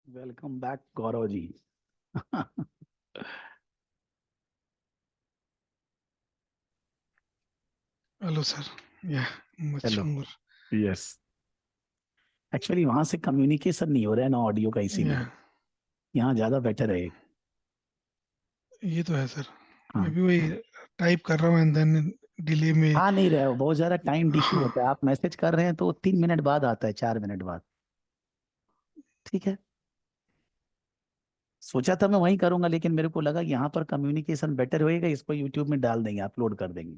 Welcome back Gaurav ji. Hello, sir. Yeah, much hello. more. Yes. Actually वहां से communication नहीं हो रहा है ना ऑडियो का, इसीलिए Yeah, यहाँ ज्यादा बेटर है। ये तो है सर। मैं हाँ। भी वही टाइप कर रहा हूँ एंड देन डिले में। आ नहीं रहे हो, बहुत ज्यादा टाइम डिफू हाँ। होता है। आप मैसेज कर रहे हैं तो 3 मिनट बाद आता है, 4 मिनट बाद। ठीक है। सोचा था मैं वहीं करूंगा, लेकिन मेरे को लगा यहाँ पर कम्युनिकेशन बेटर होएगा, इसको यूट्यूब में डाल देंगे, अपलोड कर देंगे।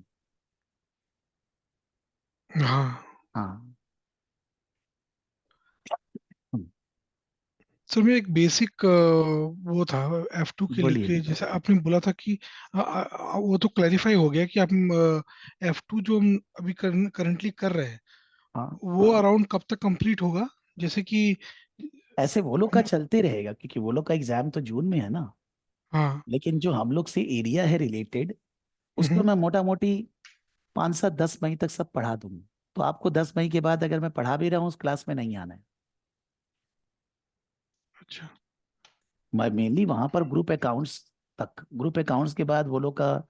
हाँ हाँ। हम्म, सर, मैं एक बेसिक वो था F2 के बोलिए। लेके, जैसे आपने बोला था कि वो तो क्लैरिफाई हो गया कि आप F2 जो हम अभी करंटली कर रहे हैं हाँ, वो अराउंड कब तक कंप्लीट होगा, जैसे कि ऐसे वो लोग का चलते रहेगा, क्योंकि वो लोग का एग्जाम तो जून में है ना। हाँ। लेकिन जो हम लोग से एरिया है रिलेटेड, उसको हम्म, मैं मोटा मोटी 5 से 10 मई तक सब पढ़ा दूंगा। तो आपको 10 मई के बाद अगर मैं पढ़ा भी रहा हूँ, उस क्लास में नहीं आना है। अच्छा। मैं मेनली वहां पर ग्रुप अकाउंट्स तक, ग्रुप अकाउंट्स के बाद वो लोग का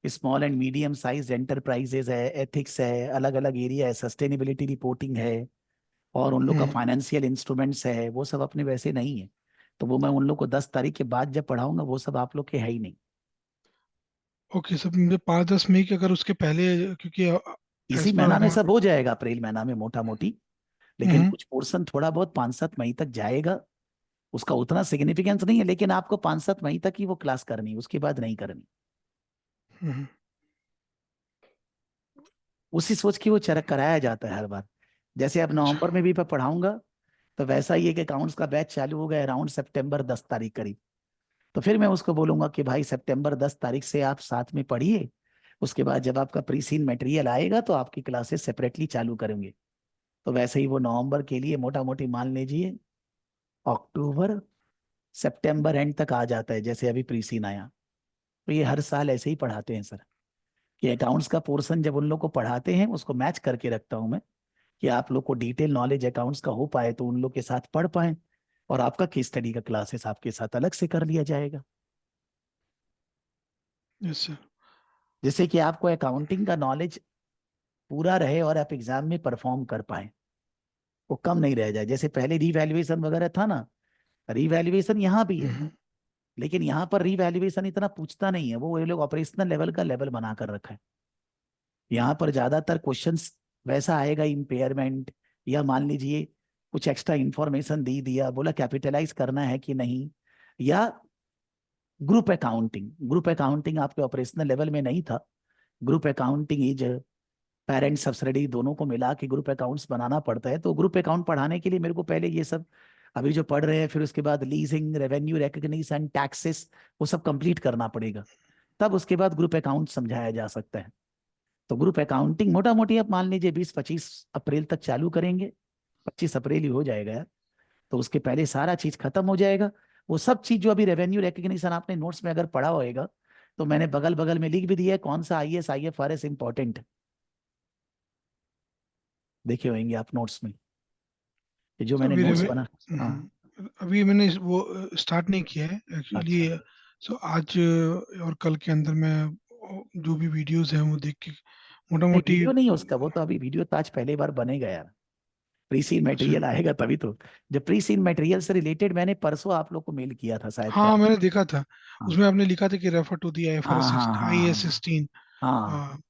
small and medium size enterprises है, एथिक्स है, अलग अलग एरिया है, सस्टेनेबिलिटी रिपोर्टिंग है, और उन लोग का हम्म। फाइनेंशियल इंस्ट्रूमेंट्स है। वो सब अपने वैसे नहीं है। तो वो मैं उन लोग को 10 तारीख के बाद जब पढ़ाऊंगा, वो सब आप लोग के है ही नहीं। ओके सर, मुझे 5-10 मई के अगर उसके पहले, क्योंकि इसी एज पर महीना में हमारा। सब हो जाएगा, अप्रैल महीना में मोटा मोटी। लेकिन हम्म। कुछ पोर्शन थोड़ा बहुत 5-7 मई तक जाएगा। उसका उतना सिग्निफिकेंस नहीं है, लेकिन आपको 5-7 मई तक ही वो क्लास करनी है, उसके बाद नहीं करनी। हम्म। उसी सोच की वो चरक कराया जाता है हर बार। जैसे अब अच्छा। नवंबर में भी मैं पढ़ाऊंगा, तो वैसा ही एक अकाउंट्स का बैच चालू हो गया अराउंड सितंबर 10 तारीख करीब। तो फिर मैं उसको बोलूंगा कि भाई सितंबर 10 तारीख से आप साथ में पढ़िए। उसके बाद जब आपका प्री सीन मटेरियल आएगा तो आपकी क्लासेस सेपरेटली चालू करेंगे। तो वैसे ही वो नवंबर के लिए मोटा मोटी मान लीजिए अक्टूबर सितंबर एंड तक आ जाता है, जैसे अभी प्री सीन आया। तो ये हर साल ऐसे ही पढ़ाते हैं सर, कि अकाउंट्स का पोर्शन जब उन लोग को पढ़ाते हैं, उसको मैच करके रखता हूं मैं, कि आप लोग को डिटेल नॉलेज अकाउंट्स का हो पाए तो उन लोग के साथ पढ़ पाए। और आपका केस स्टडी का क्लासेस आपके साथ अलग से कर लिया जाएगा, यस सर। जिससे कि आपको अकाउंटिंग का नॉलेज पूरा रहे और आप एग्जाम में परफॉर्म कर पाए, वो कम नहीं रह जाए। जैसे पहले रीवैल्यूएशन वगैरह था ना, रीवैल्यूएशन यहाँ भी है। हम्म। लेकिन यहाँ पर रीवैल्यूएशन इतना पूछता नहीं है, वो ये लोग ऑपरेशनल लेवल का लेवल बना कर रखा है। यहाँ पर ज्यादातर क्वेश्चंस वैसा आएगा, इम्पेयरमेंट, या मान लीजिए कुछ एक्स्ट्रा इंफॉर्मेशन दे दिया, बोला कैपिटलाइज करना है कि नहीं, या ग्रुप अकाउंटिंग आपके ऑपरेशनल लेवल में नहीं था। Group accounting is parent subsidy दोनों को मिला के ग्रुप अकाउंट्स बनाना पड़ता है। तो ग्रुप अकाउंट पढ़ाने के लिए मेरे को पहले ये सब अभी जो पढ़ रहे हैं, फिर उसके बाद लीजिंग, रेवेन्यू रिकग्निशन, टैक्सेस, वो सब कंप्लीट करना पड़ेगा। तब उसके बाद ग्रुप अकाउंट समझाया जा सकता है। तो ग्रुप अकाउंटिंग मोटा मोटी आप मान लीजिए 20-25 अप्रैल तक चालू करेंगे। 25 अप्रैल ही हो जाएगा यार। तो उसके पहले सारा चीज खत्म हो जाएगा। वो सब चीज जो अभी रेवेन्यू रिकग्निशन आपने नोट्स में अगर पढ़ा होएगा, तो मैंने बगल बगल में लिख भी दिया है कौन सा आईएएस आईएफआरएस इंपॉर्टेंट है। देखे होंगे आप नोट्स में, कि जो तो मैंने नोट्स बना। हाँ। अभी मैंने वो स्टार्ट नहीं किया है एक्चुअली। अच्छा। सो आज और कल के अंदर मैं जो भी वीडियोस हैं वो देख के मोटा नहीं, मोटी। वीडियो नहीं है उसका, वो तो अभी वीडियो तो आज पहली बार बनेगा यार। प्री सीन अच्छा। मटेरियल आएगा तभी तो। जब प्री सीन मटेरियल से रिलेटेड मैंने परसों आप लोग को मेल किया था, शायद हाँ, याद। मैंने देखा था। हाँ उसमें आपने लिखा था कि रेफर टू दी हाँ IFRS हाँ हाँ हाँ। 16। हाँ, हाँ।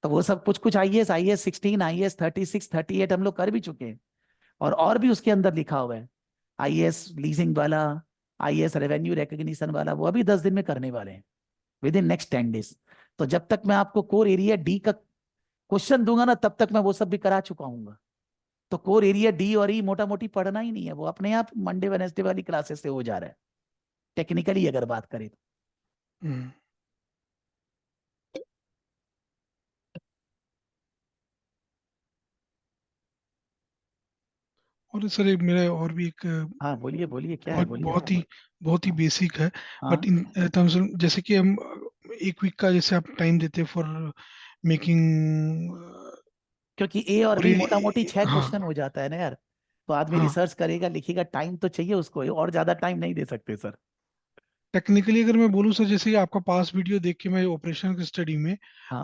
तो वो सब कुछ कुछ आईएएस 16, आईएएस 36, 38 हम लोग कर भी चुके हैं। और भी उसके अंदर लिखा हुआ है। आईएएस लीजिंग वाला, आईएएस रेवेन्यू रिकग्निशन वाला, वो अभी 10 दिन में करने वाले हैं, विद इन नेक्स्ट 10 डेज। तो जब तक मैं आपको कोर एरिया डी का क्वेश्चन दूंगा ना, तब तक मैं वो सब भी करा चुका हूँ। तो कोर एरिया डी और ई मोटा मोटी पढ़ना ही नहीं है, वो अपने आप मंडे वेनेसडे वाली क्लासेस से हो जा रहा है, टेक्निकली अगर बात करें तो। हम्म। और सर एक मेरा और भी एक हाँ बोलिए बोलिए, क्या है बहुत बोलिए। बहुत ही हाँ बेसिक है। बट हाँ। इन टर्म्स जैसे कि हम एक वीक का जैसे आप टाइम देते फॉर मेकिंग। क्योंकि ए और और बी मोटा मोटी छह हाँ। क्वेश्चन हो जाता है ना यार। तो आदमी हाँ, रिसर्च करेगा लिखेगा, टाइम तो चाहिए उसको, और ज्यादा टाइम नहीं दे सकते सर। टेक्निकली अगर मैं बोलूँ सर, जैसे कि आपका पास वीडियो देख के मैं ऑपरेशन की स्टडी में हाँ।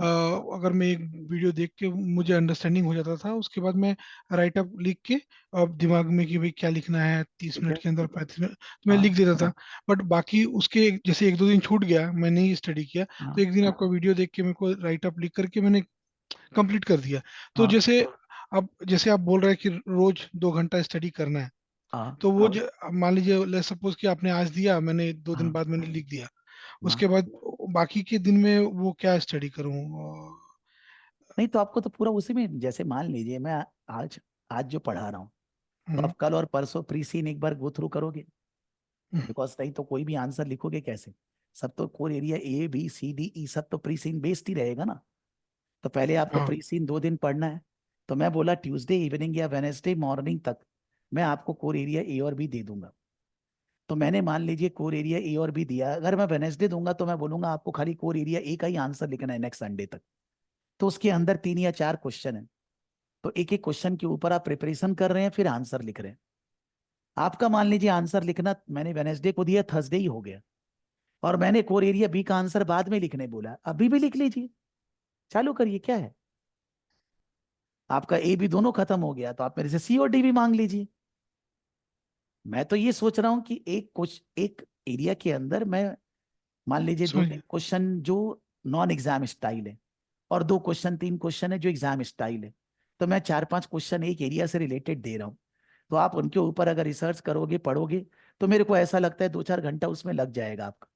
अगर मैं एक वीडियो देख के मुझे अंडरस्टैंडिंग हो जाता था, उसके बाद मैं राइट अप लिख के अब दिमाग में कि भाई क्या लिखना है 30 मिनट ठीक है। के अंदर, 35 मिनट, तो मैं हाँ लिख देता था। बट बाकी उसके जैसे एक दो दिन छूट गया, मैंने ही स्टडी किया, तो हाँ एक दिन आपका वीडियो देख के मेरे को राइट अप लिख करके मैंने कंप्लीट कर दिया। तो हाँ जैसे अब जैसे आप बोल रहे हैं कि रोज 2 घंटा स्टडी करना है, हाँ तो वो अब मान लीजिए ले सपोज कि आपने आज दिया, मैंने 2 दिन हाँ बाद मैंने लिख दिया, हाँ। उसके बाद बाकी के दिन में वो क्या स्टडी करूं? नहीं तो आपको तो पूरा उसी में, जैसे मान लीजिए मैं आज आज जो पढ़ा रहा हूँ, तो हम्म, आप कल और परसों प्री सीन एक बार गो थ्रू करोगे। हम्म, बिकॉज नहीं तो कोई भी आंसर लिखोगे कैसे? सब तो core area A B C D E सब तो प्री सीन बेस्ड ही रहेगा ना। तो पहले आपको हाँ, प्री सीन 2 दिन पढ़ना है। तो मैं बोला ट्यूसडे इवनिंग या वेनेसडे मॉर्निंग तक मैं आपको कोर एरिया ए और बी दे दूंगा। तो मैंने मान लीजिए कोर एरिया ए और बी दिया, अगर मैं वेनेसडे दूंगा तो मैं बोलूंगा आपको खाली कोर एरिया ए का ही आंसर लिखना है नेक्स्ट संडे तक। तो उसके अंदर 3 या 4 क्वेश्चन है। तो एक एक क्वेश्चन के ऊपर आप प्रिपरेशन कर रहे हैं, फिर आंसर लिख रहे हैं। आपका मान लीजिए आंसर लिखना मैंने वेनेसडे को दिया, थर्सडे ही हो गया, और मैंने कोर एरिया बी का आंसर बाद में लिखने बोला, अभी भी लिख लीजिए, चालू करिए, क्या है? आपका ए बी दोनों खत्म हो गया, तो आप मेरे से सी और डी भी मांग लीजिए। मैं तो ये सोच रहा हूं कि एक एरिया के अंदर मैं मान लीजिए दो समझ तीन गया। क्वेश्चन जो नॉन एग्जाम स्टाइल है, और 2 क्वेश्चन 3 क्वेश्चन है जो एग्जाम स्टाइल है। तो मैं 4 5 क्वेश्चन एक एरिया से रिलेटेड दे रहा हूँ। तो आप उनके ऊपर अगर रिसर्च करोगे पढ़ोगे, तो मेरे को ऐसा लगता है 2 4 घंटा उसमें लग जाएगा आपका।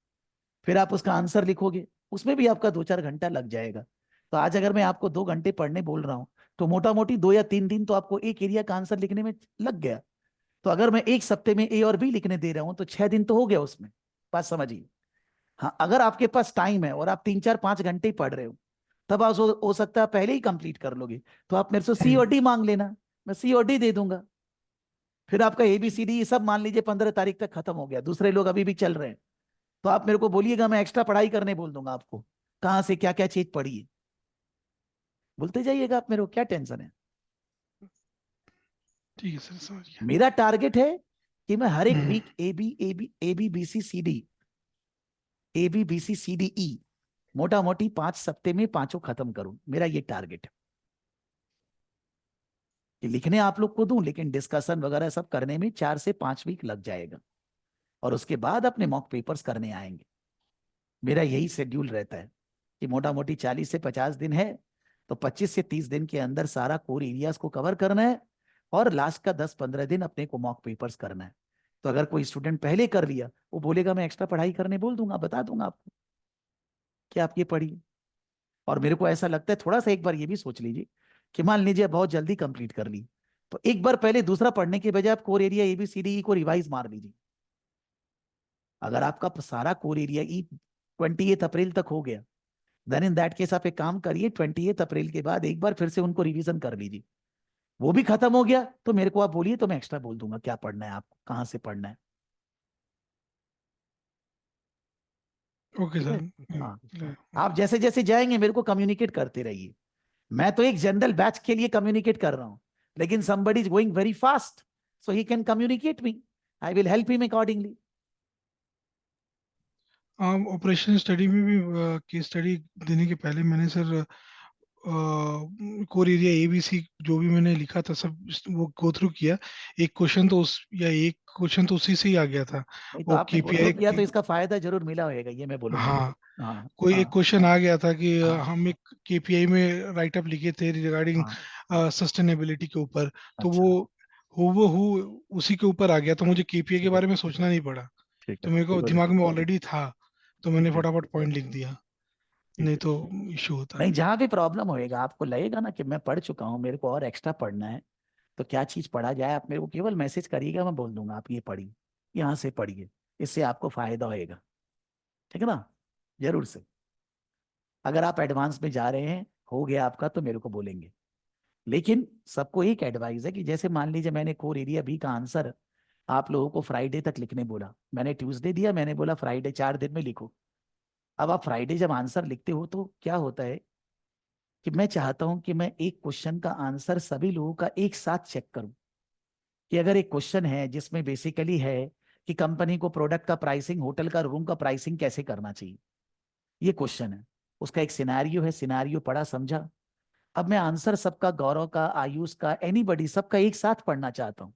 फिर आप उसका आंसर लिखोगे, उसमें भी आपका 2 4 घंटा लग जाएगा। तो आज अगर मैं आपको 2 घंटे पढ़ने बोल रहा हूँ, तो मोटा मोटी 2 या 3 दिन तो आपको एक एरिया का आंसर लिखने में लग गया। तो अगर मैं एक सप्ते में ए और बी लिखने दे रहा हूँ तो 6 दिन तो हो गया उसमें। बात समझिए। हाँ, अगर आपके पास टाइम है और आप 3 4 5 घंटे ही पढ़ रहे हो, तब आप हो सकता है पहले ही कंप्लीट कर लोगे। तो आप मेरे से सी हम्म, और डी मांग लेना, मैं सी और डी दे दूंगा। फिर आपका ए बी सी डी सब मान लीजिए 15 तारीख तक खत्म हो गया, दूसरे लोग अभी भी चल रहे हैं। तो आप मेरे को बोलिएगा, मैं एक्स्ट्रा पढ़ाई करने बोल दूंगा आपको, कहाँ से क्या क्या चीज पढ़ी है। बोलते जाइएगा आप, मेरे को क्या टेंशन है। ठीक है सर, समझ गया। मेरा टारगेट है कि मैं हर एक hmm, week A B B C C D, A B B C C D E, मोटा मोटी 5 सप्ते में पांचों खत्म करूं, मेरा ये टारगेट है। कि लिखने आप लोग को दूं, लेकिन डिस्कशन वगैरह सब करने में 4 से 5 वीक लग जाएगा। और उसके बाद अपने मॉक पेपर्स करने आएंगे। मेरा यही शेड्यूल रहता है कि मोटा मोटी 40 से 50 दिन है, तो 25 से 30 दिन के अंदर सारा कोर एरियाज को कवर करना है। और लास्ट का 10 15 दिन अपने को मॉक पेपर्स करना है। तो अगर कोई स्टूडेंट पहले कर लिया, वो बोलेगा मैं एक्स्ट्रा पढ़ाई करने बोल दूंगा, बता दूंगा आपको कि आप ये पढ़िए। और मेरे को ऐसा लगता है, थोड़ा सा एक बार ये भी सोच लीजिए कि मान लीजिए बहुत जल्दी कंप्लीट कर ली, तो एक बार पहले दूसरा पढ़ने के बजाय आप कोर एरिया ABCDE को रिवाइज मार लीजिए। अगर आपका सारा कोर एरिया ई 28 अप्रैल तक हो गया, देन इन दैट केस आप एक काम करिए, 28 अप्रैल के बाद एक बार फिर से उनको रिवीजन कर लीजिए। वो भी खत्म हो गया तो मेरे को आप बोलिए, तो मैं एक्स्ट्रा बोल दूंगा क्या पढ़ना है आपको, कहाँ से पढ़ना है। ओके ठीक सर। है। हाँ। आप जैसे जैसे जाएंगे मेरे को कम्युनिकेट करते रहिए। मैं तो एक जनरल बैच के लिए कम्युनिकेट कर रहा हूं, लेकिन somebody is going very fast, so he can communicate me, I will help him accordingly. Operation study में भी केस स्टडी देने के पहले मैंने सर कोर एरिया ABC जो भी मैंने लिखा था सब वो गो थ्रू किया। एक क्वेश्चन तो उसी से ही आ गया था। नहीं तो वो आपने गो थ्रू केपीआई किया तो की, इसका फायदा जरूर मिला होगा, ये मैं बोलूंगा। हाँ, हाँ कोई एक हाँ क्वेश्चन आ गया था कि हाँ हम एक केपीआई में राइट अप लिखे थे रिगार्डिंग हाँ। सस्टेनेबिलिटी के ऊपर, तो वो अच्छा। हूबहू उसी के ऊपर आ गया, तो मुझे केपीआई के ठीक है। बारे में सोचना नहीं पड़ा। ठीक तो है। मेरे को गुड। दिमाग में ऑलरेडी था, तो मैंने ठीक है। फटाफट पॉइंट लिख दिया, ठीक नहीं है। तो इशू होता। नहीं, जहां भी प्रॉब्लम होएगा आपको लगेगा ना कि मैं पढ़ चुका हूँ, मेरे को और एक्स्ट्रा पढ़ना है, तो क्या चीज पढ़ा जाए, आप मेरे को केवल मैसेज करिएगा, मैं बोल दूंगा आप ये पढ़िए, यहाँ से पढ़िए, इससे आपको फायदा होएगा। ठीक है ना? जरूर से। अगर आप एडवांस में जा रहे हैं, हो गया आपका, तो मेरे को बोलेंगे। लेकिन सबको एक एडवाइस है कि जैसे मान लीजिए मैंने कोर एरिया बी का आंसर आप लोगों को फ्राइडे तक लिखने बोला, मैंने ट्यूसडे दिया, मैंने बोला फ्राइडे 4 दिन में लिखो। अब आप फ्राइडे जब आंसर लिखते हो तो क्या होता है कि मैं चाहता हूं कि मैं एक क्वेश्चन का आंसर सभी लोगों का एक साथ चेक करूं। कि अगर एक क्वेश्चन है जिसमें बेसिकली है कि कंपनी को प्रोडक्ट का प्राइसिंग, होटल का रूम का प्राइसिंग कैसे करना चाहिए, ये क्वेश्चन है। उसका एक सिनारियो है, सिनारियो पढ़ा समझा। अब मैं आंसर सबका, गौरव का, आयुष का, एनीबडी, सबका एक साथ पढ़ना चाहता हूं,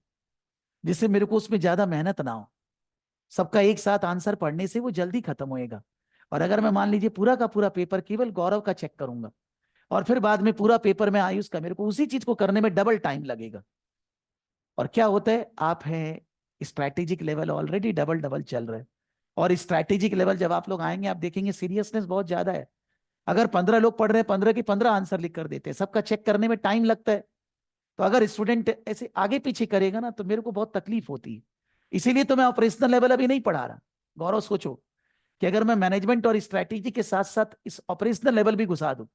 जिससे मेरे को उसमें ज्यादा मेहनत ना हो। सबका एक साथ आंसर पढ़ने से वो जल्दी खत्म होएगा। और अगर मैं मान लीजिए पूरा का पूरा पेपर केवल गौरव का चेक करूंगा, और फिर बाद में पूरा पेपर में आयुष का, मेरे को उसी चीज को करने में डबल टाइम लगेगा। और क्या होता है, आप हैं strategic level already double double चल रहे हैं। और स्ट्रैटेजिक लेवल जब आप लोग आएंगे, आप देखेंगे सीरियसनेस बहुत ज्यादा है। अगर 15 लोग पढ़ रहे हैं, 15 के 15 आंसर लिख कर देते हैं, सबका चेक करने में टाइम लगता है। तो अगर स्टूडेंट ऐसे आगे पीछे करेगा ना, तो मेरे को बहुत तकलीफ होती है। इसीलिए तो मैं ऑपरेशनल लेवल अभी नहीं पढ़ा रहा। गौरव सोचो कि अगर मैं मैनेजमेंट और स्ट्रैटेजी के साथ साथ इस ऑपरेशनल लेवल भी घुसा दूं,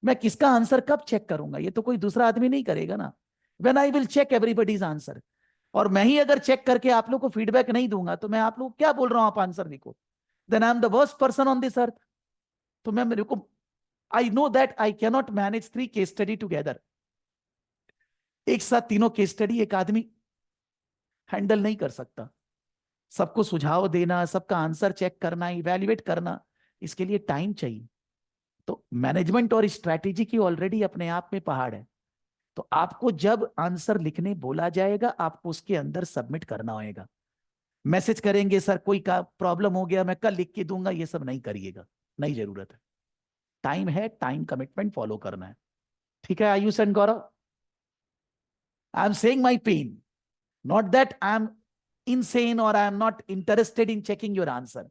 मैं किसका आंसर कब चेक करूंगा? ये तो कोई दूसरा आदमी नहीं करेगा ना। When I will check everybody's answer, और मैं ही अगर चेक करके आप लोग को फीडबैक नहीं दूंगा, तो मैं आप लोग क्या बोल रहा हूं, आप आंसर लिखो, then I am the worst person on this earth. तो मैं, मेरे को, I know that I cannot manage 3 case study together. एक साथ तीनों केस स्टडी एक आदमी हैंडल नहीं कर सकता। सबको सुझाव देना, सबका आंसर चेक करना, इवेल्युएट करना, इसके लिए टाइम चाहिए। तो मैनेजमेंट और स्ट्रैटेजी की ऑलरेडी अपने आप में पहाड़ है। तो आपको जब आंसर लिखने बोला जाएगा, आपको उसके अंदर सबमिट करना होगा। मैसेज करेंगे सर कोई का प्रॉब्लम हो गया, मैं कल लिख के दूंगा, ये सब नहीं करिएगा, नहीं जरूरत है। टाइम है, टाइम कमिटमेंट फॉलो करना है। ठीक है Ayush and Gaurav? I am saying my pain, not that I am insane or I am not interested in checking your answer.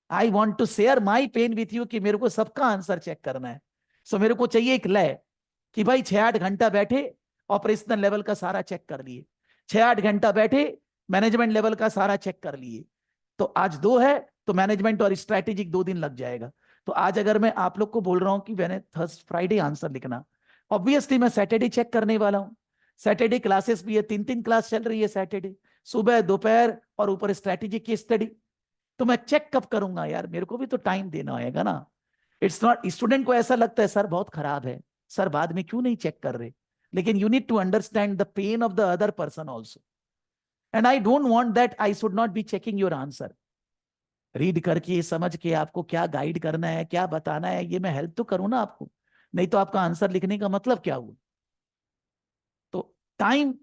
I want to share my pain with you कि मेरे को सबका answer check करना है। सो मेरे को चाहिए एक लय कि भाई 6-8 घंटा बैठे, ऑपरेशनल लेवल का सारा चेक कर लिए, 6-8 घंटा बैठे, मैनेजमेंट लेवल का सारा चेक कर लिए। तो आज 2 है, तो मैनेजमेंट और स्ट्रैटेजिक 2 दिन लग जाएगा। तो आज अगर मैं आप लोग को बोल रहा हूं कि मैंने थर्स फ्राइडे आंसर लिखना, ऑब्वियसली मैं सैटरडे चेक करने वाला हूं। सैटरडे क्लासेस भी है, 3-3 क्लास चल रही है सैटरडे, सुबह दोपहर और ऊपर स्ट्रैटेजी की स्टडी। तो मैं चेक कब करूंगा यार? मेरे को भी तो टाइम देना होगा ना। इट्स नॉट, स्टूडेंट को ऐसा लगता है सर बहुत खराब है, सर बाद में क्यों नहीं चेक कर रहे? लेकिन you need to understand the pain of the other person also, and I don't want that I should not be checking your answer. Read करके समझ के आपको क्या गाइड करना है, क्या बताना है, ये मैं हेल्प तो करूं ना आपको, नहीं तो आपका आंसर लिखने का मतलब क्या हुआ? तो टाइम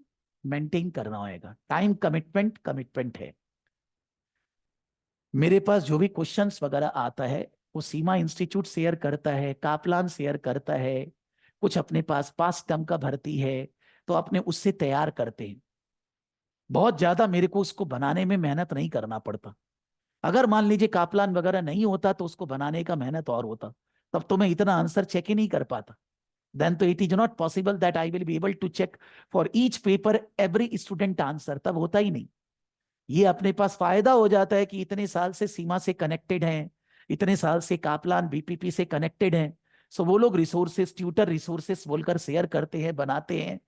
मेंटेन करना होगा, टाइम कमिटमेंट कमिटमेंट है। मेरे पास जो भी क्वेश्चंस वगैरह आता है, वो सीमा इंस्टीट्यूट शेयर करता है, कापलान शेयर करता है, कुछ अपने पास पास टर्म का भर्ती है, तो अपने उससे तैयार करते हैं। बहुत ज्यादा मेरे को उसको बनाने में मेहनत नहीं करना पड़ता। अगर मान लीजिए कापलान वगैरह नहीं होता, तो उसको बनाने का मेहनत और होता, तब तो मैं इतना आंसर चेक ही नहीं कर पाता। देन तो it is not possible that I will be able to check for each paper every student answer, तब होता ही नहीं। ये अपने पास फायदा हो जाता है कि इतने साल से सीमा से कनेक्टेड हैं, इतने साल से कापलान बीपीपी से कनेक्टेड हैं। सो वो लोग रिसोर्सेस, ट्यूटर रिसोर्सेस बोलकर शेयर करते हैं, बनाते हैं,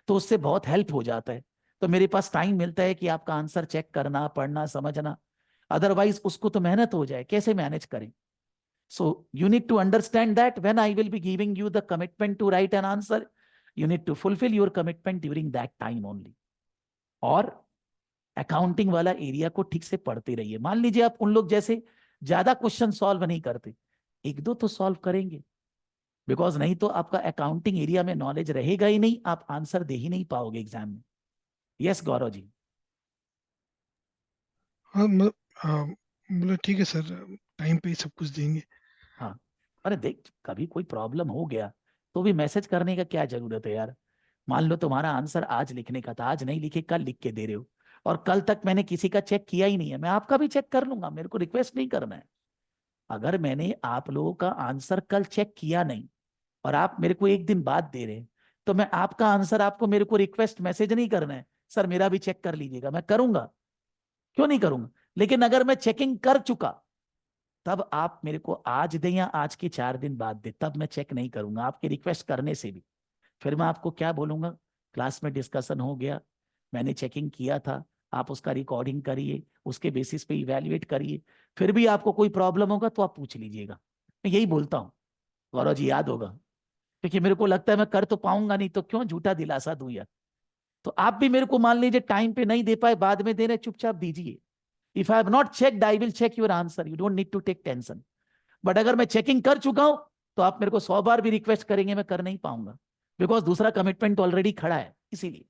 तो उससे बहुत हेल्प हो जाता है। तो मेरे पास टाइम मिलता है कि आपका आंसर चेक करना, पढ़ना, समझना। अदरवाइज उसको तो मेहनत हो जाए, कैसे मैनेज करें? So you need to understand that when I will be giving you the commitment to write an answer, you need to fulfil your commitment during that time only. और अकाउंटिंग वाला area को ठीक से पढ़ते रहिए। मान लीजिए आप उन लोग जैसे ज्यादा क्वेश्चन सॉल्व नहीं करते, 1-2 तो सॉल्व करेंगे, बिकॉज नहीं तो आपका अकाउंटिंग एरिया में नॉलेज रहेगा ही नहीं, आप आंसर दे ही नहीं पाओगे एग्जाम में। यस गौरव जी? हाँ मतलब ठीक है सर, टाइम पे ही सब कुछ देंगे। हाँ। अरे देख, कभी कोई प्रॉब्लम हो गया तो भी मैसेज करने का क्या जरूरत है यार? मान लो तुम्हारा आंसर आज लिखने का था, आज नहीं लिखे कल लिख के दे रहे हो, और कल तक मैंने किसी का चेक किया ही नहीं है, मैं आपका भी चेक कर लूंगा, मेरे को रिक्वेस्ट नहीं करना है। अगर मैंने आप लोगों का आंसर कल चेक किया नहीं, और आप मेरे को एक दिन बाद दे रहे हैं, तो मैं आपका आंसर, आपको मेरे को रिक्वेस्ट मैसेज नहीं करना है सर मेरा भी चेक कर लीजिएगा, मैं करूंगा, क्यों नहीं करूंगा? लेकिन अगर मैं चेकिंग कर चुका, तब आप मेरे को आज दें या आज के 4 दिन बाद दे, तब मैं चेक नहीं करूंगा आपके रिक्वेस्ट करने से भी। फिर मैं आपको क्या बोलूंगा, क्लास में डिस्कशन हो गया, मैंने चेकिंग किया था, आप उसका रिकॉर्डिंग करिए, उसके बेसिस पे इवेल्युएट करिए, फिर भी आपको कोई प्रॉब्लम होगा तो आप पूछ लीजिएगा। मैं यही बोलता हूँ, गौरव जी याद होगा, क्योंकि मेरे को लगता है मैं कर तो पाऊंगा नहीं, तो क्यों झूठा दिलासा दूं यार। तो आप भी मेरे को मान लीजिए टाइम पे नहीं दे पाए, बाद में दे रहे, चुपचाप दीजिए। If I have not checked I will check your answer, you don't need to take tension. But अगर मैं चेकिंग कर चुका हूं तो आप मेरे को 100 बार भी रिक्वेस्ट करेंगे, मैं कर नहीं पाऊंगा, बिकॉज दूसरा कमिटमेंट ऑलरेडी खड़ा है, इसीलिए।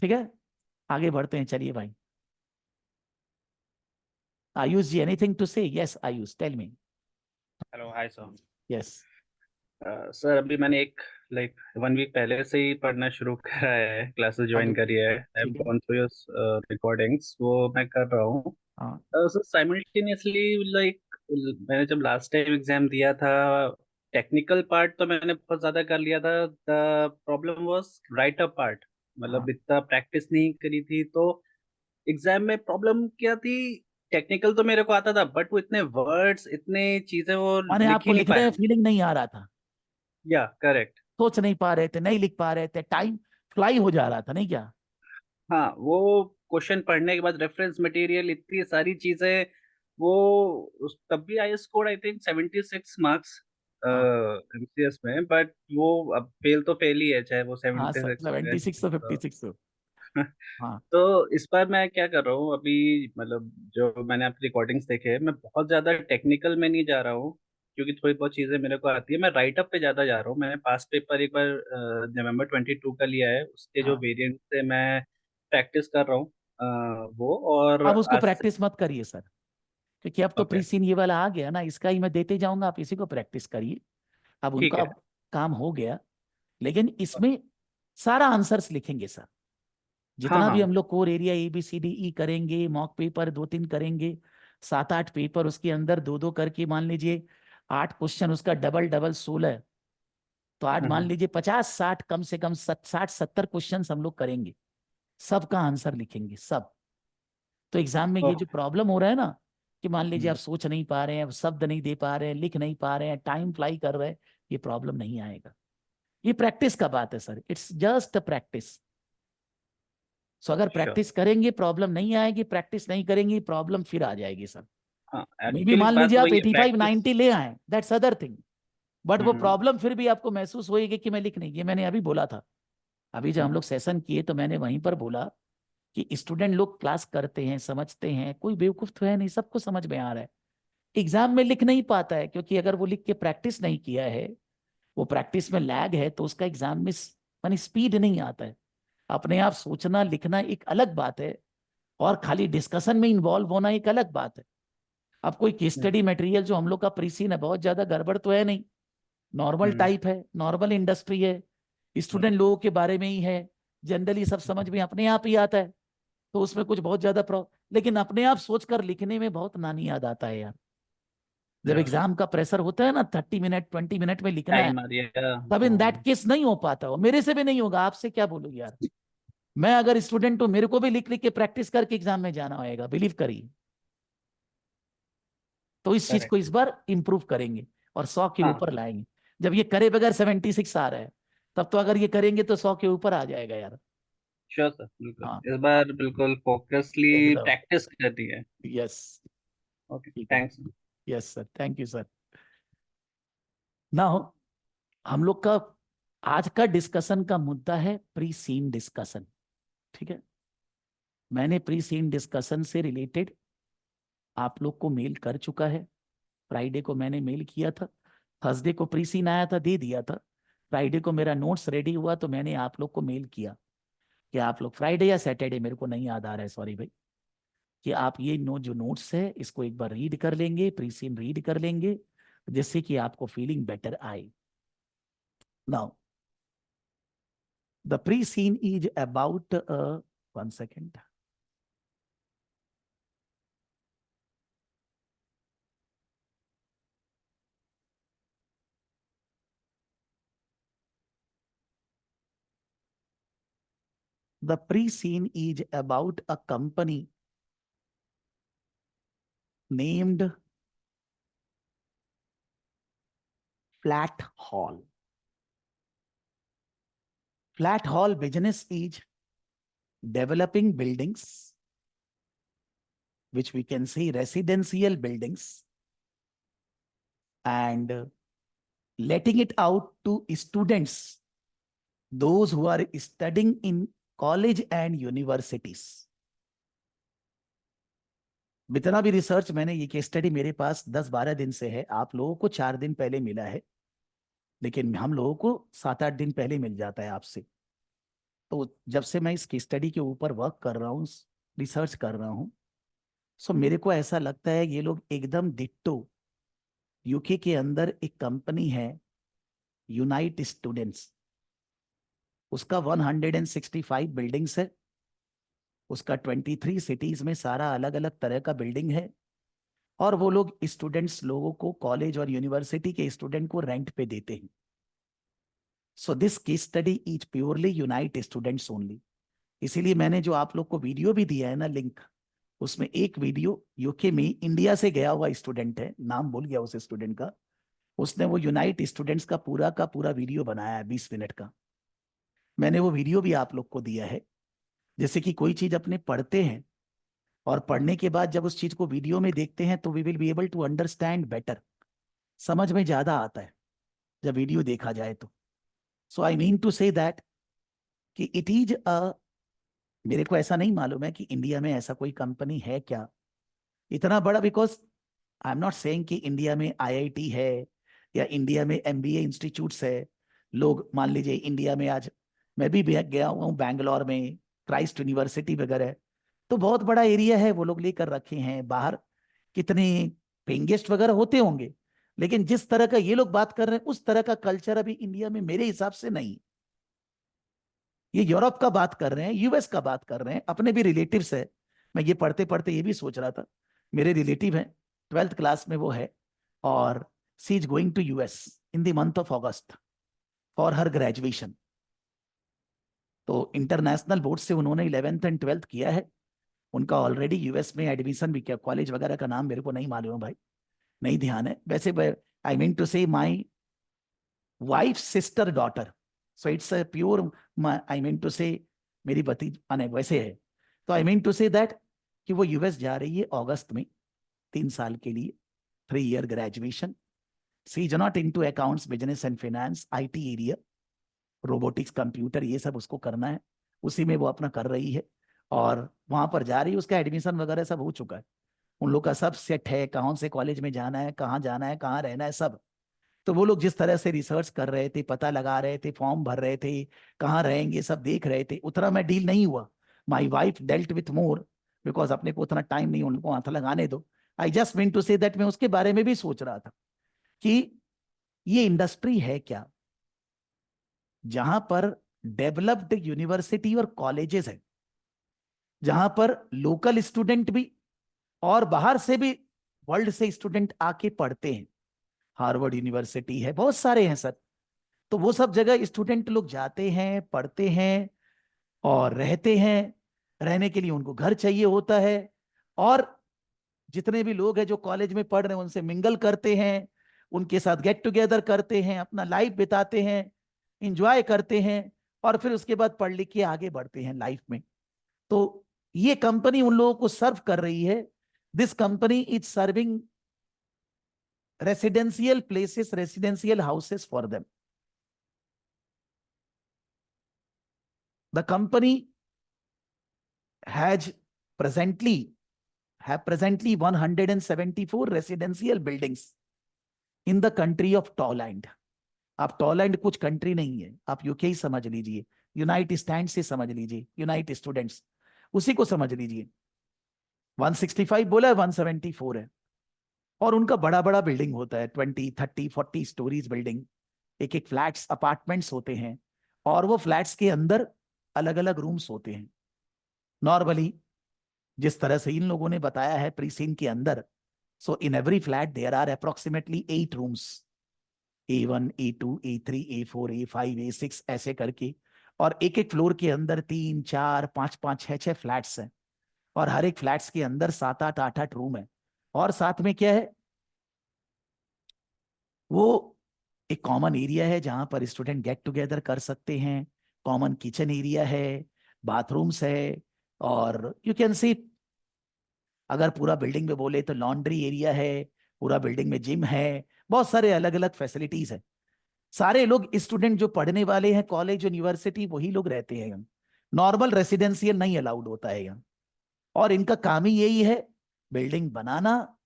ठीक है, आगे बढ़ते हैं, चलिए भाई। Ayush ji, anything to say? Yes Ayush, tell me. Hello, hi sir. Yes. Sir अभी मैंने एक 1 वीक पहले से ही पढ़ना शुरू करा है, क्लासेस ज्वाइन चलो, करी है। आई हैव ठीक है। गॉन थ्रू योर रिकॉर्डिंग्स, वो मैं कर रहा हूँ। हाँ सर साइमल्टेनियसली, मैंने जब लास्ट टाइम एग्जाम दिया था, टेक्निकल पार्ट तो मैंने बहुत ज़्यादा कर लिया था। The problem was right up part, हाँ। मतलब इतना प्रैक्टिस नहीं करी थी, तो एग्जाम में प्रॉब्लम क्या थी। टेक्निकल तो मेरे को आता था, बट वो इतने वर्ड्स, इतने चीजें वो माने लिख आपको ही नहीं लिखने पाया। में फीलिंग नहीं आ रहा था, या करेक्ट। सोच नहीं पा रहे थे, नहीं लिख पा रहे थे, टाइम फ्लाई हो जा रहा था, नहीं क्या? हाँ, वो क्वेश्चन पढ़ने के बाद रेफरेंस मटेरियल, इतनी सारी चीजें, वो तब भी I score I think 76 marks हाँ एमसीएस में। बट वो अब फेल तो फेल ही है, चाहे वो हाँ सर, 76 में। 76 और 56 हो। हाँ तो इस बार मैं क्या कर रहा हूँ अभी, मतलब जो मैंने आपकी रिकॉर्डिंग्स देखे हैं, मैं बहुत ज्यादा टेक्निकल में नहीं जा रहा हूँ, क्योंकि थोड़ी बहुत चीजें मेरे को आती है। मैं राइट अप पे ज्यादा जा रहा हूँ। मैंने पास्ट पेपर एक बार November 22 का लिया है, उसके जो हाँ। वेरिएंट से मैं प्रैक्टिस कर रहा हूँ, वो। और अब उसको आज से। प्रैक्टिस मत करिए सर, क्योंकि अब तो ओके। प्री सीन ये वाला आ गया ना, इसका ही मैं देते जाऊंगा, आप इसी को प्रैक्टिस करिए। अब ठीक उनका है। अब काम हो गया, लेकिन इसमें सारा आंसर्स लिखेंगे सर। हाँ जितना भी हाँ। हम लोग कोर एरिया ABCDE करेंगे, मॉक पेपर 2-3 करेंगे, 7-8 पेपर, उसके अंदर 2-2 करके मान लीजिए 8 क्वेश्चन, उसका डबल डबल 16, तो 8 मान हम्म, लीजिए 50-60, कम से कम 60-70 क्वेश्चन हम लोग करेंगे, सबका आंसर लिखेंगे सब। तो एग्जाम में ये जो ओके। प्रॉब्लम हो रहा है ना, कि मान लीजिए आप हम्म, सोच नहीं पा रहे हैं, शब्द नहीं दे पा रहे हैं, लिख नहीं पा रहे हैं, टाइम फ्लाई कर रहे हैं, ये प्रॉब्लम नहीं आएगा। ये प्रैक्टिस का बात है sir, it's just a practice. So अगर श्योर। प्रैक्टिस करेंगे प्रॉब्लम नहीं आएगी, प्रैक्टिस नहीं करेंगे प्रॉब्लम फिर आ जाएगी सर। हाँ, मे भी एक्चुअली मान बात लीजिए आप वही है, 85-90 प्रैक्टिस। ले आए, दैट्स अदर थिंग, बट वो हम्म प्रॉब्लम फिर भी आपको महसूस होएगी कि मैं लिख नहीं, ये मैंने अभी बोला था। अभी जब हम हम्म लोग सेशन किए तो मैंने वहीं पर बोला कि स्टूडेंट लोग क्लास करते हैं, समझते हैं, कोई बेवकूफ तो है नहीं, सबको समझ में आ रहा है। एग्जाम में लिख नहीं पाता है, क्योंकि अगर वो लिख के प्रैक्टिस नहीं किया है, वो प्रैक्टिस में लैग है, तो उसका एग्जाम में मानी स्पीड नहीं आता है। अपने आप सोचना लिखना एक अलग बात है, और खाली डिस्कशन में इन्वॉल्व होना एक अलग बात है। अब कोई केस हम्म स्टडी मटेरियल जो हम लोग का प्रीसीन है, बहुत ज्यादा गड़बड़ तो है नहीं, नॉर्मल हम्म, टाइप है, नॉर्मल इंडस्ट्री है, हम्म, स्टूडेंट लोगों के बारे में ही है, जनरली सब समझ में अपने आप ही आता है, तो उसमें कुछ बहुत ज्यादा लेकिन अपने आप सोचकर लिखने में बहुत नानी याद आता है यार। जब yeah, एग्जाम का प्रेशर होता है ना, 30 मिनट 20 मिनट में लिखना है, टाइम आ रहा तब इन दैट है। केस नहीं हो पाता हो, मेरे से भी नहीं होगा, आपसे क्या बोलूं यार। मैं अगर स्टूडेंट हूं, मेरे को भी लिख लिख के प्रैक्टिस करके एग्जाम में जाना होगा, बिलीव करिए। तो इस चीज को करेक्ट। इस बार इंप्रूव करेंगे और 100 के हाँ, ऊपर लाएंगे। जब ये करे बगैर 76 आ रहा है, तब तो अगर ये करेंगे तो 100 के ऊपर आ जाएगा यार। श्योर सर, बिल्कुल हाँ, इस बार बिल्कुल फोकसली एकदम। प्रैक्टिस करती है। यस। ओके, ठीक है। Thanks. Yes sir, thank you sir. ना हो, हम लोग का आज का डिस्कशन का मुद्दा है प्री सीन डिस्कशन। ठीक है, मैंने प्री सीन डिस्कशन से रिलेटेड आप लोग को मेल कर चुका है। फ्राइडे को मैंने मेल किया था, थर्सडे को प्री सीन आया था, दे दिया था। फ्राइडे को मेरा नोट्स रेडी हुआ तो मैंने आप लोग को मेल किया कि आप लोग फ्राइडे या सैटरडे, मेरे को नहीं याद आ रहा है, सॉरी भाई, कि आप ये जो नोट्स है इसको एक बार रीड कर लेंगे, प्री सीन रीड कर लेंगे, जिससे कि आपको फीलिंग बेटर आए। Now the pre scene is about 1 second. The pre-scene is about a company named Flat Hall. Flat Hall business is developing buildings, which we can say residential buildings, and letting it out to students, those who are studying in college and universities, जितना भी research मैंने, ये case study मेरे पास 10-12 दिन से है, आप लोगों को 4 दिन पहले मिला है, लेकिन हम लोगों को 7-8 दिन पहले मिल जाता है आपसे। तो जब से मैं इस केस स्टडी के ऊपर वर्क कर रहा हूँ, रिसर्च कर रहा हूँ, सो मेरे को ऐसा लगता है ये लोग एकदम डिट्टो, यूके के अंदर एक कंपनी है यूनाइट स्टूडेंट्स, उसका 165 बिल्डिंग्स है, उसका 23 सिटीज में सारा अलग अलग तरह का बिल्डिंग है, और वो लोग स्टूडेंट्स लोगों को, कॉलेज और यूनिवर्सिटी के स्टूडेंट को रेंट पे देते हैं। So this case study is purely unite students only. इसीलिए मैंने जो आप लोग को वीडियो भी दिया है ना, लिंक, उसमें एक वीडियो यूके में इंडिया से गया हुआ स्टूडेंट है, नाम भूल गया उस स्टूडेंट का, उसने वो यूनाइट स्टूडेंट्स का पूरा वीडियो बनाया है 20 मिनट का। मैंने वो वीडियो भी आप लोग को दिया है। जैसे कि कोई चीज अपने पढ़ते हैं और पढ़ने के बाद जब उस चीज को वीडियो में देखते हैं तो we will be able to understand better, समझ में ज्यादा आता है जब वीडियो देखा जाए तो। So I mean to say that कि इट इज अ, मेरे को ऐसा नहीं मालूम है कि इंडिया में ऐसा कोई कंपनी है क्या इतना बड़ा, because I am not saying कि इंडिया में आईआईटी है या इंडिया में एमबीए इंस्टीट्यूट्स है। लोग मान लीजिए इंडिया में आज, मैं भी गया हुआ हूँ बैंगलोर में, क्राइस्ट यूनिवर्सिटी वगैरह, तो बहुत बड़ा एरिया है वो लोग लेकर रखे हैं। बाहर कितने पेइंग गेस्ट वगैरह होते होंगे, लेकिन जिस तरह का ये लोग बात कर रहे हैं उस तरह का कल्चर अभी इंडिया में मेरे हिसाब से नहीं। ये यूरोप का बात कर रहे हैं, यूएस का बात कर रहे हैं, अपने भी रिलेटिव्स है। मैं ये पढ़ते पढ़ते ये भी सोच रहा था, मेरे रिलेटिव है, 12th क्लास में वो है, और she is going to US in the month of August for her graduation. तो इंटरनेशनल बोर्ड से उन्होंने 11th एंड 12th किया है, उनका ऑलरेडी यूएस में एडमिशन भी किया। कॉलेज वगैरह का नाम मेरे को नहीं मालूम है भाई, नहीं ध्यान है वैसे। आई mean to say my wife sister daughter, so it's a pure, I mean to say मेरी भतीज माने वैसे है। तो I mean to say that कि वो यूएस जा रही है अगस्त में 3 साल के लिए, 3 year graduation. She is not into accounts, business and finance, IT area, robotics, computer, ये सब उसको करना है, उसी में वो अपना कर रही है। और वहां पर जा रही है, उसका एडमिशन वगैरह सब हो चुका है, उन लोग का सब सेट है, कौन से कॉलेज में जाना है, कहाँ जाना है, कहाँ रहना है, सब। तो वो लोग जिस तरह से रिसर्च कर रहे थे, पता लगा रहे थे, फॉर्म भर रहे थे, कहाँ रहेंगे सब देख रहे थे, उतना मैं डील नहीं हुआ। My wife dealt with more, because अपने को उतना टाइम नहीं, उनको हाथ लगाने दो। I just mean to say that मैं उसके बारे में भी सोच रहा था कि ये इंडस्ट्री है क्या जहां पर डेवलप्ड यूनिवर्सिटी और कॉलेजेस है, जहां पर लोकल स्टूडेंट भी और बाहर से भी वर्ल्ड से स्टूडेंट आके पढ़ते हैं। हार्वर्ड यूनिवर्सिटी है, बहुत सारे हैं सर। तो वो सब जगह स्टूडेंट लोग जाते हैं, पढ़ते हैं और रहते हैं। रहने के लिए उनको घर चाहिए होता है, और जितने भी लोग हैं जो कॉलेज में पढ़ रहे हैं उनसे मिंगल करते हैं, उनके साथ गेट टुगेदर करते हैं, अपना लाइफ बिताते हैं, इंजॉय करते हैं, और फिर उसके बाद पढ़ लिख के आगे बढ़ते हैं लाइफ में। तो ये कंपनी उन लोगों को सर्व कर रही है। This company is serving residential places, residential houses for them. The company has presently have presently 174 residential buildings in the country of टॉलैंड। आप टॉलैंड कुछ कंट्री नहीं है, आप यूके ही समझ लीजिए, यूनाइट स्टैंड से समझ लीजिए, यूनाइट स्टूडेंट्स, उसी को समझ लीजिए। 165 बोला है, 174 है। और उनका बड़ा बड़ा बिल्डिंग होता है, 20, 30, 40 स्टोरीज बिल्डिंग, एक एक फ्लैट्स, अपार्टमेंट्स होते हैं, और वो फ्लैट्स के अंदर अलग अलग रूम्स होते हैं। नॉर्मली जिस तरह से इन लोगों ने बताया है प्री सीन के अंदर, so in every flat there are approximately 8 rooms, A1, A2, A3, A4, A5, A6 ऐसे करके, और एक एक फ्लोर के अंदर 3, 4, 5, 5, 6 फ्लैट्स हैं, और हर एक फ्लैट्स के अंदर 7, 8, 8 रूम है। और साथ में क्या है, वो एक कॉमन एरिया है जहां पर स्टूडेंट गेट टुगेदर कर सकते हैं, कॉमन किचन एरिया है, बाथरूम्स है, और यू कैन सी, अगर पूरा बिल्डिंग में बोले तो लॉन्ड्री एरिया है, पूरा बिल्डिंग में जिम है, बहुत सारे अलग अलग फैसिलिटीज है। सारे लोग स्टूडेंट जो पढ़ने वाले हैं कॉलेज यूनिवर्सिटी, वही लोग रहते हैं, नॉर्मल रेसिडेंशियल नहीं अलाउड होता है यहाँ। और इनका काम ही यही है, बिल्डिंग बनाना,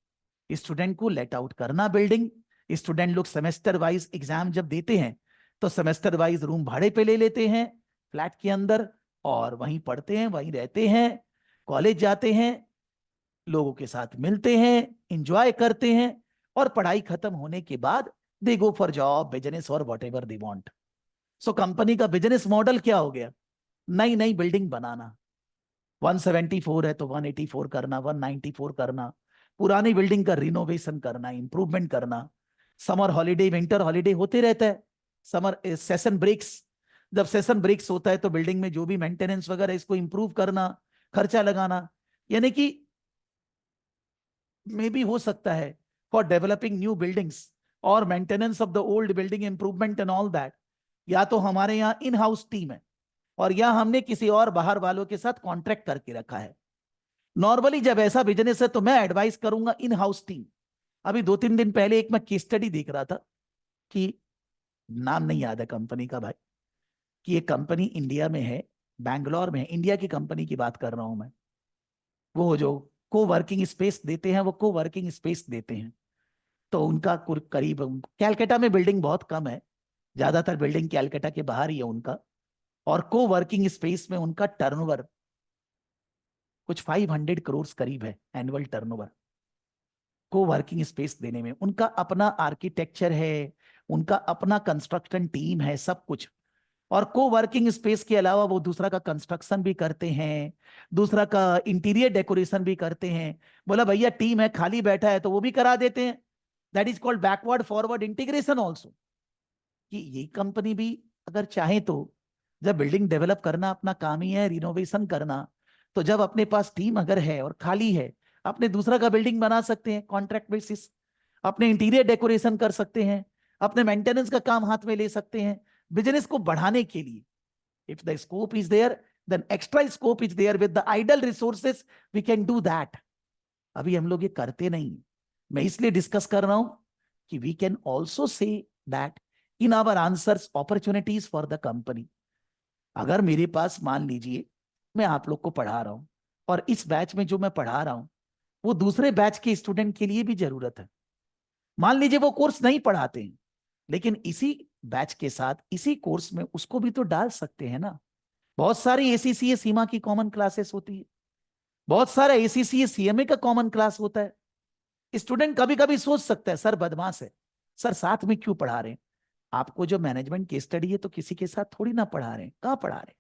स्टूडेंट को लेट आउट करना बिल्डिंग। स्टूडेंट लोग सेमेस्टर वाइज एग्जाम जब देते हैं तो सेमेस्टर वाइज रूम भाड़े पे ले लेते हैं फ्लैट के अंदर, और वहीं पढ़ते हैं, वहीं रहते हैं, कॉलेज जाते हैं, लोगों के साथ मिलते हैं, इंजॉय करते हैं, और पढ़ाई खत्म होने के बाद दे गो फॉर जॉब, बिजनेस और what ever they want. So company का बिजनेस मॉडल क्या हो गया? नई नई बिल्डिंग बनाना, 174 है तो 184 करना, 194 करना, पुरानी बिल्डिंग का रिनोवेशन करना, इंप्रूवमेंट करना। समर हॉलीडे, विंटर हॉलीडे होते रहता है, समर सेशन ब्रेक्स, जब सेशन ब्रेक्स होता है तो बिल्डिंग में जो भी मेंटेनेंस वगैरह इसको इंप्रूव करना, खर्चा लगाना। यानी कि मे भी हो सकता है फॉर डेवलपिंग न्यू बिल्डिंग्स और maintenance of the old building, improvement and all that, या तो हमारे यहाँ इन हाउस टीम है और या हमने किसी और बाहर वालों के साथ कॉन्ट्रैक्ट करके रखा है। नॉर्मली जब ऐसा बिजनेस है तो मैं एडवाइस करूंगा इन हाउस टीम। अभी 2-3 दिन पहले एक मैं केस स्टडी देख रहा था कि, नाम नहीं याद है कंपनी का भाई, कि एक कंपनी इंडिया में है, बैंगलोर में है, इंडिया की कंपनी की बात कर रहा हूं मैं। वो जो को वर्किंग स्पेस देते हैं, वो को वर्किंग स्पेस देते हैं, तो उनका करीब, कैलकाटा में बिल्डिंग बहुत कम है, ज्यादातर बिल्डिंग कैलकाटा के बाहर ही है उनका, और को वर्किंग स्पेस में उनका टर्नओवर कुछ 500 करोड़ करीब है एनुअल टर्नओवर। को वर्किंग स्पेस देने में उनका अपना आर्किटेक्चर है, उनका अपना कंस्ट्रक्शन टीम है, सब कुछ। और को वर्किंग स्पेस के अलावा वो दूसरा का कंस्ट्रक्शन भी करते हैं, दूसरा का इंटीरियर डेकोरेशन भी करते हैं। बोला भैया टीम है, खाली बैठा है तो वो भी करा देते हैं। That is called backward forward integration also. कि ये कंपनी भी अगर चाहे तो, जब बिल्डिंग डेवलप करना अपना काम ही है, रिनोवेशन करना, तो जब अपने पास टीम अगर है और खाली है, अपने दूसरा का बिल्डिंग बना सकते हैं कॉन्ट्रैक्ट बेसिस, अपने इंटीरियर डेकोरेशन कर सकते हैं, अपने मेंटेनेंस का काम हाथ में ले सकते हैं, बिजनेस को बढ़ाने के लिए। If the scope is there, then extra scope is there, with the idle resources we can do that. अभी हम लोग ये करते नहीं, मैं इसलिए डिस्कस कर रहा हूं कि we can also say that in our answers opportunities for the company. अगर मेरे पास मान लीजिए मैं आप लोग को पढ़ा रहा हूं, और इस बैच में जो मैं पढ़ा रहा हूं वो दूसरे बैच के स्टूडेंट के लिए भी जरूरत है। मान लीजिए वो कोर्स नहीं पढ़ाते हैं, लेकिन इसी बैच के साथ इसी कोर्स में उसको भी तो डाल सकते हैं ना। बहुत सारी एसीसीए सीमा की कॉमन क्लासेस होती है, बहुत सारा एसीसीए सीएमए का कॉमन क्लास होता है। स्टूडेंट कभी कभी सोच सकता है सर बदमाश है, सर साथ में क्यों पढ़ा रहे हैं? आपको जो मैनेजमेंट की स्टडी है तो किसी के साथ थोड़ी ना पढ़ा रहे हैं, कहाँ पढ़ा रहे हैं?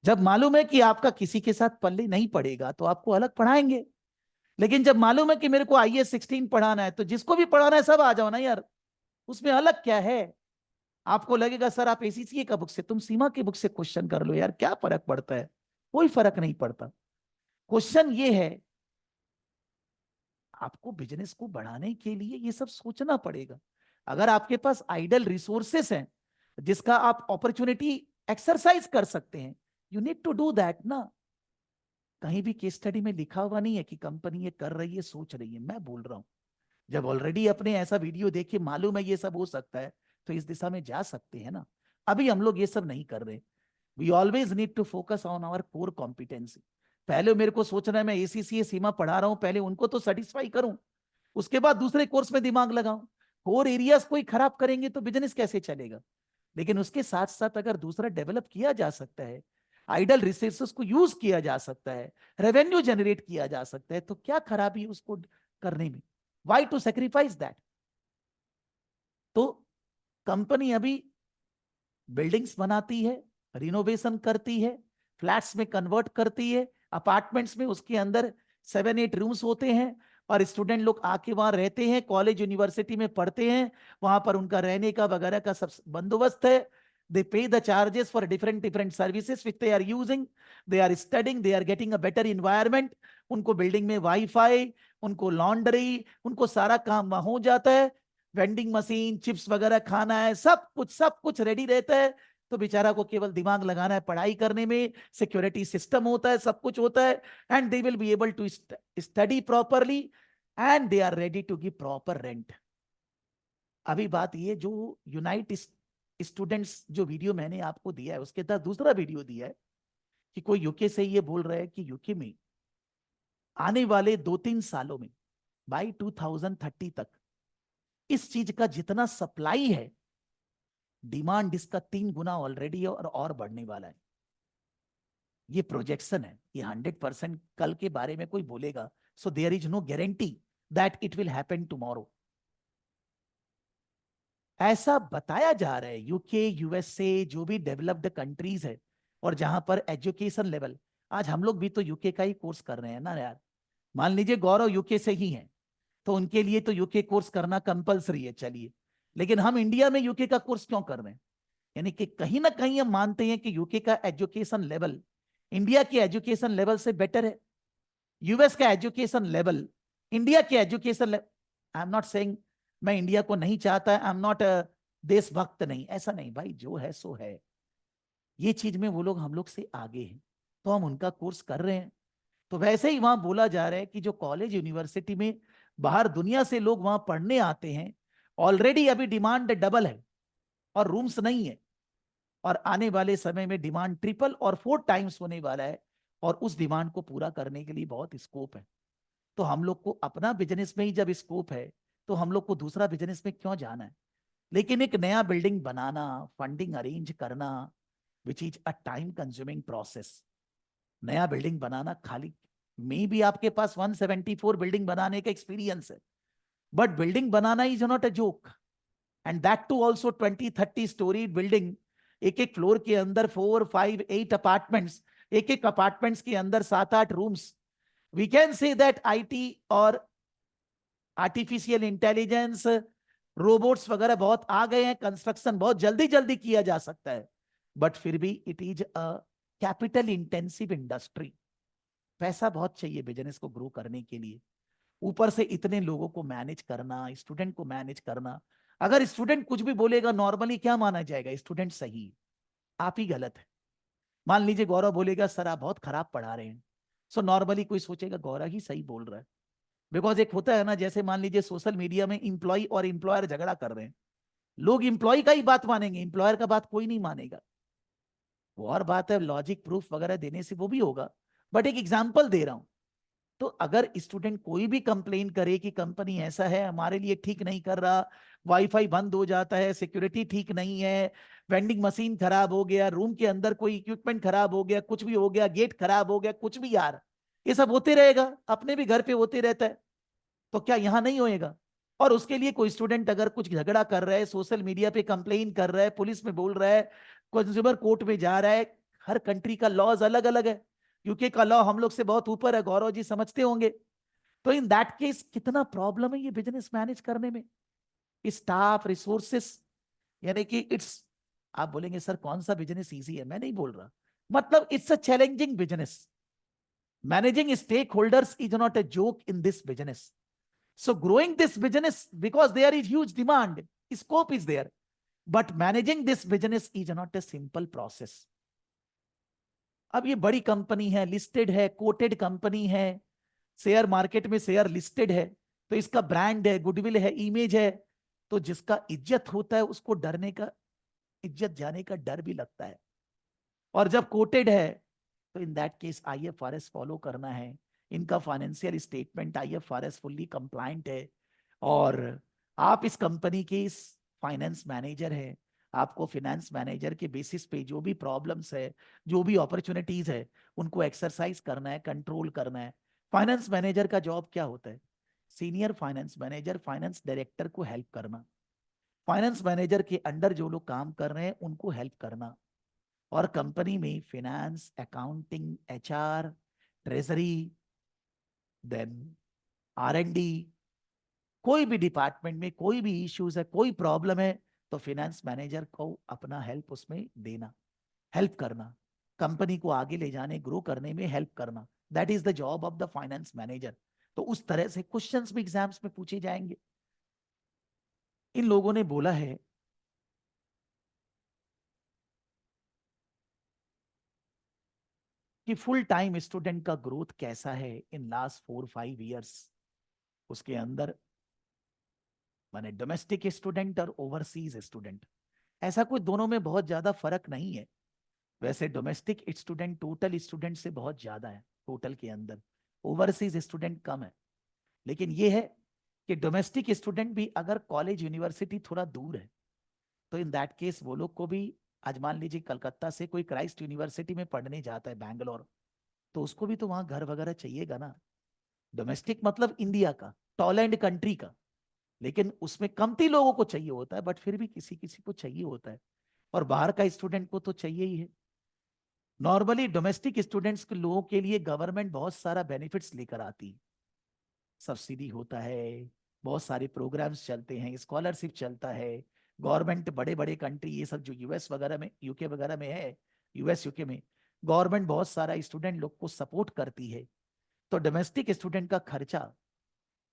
जब मालूम है कि आपका किसी के साथ पल्ले नहीं पड़ेगा तो आपको अलग पढ़ाएंगे। लेकिन जब मालूम है कि मेरे को IS-16 पढ़ाना है तो जिसको भी पढ़ाना है सब आ जाओ ना यार, उसमें अलग क्या है? आपको लगेगा सर आप एसीसीए का बुक से, तुम सीमा की बुक से क्वेश्चन कर लो यार, क्या फर्क पड़ता है? कोई फर्क नहीं पड़ता। क्वेश्चन ये है, आपको बिजनेस को बढ़ाने के लिए ये सब सोचना पड़ेगा। अगर आपके पास आइडल रिसोर्सेस हैं जिसका आप अपॉर्चुनिटी एक्सरसाइज कर सकते हैं, you need to do that ना। कहीं भी केस स्टडी में लिखा हुआ नहीं है कि कंपनी ये कर रही है, सोच रही है, मैं बोल रहा हूं। जब ऑलरेडी अपने ऐसा वीडियो देखे मालूम है ये सब हो सकता है, तो इस दिशा में जा सकते हैं ना। अभी हम लोग ये सब नहीं कर रहे। We always need to focus on our core competency. पहले मेरे को सोचना है मैं एसीसीए सीमा पढ़ा रहा हूं, पहले उनको तो सेटिस्फाई करूं, उसके बाद दूसरे कोर्स में दिमाग लगाऊं। कोर एरियाज कोई खराब करेंगे तो बिजनेस कैसे चलेगा? लेकिन उसके साथ साथ अगर दूसरा डेवलप किया जा सकता है, आइडल रिसोर्सेस को यूज किया जा सकता है, रेवेन्यू जनरेट किया जा सकता है, तो क्या खराबी है उसको करने में? Why to sacrifice that? तो कंपनी अभी बिल्डिंग्स बनाती है, रिनोवेशन करती है, फ्लैट्स में कन्वर्ट करती है, अपार्टमेंट्स में उसके अंदर 7-8 रूम्स होते हैं, और स्टूडेंट लोग आके वहां रहते हैं, कॉलेज यूनिवर्सिटी में पढ़ते हैं, वहां पर उनका रहने का वगैरह का सब बंदोबस्त है। They pay the charges for different different services which they are using, they are studying, they are getting a better environment. उनको बिल्डिंग में वाईफाई, उनको लॉन्ड्री, उनको सारा काम वहां हो जाता है, वेंडिंग मशीन, चिप्स वगैरह खाना है, सब कुछ रेडी रहता है। तो बेचारा को केवल दिमाग लगाना है पढ़ाई करने में, सिक्योरिटी सिस्टम होता है, सब कुछ होता है, and they will be able to study properly, and they are ready to give proper rent. अभी बात ये, जो यूनाइट स्टूडेंट्स जो वीडियो मैंने आपको दिया है उसके साथ दूसरा वीडियो दिया है, कि कोई यूके से ये बोल रहा है कि यूके में आने वाले 2-3 सालों में, बाई 2030 तक, इस चीज का जितना सप्लाई है, डिमांड इसका 3 गुना ऑलरेडी है और बढ़ने वाला है। ये प्रोजेक्शन है, ये 100% कल के बारे में कोई बोलेगा, so there is no guarantee that it will happen tomorrow. ऐसा बताया जा रहा है। यूके, यूएसए, जो भी डेवलप्ड कंट्रीज है, और जहां पर एजुकेशन लेवल, आज हम लोग भी तो यूके का ही कोर्स कर रहे हैं ना यार। मान लीजिए गौरव यूके से ही है, तो उनके लिए तो यूके कोर्स करना कंपलसरी है, चलिए। लेकिन हम इंडिया में यूके का कोर्स क्यों कर रहे हैं? यानी कि कहीं ना कहीं हम मानते हैं कि यूके का एजुकेशन लेवल इंडिया के एजुकेशन लेवल से बेटर है। यूएस का एजुकेशन लेवल इंडिया के education level, I am not saying मैं इंडिया को नहीं चाहता, आई एम नॉट देशभक्त, नहीं, ऐसा नहीं भाई, जो है सो है। ये चीज में वो लोग हम लोग से आगे हैं, तो हम उनका कोर्स कर रहे हैं। तो वैसे ही वहां बोला जा रहा है कि जो कॉलेज यूनिवर्सिटी में बाहर दुनिया से लोग वहां पढ़ने आते हैं, ऑलरेडी अभी डिमांड डबल है और रूम्स नहीं है, और आने वाले समय में डिमांड ट्रिपल और 4 टाइम्स होने वाला है, और उस डिमांड को पूरा करने के लिए बहुत स्कोप है। तो हम लोग को अपना बिजनेस में ही जब स्कोप है, तो हम लोग को दूसरा बिजनेस में क्यों जाना है? लेकिन एक नया बिल्डिंग बनाना, फंडिंग अरेंज करना, which is a time consuming process. नया बिल्डिंग बनाना, खाली में भी आपके पास 174 बिल्डिंग बनाने का एक्सपीरियंस है, बट बिल्डिंग बनाना is not a joke, and that too also 20-30 storey building. एक एक फ्लोर के अंदर 4, 5, 8 अपार्टमेंट्स, एक एक अपार्टमेंट्स के अंदर 7-8 rooms. We can say that IT और आर्टिफिशियल इंटेलिजेंस, रोबोट्स वगैरह बहुत आ गए हैं, कंस्ट्रक्शन बहुत जल्दी जल्दी किया जा सकता है, बट फिर भी it is a capital intensive industry. पैसा बहुत चाहिए बिजनेस को ग्रो करने के लिए, ऊपर से इतने लोगों को मैनेज करना, स्टूडेंट को मैनेज करना। अगर स्टूडेंट कुछ भी बोलेगा, नॉर्मली क्या माना जाएगा? स्टूडेंट सही है, आप ही गलत है। मान लीजिए गौरव बोलेगा सर आप बहुत खराब पढ़ा रहे हैं, सो नॉर्मली कोई सोचेगा गौरव ही सही बोल रहा है। बिकॉज एक होता है ना, जैसे मान लीजिए सोशल मीडिया में इंप्लॉय और इंप्लॉयर झगड़ा कर रहे हैं, लोग इंप्लॉय का ही बात मानेंगे, इंप्लॉयर का बात कोई नहीं मानेगा। वो और बात है, लॉजिक प्रूफ वगैरह देने से वो भी होगा, बट एक एग्जाम्पल दे रहा हूं। तो अगर स्टूडेंट कोई भी कंप्लेन करे कि कंपनी ऐसा है, हमारे लिए ठीक नहीं कर रहा, वाईफाई बंद हो जाता है, सिक्योरिटी ठीक नहीं है, वेंडिंग मशीन खराब हो गया, रूम के अंदर कोई इक्विपमेंट खराब हो गया, कुछ भी हो गया, गेट खराब हो गया, कुछ भी यार, ये सब होते रहेगा, अपने भी घर पे होते रहता है, तो क्या यहां नहीं होएगा? और उसके लिए कोई स्टूडेंट अगर कुछ झगड़ा कर रहा है, सोशल मीडिया पे कंप्लेन कर रहा है, पुलिस में बोल रहा है, कंज्यूमर कोर्ट में जा रहा है, हर कंट्री का लॉज अलग अलग है। यूके का लॉ हम लोग से बहुत ऊपर है, गौरव जी समझते होंगे। तो इन दैट केस कितना प्रॉब्लम है ये बिजनेस मैनेज करने में, स्टाफ रिसोर्सेस, यानी कि इट्स, आप बोलेंगे सर कौन सा बिजनेस इजी है, मैं नहीं बोल रहा, मतलब it's a challenging business. Managing stakeholders is not a joke in this business. So growing this business, because there is huge demand, scope is there, but managing this business is not a simple process. अब ये बड़ी company है, listed है, coated company है, share market में share listed है, तो इसका ब्रांड है, गुडविल है, इमेज है, तो जिसका इज्जत होता है उसको डरने का, इज्जत जाने का डर भी लगता है। और जब कोटेड है, तो in that case IFRS follow करना है, इनका financial statement IFRS fully compliant है, और आप इस कंपनी के इस फाइनेंस मैनेजर हैं, आपको फाइनेंस मैनेजर के बेसिस पे जो भी प्रॉब्लम्स है, जो भी अपॉर्चुनिटीज है, उनको एक्सरसाइज करना है, कंट्रोल करना है। फाइनेंस मैनेजर का जॉब क्या होता है? Senior finance manager finance director को हेल्प करना, फाइनेंस मैनेजर के अंडर जो लोग काम कर रहे हैं उनको हेल्प करना, और कंपनी में finance, accounting, HR, treasury, then R and D, कोई भी डिपार्टमेंट में कोई भी इश्यूज है, कोई प्रॉब्लम है, तो फाइनेंस मैनेजर को अपना हेल्प उसमें देना, हेल्प करना, कंपनी को आगे ले जाने, ग्रो करने में हेल्प करना, that is the job of the finance manager. तो उस तरह से क्वेश्चंस भी एग्जाम्स में पूछे जाएंगे। इन लोगों ने बोला है कि फुल टाइम स्टूडेंट का ग्रोथ कैसा है इन लास्ट 4-5 इयर्स, उसके अंदर माने डोमेस्टिक स्टूडेंट और ओवरसीज स्टूडेंट, ऐसा कोई दोनों में बहुत ज्यादा फर्क नहीं है। वैसे डोमेस्टिक स्टूडेंट टोटल स्टूडेंट से बहुत ज्यादा है, टोटल के अंदर ओवरसीज स्टूडेंट कम है। लेकिन ये है कि डोमेस्टिक स्टूडेंट भी अगर कॉलेज यूनिवर्सिटी थोड़ा दूर है तो इन दैट केस वो लोग को भी, आज मान लीजिए कलकत्ता से कोई क्राइस्ट यूनिवर्सिटी में पढ़ने जाता है बैंगलोर, तो उसको भी तो वहां घर वगैरह चाहिएगा ना। डोमेस्टिक मतलब इंडिया का, टॉलैंड कंट्री का, लेकिन उसमें कमती लोगों को चाहिए होता है, बट फिर भी किसी किसी को चाहिए होता है, और बाहर का स्टूडेंट को तो चाहिए ही है। नॉर्मली डोमेस्टिक स्टूडेंट्स के लोगों के लिए गवर्नमेंट बहुत सारा बेनिफिट्स लेकर आती है, सब्सिडी होता है, बहुत सारे प्रोग्राम्स चलते हैं, स्कॉलरशिप चलता है। गवर्नमेंट बड़े बड़े कंट्री, ये सब जो यूएस वगैरह में, यूके वगैरह में है, यूएस यूके में गवर्नमेंट बहुत सारा स्टूडेंट लोग को सपोर्ट करती है। तो डोमेस्टिक स्टूडेंट का खर्चा,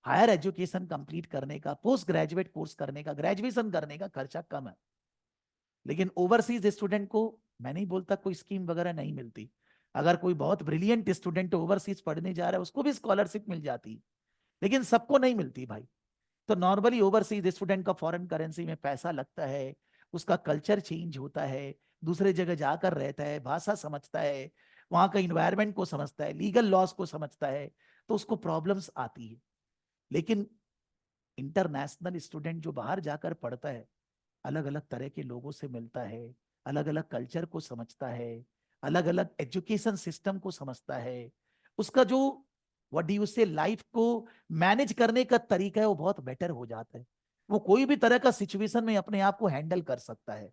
हायर एजुकेशन कंप्लीट करने का, पोस्ट ग्रेजुएट कोर्स करने का, ग्रेजुएशन करने का खर्चा कम है। लेकिन ओवरसीज स्टूडेंट को मैं नहीं बोलता कोई स्कीम वगैरह नहीं मिलती, अगर कोई बहुत ब्रिलियंट स्टूडेंट ओवरसीज पढ़ने जा रहा है उसको भी स्कॉलरशिप मिल जाती है, लेकिन सबको नहीं मिलती भाई। तो नॉर्मली ओवरसीज स्टूडेंट का फॉरेन करेंसी में पैसा लगता है, उसका कल्चर चेंज होता है, दूसरे जगह जाकर रहता है, भाषा समझता है, वहां का इन्वायरमेंट को समझता है, लीगल लॉस को समझता है, तो उसको प्रॉब्लम्स आती है। लेकिन इंटरनेशनल स्टूडेंट जो बाहर जाकर पढ़ता है, अलग अलग तरह के लोगों से मिलता है, अलग अलग कल्चर को समझता है, अलग अलग एजुकेशन सिस्टम को समझता है, उसका जो व्हाट डू यू से लाइफ को मैनेज करने का तरीका है वो बहुत बेटर हो जाता है। वो कोई भी तरह का सिचुएशन में अपने आप को हैंडल कर सकता है।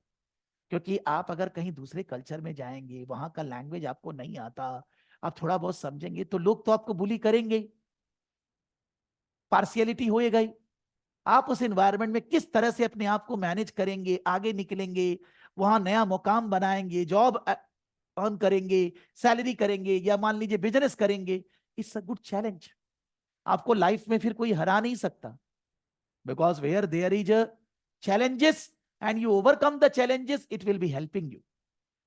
क्योंकि आप अगर कहीं दूसरे कल्चर में जाएंगे, वहां का लैंग्वेज आपको नहीं आता, आप थोड़ा बहुत समझेंगे तो लोग तो आपको बुली करेंगे, पार्शियलिटी होएगा ही। आप उस एनवायरनमेंट में किस तरह से अपने आप को मैनेज करेंगे, आगे निकलेंगे, वहां नया मुकाम बनाएंगे, जॉब अर्न करेंगे, सैलरी करेंगे, या मान लीजिए बिजनेस करेंगे, इट्स अ गुड चैलेंज। आपको लाइफ में फिर कोई हरा नहीं सकता, because where there is a challenges and you overcome the challenges, it will be helping you.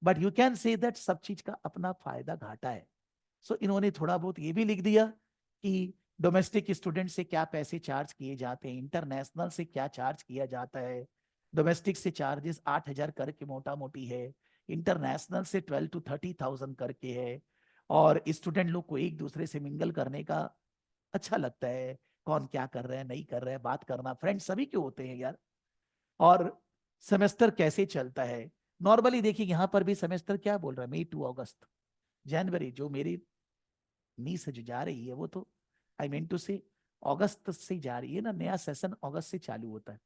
But you can say that सब चीज का अपना फायदा घाटा है। सो इन्होंने थोड़ा बहुत ये भी लिख दिया कि डोमेस्टिक स्टूडेंट से क्या पैसे चार्ज किए जाते हैं, इंटरनेशनल से क्या चार्ज किया जाता है। डोमेस्टिक से चार्जेस 8,000 करके मोटा मोटी है, इंटरनेशनल से 12 to 30,000 करके है। और स्टूडेंट लोग को एक दूसरे से मिंगल करने का अच्छा लगता है, कौन क्या कर रहे हैं नहीं कर रहे हैं, बात करना, फ्रेंड्स सभी के होते हैं यार। और सेमेस्टर कैसे चलता है, नॉर्मली देखिए यहाँ पर भी सेमेस्टर क्या बोल रहा है, मई टू अगस्त, जनवरी, जो मेरी नीस जो जा रही है वो तो आई मीन टू से अगस्त से जा रही है ना, नया सेशन अगस्त से चालू होता है,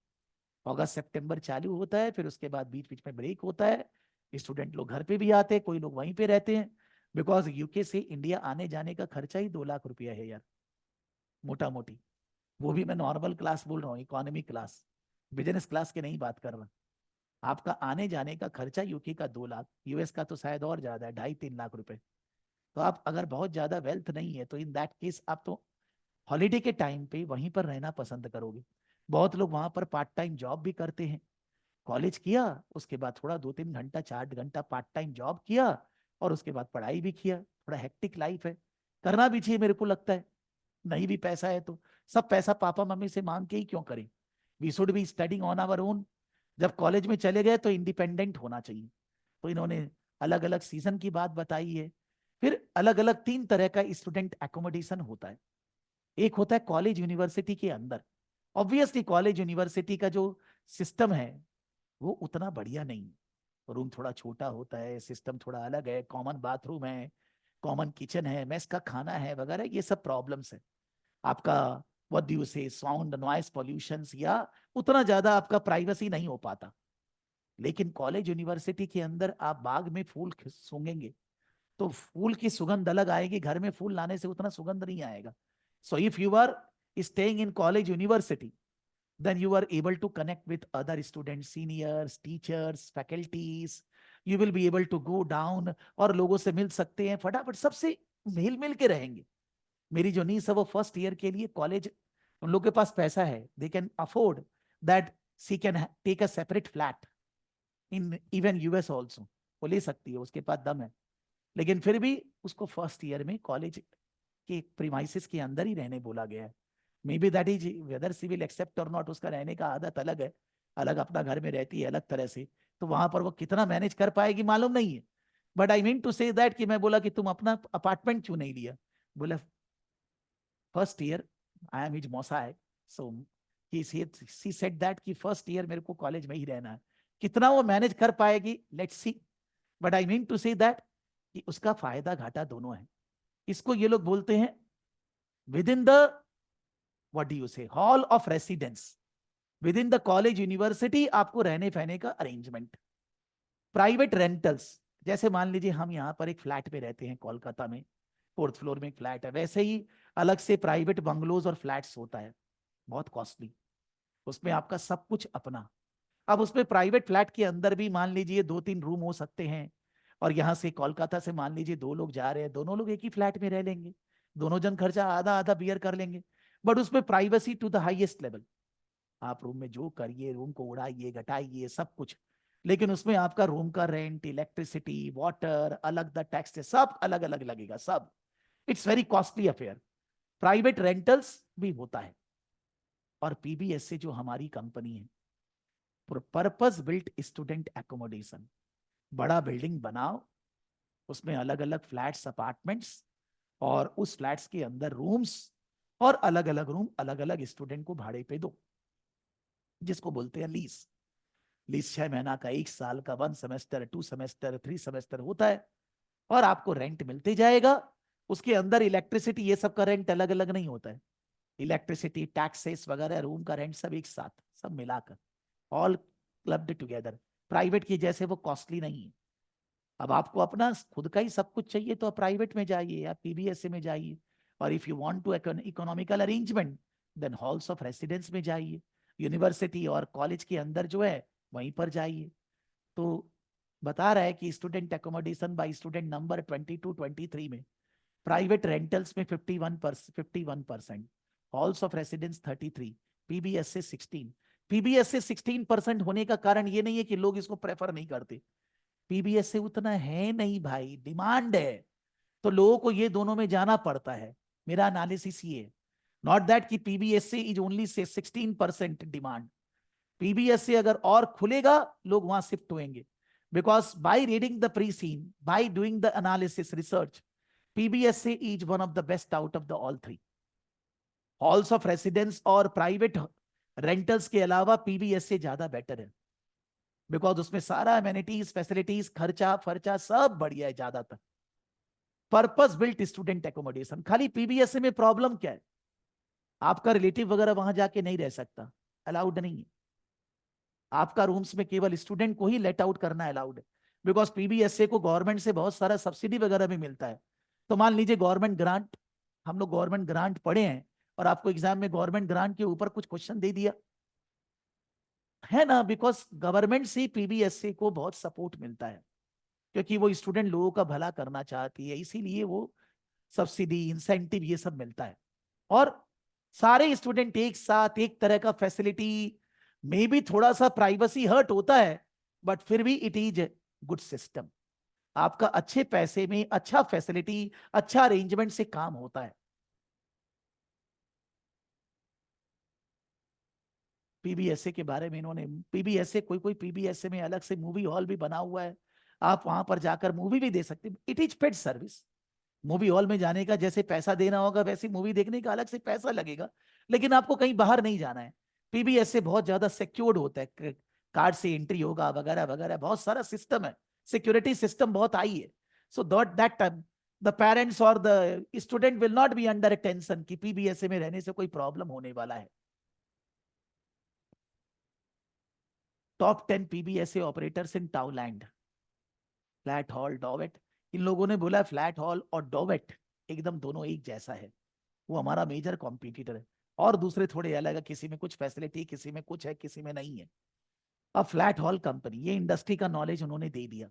अगस्त सितंबर चालू होता है, फिर उसके बाद बीच बीच में ब्रेक होता है। स्टूडेंट लोग घर पे भी आते हैं, कोई लोग वहीं पे रहते हैं, बिकॉज यूके से इंडिया आने जाने का खर्चा ही 2 लाख रुपया है यार, मोटा मोटी। वो भी मैं नॉर्मल क्लास बोल रहा हूँ, इकोनॉमी क्लास, बिजनेस क्लास की नहीं बात कर रहा। आपका आने जाने का खर्चा यूके का 2 लाख, यूएस का तो शायद और ज्यादा है, 2.5-3 लाख रुपए। तो आप अगर बहुत ज्यादा वेल्थ नहीं है तो इन दैट केस आप तो हॉलीडे के टाइम पे वहीं पर रहना पसंद करोगे। बहुत लोग वहां पर पार्ट टाइम जॉब भी करते हैं, कॉलेज किया, उसके बाद थोड़ा 2-3 घंटा 4 घंटा पार्ट टाइम जॉब किया, और उसके बाद पढ़ाई भी किया। थोड़ा हेक्टिक लाइफ है, करना भी चाहिए मेरे को लगता है, नहीं भी पैसा है तो। सब पैसा पापा मम्मी से मांग के ही क्यों करें, we should be studying on our own. जब कॉलेज में चले गए तो इंडिपेंडेंट होना चाहिए। तो इन्होंने अलग अलग सीजन की बात बताई है। फिर अलग अलग 3 तरह का स्टूडेंट एकोमोडेशन होता है। एक होता है कॉलेज यूनिवर्सिटी के अंदर, ऑब्वियसली कॉलेज यूनिवर्सिटी का जो सिस्टम है वो उतना बढ़िया नहीं है, रूम थोड़ा छोटा होता है, सिस्टम थोड़ा अलग है, कॉमन बाथरूम है, कॉमन किचन है, मेस का खाना है वगैरह, ये सब प्रॉब्लम्स है। आपका व्हाट डू यू से साउंड नॉइस पॉल्यूशन, या उतना ज्यादा आपका प्राइवेसी नहीं हो पाता। लेकिन कॉलेज यूनिवर्सिटी के अंदर आप बाग में फूल सूंघेंगे तो फूल की सुगंध अलग आएगी, घर में फूल लाने से उतना सुगंध नहीं आएगा। So if you are staying in college university, then you are able to connect with other students, seniors, teachers, faculties. You will be able to go down और लोगों से मिल सकते हैं, फटाफट सबसे मिल मिल के रहेंगे। मेरी जो नीस है वो फर्स्ट ईयर के लिए कॉलेज, उन लोग के पास पैसा है, they can afford that she can take a separate flat in even US also, वो ले सकती है, उसके पास दम है। लेकिन फिर भी उसको फर्स्ट ईयर में कॉलेज के प्रीमाइसिस के अंदर ही रहने बोला गया है। Maybe that is whether she will accept और नॉट, उसका रहने का आदत अलग है, अलग अपना घर में रहती है अलग तरह से, तो वहां पर वो कितना मैनेज कर पाएगी मालूम नहीं है। But I mean to say that कि मैं बोला कि तुम अपना अपार्टमेंट क्यों नहीं लिया? बोला first year, I am his मौसा है, सो ही सी सेड दैट कि फर्स्ट ईयर मेरे को कॉलेज में ही रहना है। कितना वो मैनेज कर पाएगी, let's see. But I mean to say that कि उसका फायदा घाटा दोनों है। इसको ये लोग बोलते हैं within the, what do you say, hall of residence, within the college university आपको रहने सहने का अरेंजमेंट। प्राइवेट रेंटल्स, जैसे मान लीजिए हम यहाँ पर एक फ्लैट पे रहते हैं कोलकाता में, फोर्थ फ्लोर में एक फ्लैट है, वैसे ही अलग से प्राइवेट बंगलोज और फ्लैट्स होता है, बहुत कॉस्टली, उसमें आपका सब कुछ अपना। अब उसमें प्राइवेट फ्लैट के अंदर भी मान लीजिए 2-3 रूम हो सकते हैं, और यहाँ से कोलकाता से मान लीजिए 2 लोग जा रहे हैं, दोनों लोग एक ही फ्लैट में रह लेंगे, दोनों जन खर्चा आधा आधा बियर कर लेंगे, बट उसमें privacy to the highest level. आप रूम में जो करिए, रूम को उड़ाइए घटाइए सब कुछ, लेकिन उसमें आपका रूम का रेंट, इलेक्ट्रिसिटी, वाटर, अलग द टैक्स, सब अलग अलग लगेगा सब। It's very costly affair. Private rentals भी होता है। और पीबीएस से जो हमारी कंपनी है, पर्पस बिल्ट स्टूडेंट एकोमोडेशन, बड़ा बिल्डिंग बनाओ, उसमें अलग अलग फ्लैट्स अपार्टमेंट्स, और उस फ्लैट्स के अंदर रूम्स, और अलग अलग रूम अलग अलग स्टूडेंट को भाड़े पे दो, जिसको बोलते हैं लीज। लीज 6 महीना का, 1 साल का, 1 सेमेस्टर, 2 सेमेस्टर, 3 सेमेस्टर होता है, और आपको रेंट मिलते जाएगा। उसके अंदर इलेक्ट्रिसिटी ये सब का रेंट अलग अलग नहीं होता है, इलेक्ट्रिसिटी, टैक्सेस वगैरह, रूम का रेंट सब एक साथ, सब मिलाकर, ऑल क्लब्ड टुगेदर। प्राइवेट की जैसे वो कॉस्टली नहीं है। अब आपको अपना खुद का ही सब कुछ चाहिए तो आप प्राइवेट में जाइए या पीबीएसए में जाइए, और if you want to economical arrangement then halls of residence में जाइए, यूनिवर्सिटी और कॉलेज के अंदर जो है वहीं पर जाइए। तो बता रहा है कि student accommodation by student number 22-23 में, प्राइवेट रेंटल्स में 51%, हॉल्स ऑफ रेसिडेंस 33, पीबीएस से 16। पीबीएस से 16% होने का कारण ये नहीं है कि लोग इसको प्रेफर नहीं करते, पीबीएस से उतना है नहीं भाई, डिमांड है, तो लोगों को ये दोनों में जाना पड़ता है। मेरा एनालिसिस ये, नॉट दैट कि पीबीएस से is only say 16% demand. PBS से अगर और खुलेगा लोग वहां शिफ्ट होंगे, because by reading the pre seen, by doing the analysis research, PBSA is one of the best out of the all three. Halls of residence और private rentals के अलावा पीबीएसए ज्यादा बेटर है, बिकॉज उसमें सारा अमेनिटीज, फैसिलिटीज, खर्चा फर्चा सब बढ़िया है ज्यादातर। Purpose built student accommodation. खाली पीबीएसए में प्रॉब्लम क्या है, आपका रिलेटिव वगैरह वहां जाके नहीं रह सकता, अलाउड नहीं है। आपका रूम्स में केवल स्टूडेंट को ही लेट आउट करना अलाउड है, बिकॉज पीबीएसए को गवर्नमेंट से बहुत सारा सब्सिडी वगैरह भी मिलता है। तो मान लीजिए गवर्नमेंट ग्रांट, हम लोग गवर्नमेंट ग्रांट पढ़े हैं, और आपको एग्जाम में गवर्नमेंट ग्रांट के ऊपर कुछ क्वेश्चन दे दिया है ना, बिकॉज गवर्नमेंट से पीबीएसए को बहुत सपोर्ट मिलता है, क्योंकि वो स्टूडेंट लोगों का भला करना चाहती है, इसीलिए वो सब्सिडी, इंसेंटिव ये सब मिलता है। और सारे स्टूडेंट एक साथ एक तरह का फैसिलिटी, में भी थोड़ा सा प्राइवेसी हर्ट होता है, बट फिर भी इट इज गुड सिस्टम। आपका अच्छे पैसे में अच्छा फैसिलिटी, अच्छा अरेंजमेंट से काम होता है। पीबीएसए के बारे में इन्होंने, पीबीएसए कोई कोई पीबीएसए में अलग से मूवी हॉल भी बना हुआ है, आप वहां पर जाकर मूवी भी दे सकते हैं। It is paid service. Movie hall में जाने का जैसे पैसा देना होगा, वैसे मूवी देखने का अलग से पैसा लगेगा, लेकिन आपको कहीं बाहर नहीं जाना है। पीबीएसए बहुत ज्यादा सिक्योर्ड होता है, कार्ड से एंट्री होगा वगैरह वगैरह, बहुत सारा सिस्टम है, सिक्योरिटी सिस्टम बहुत हाई है। So that time the parents और the student will not be under tension कि पीबीएसए में रहने से कोई प्रॉब्लम होने वाला है। Top 10 PBSA operators in Towland, flat hall, Dowett. इन लोगों ने बोला फ्लैट हॉल और डॉवेट एकदम दोनों एक जैसा है, वो हमारा मेजर कॉम्पिटिटर है। और दूसरे थोड़े अलग है, किसी में कुछ फैसिलिटी, किसी में कुछ है, किसी में नहीं है। अब फ्लैट हॉल कंपनी, ये इंडस्ट्री का नॉलेज उन्होंने दे दिया।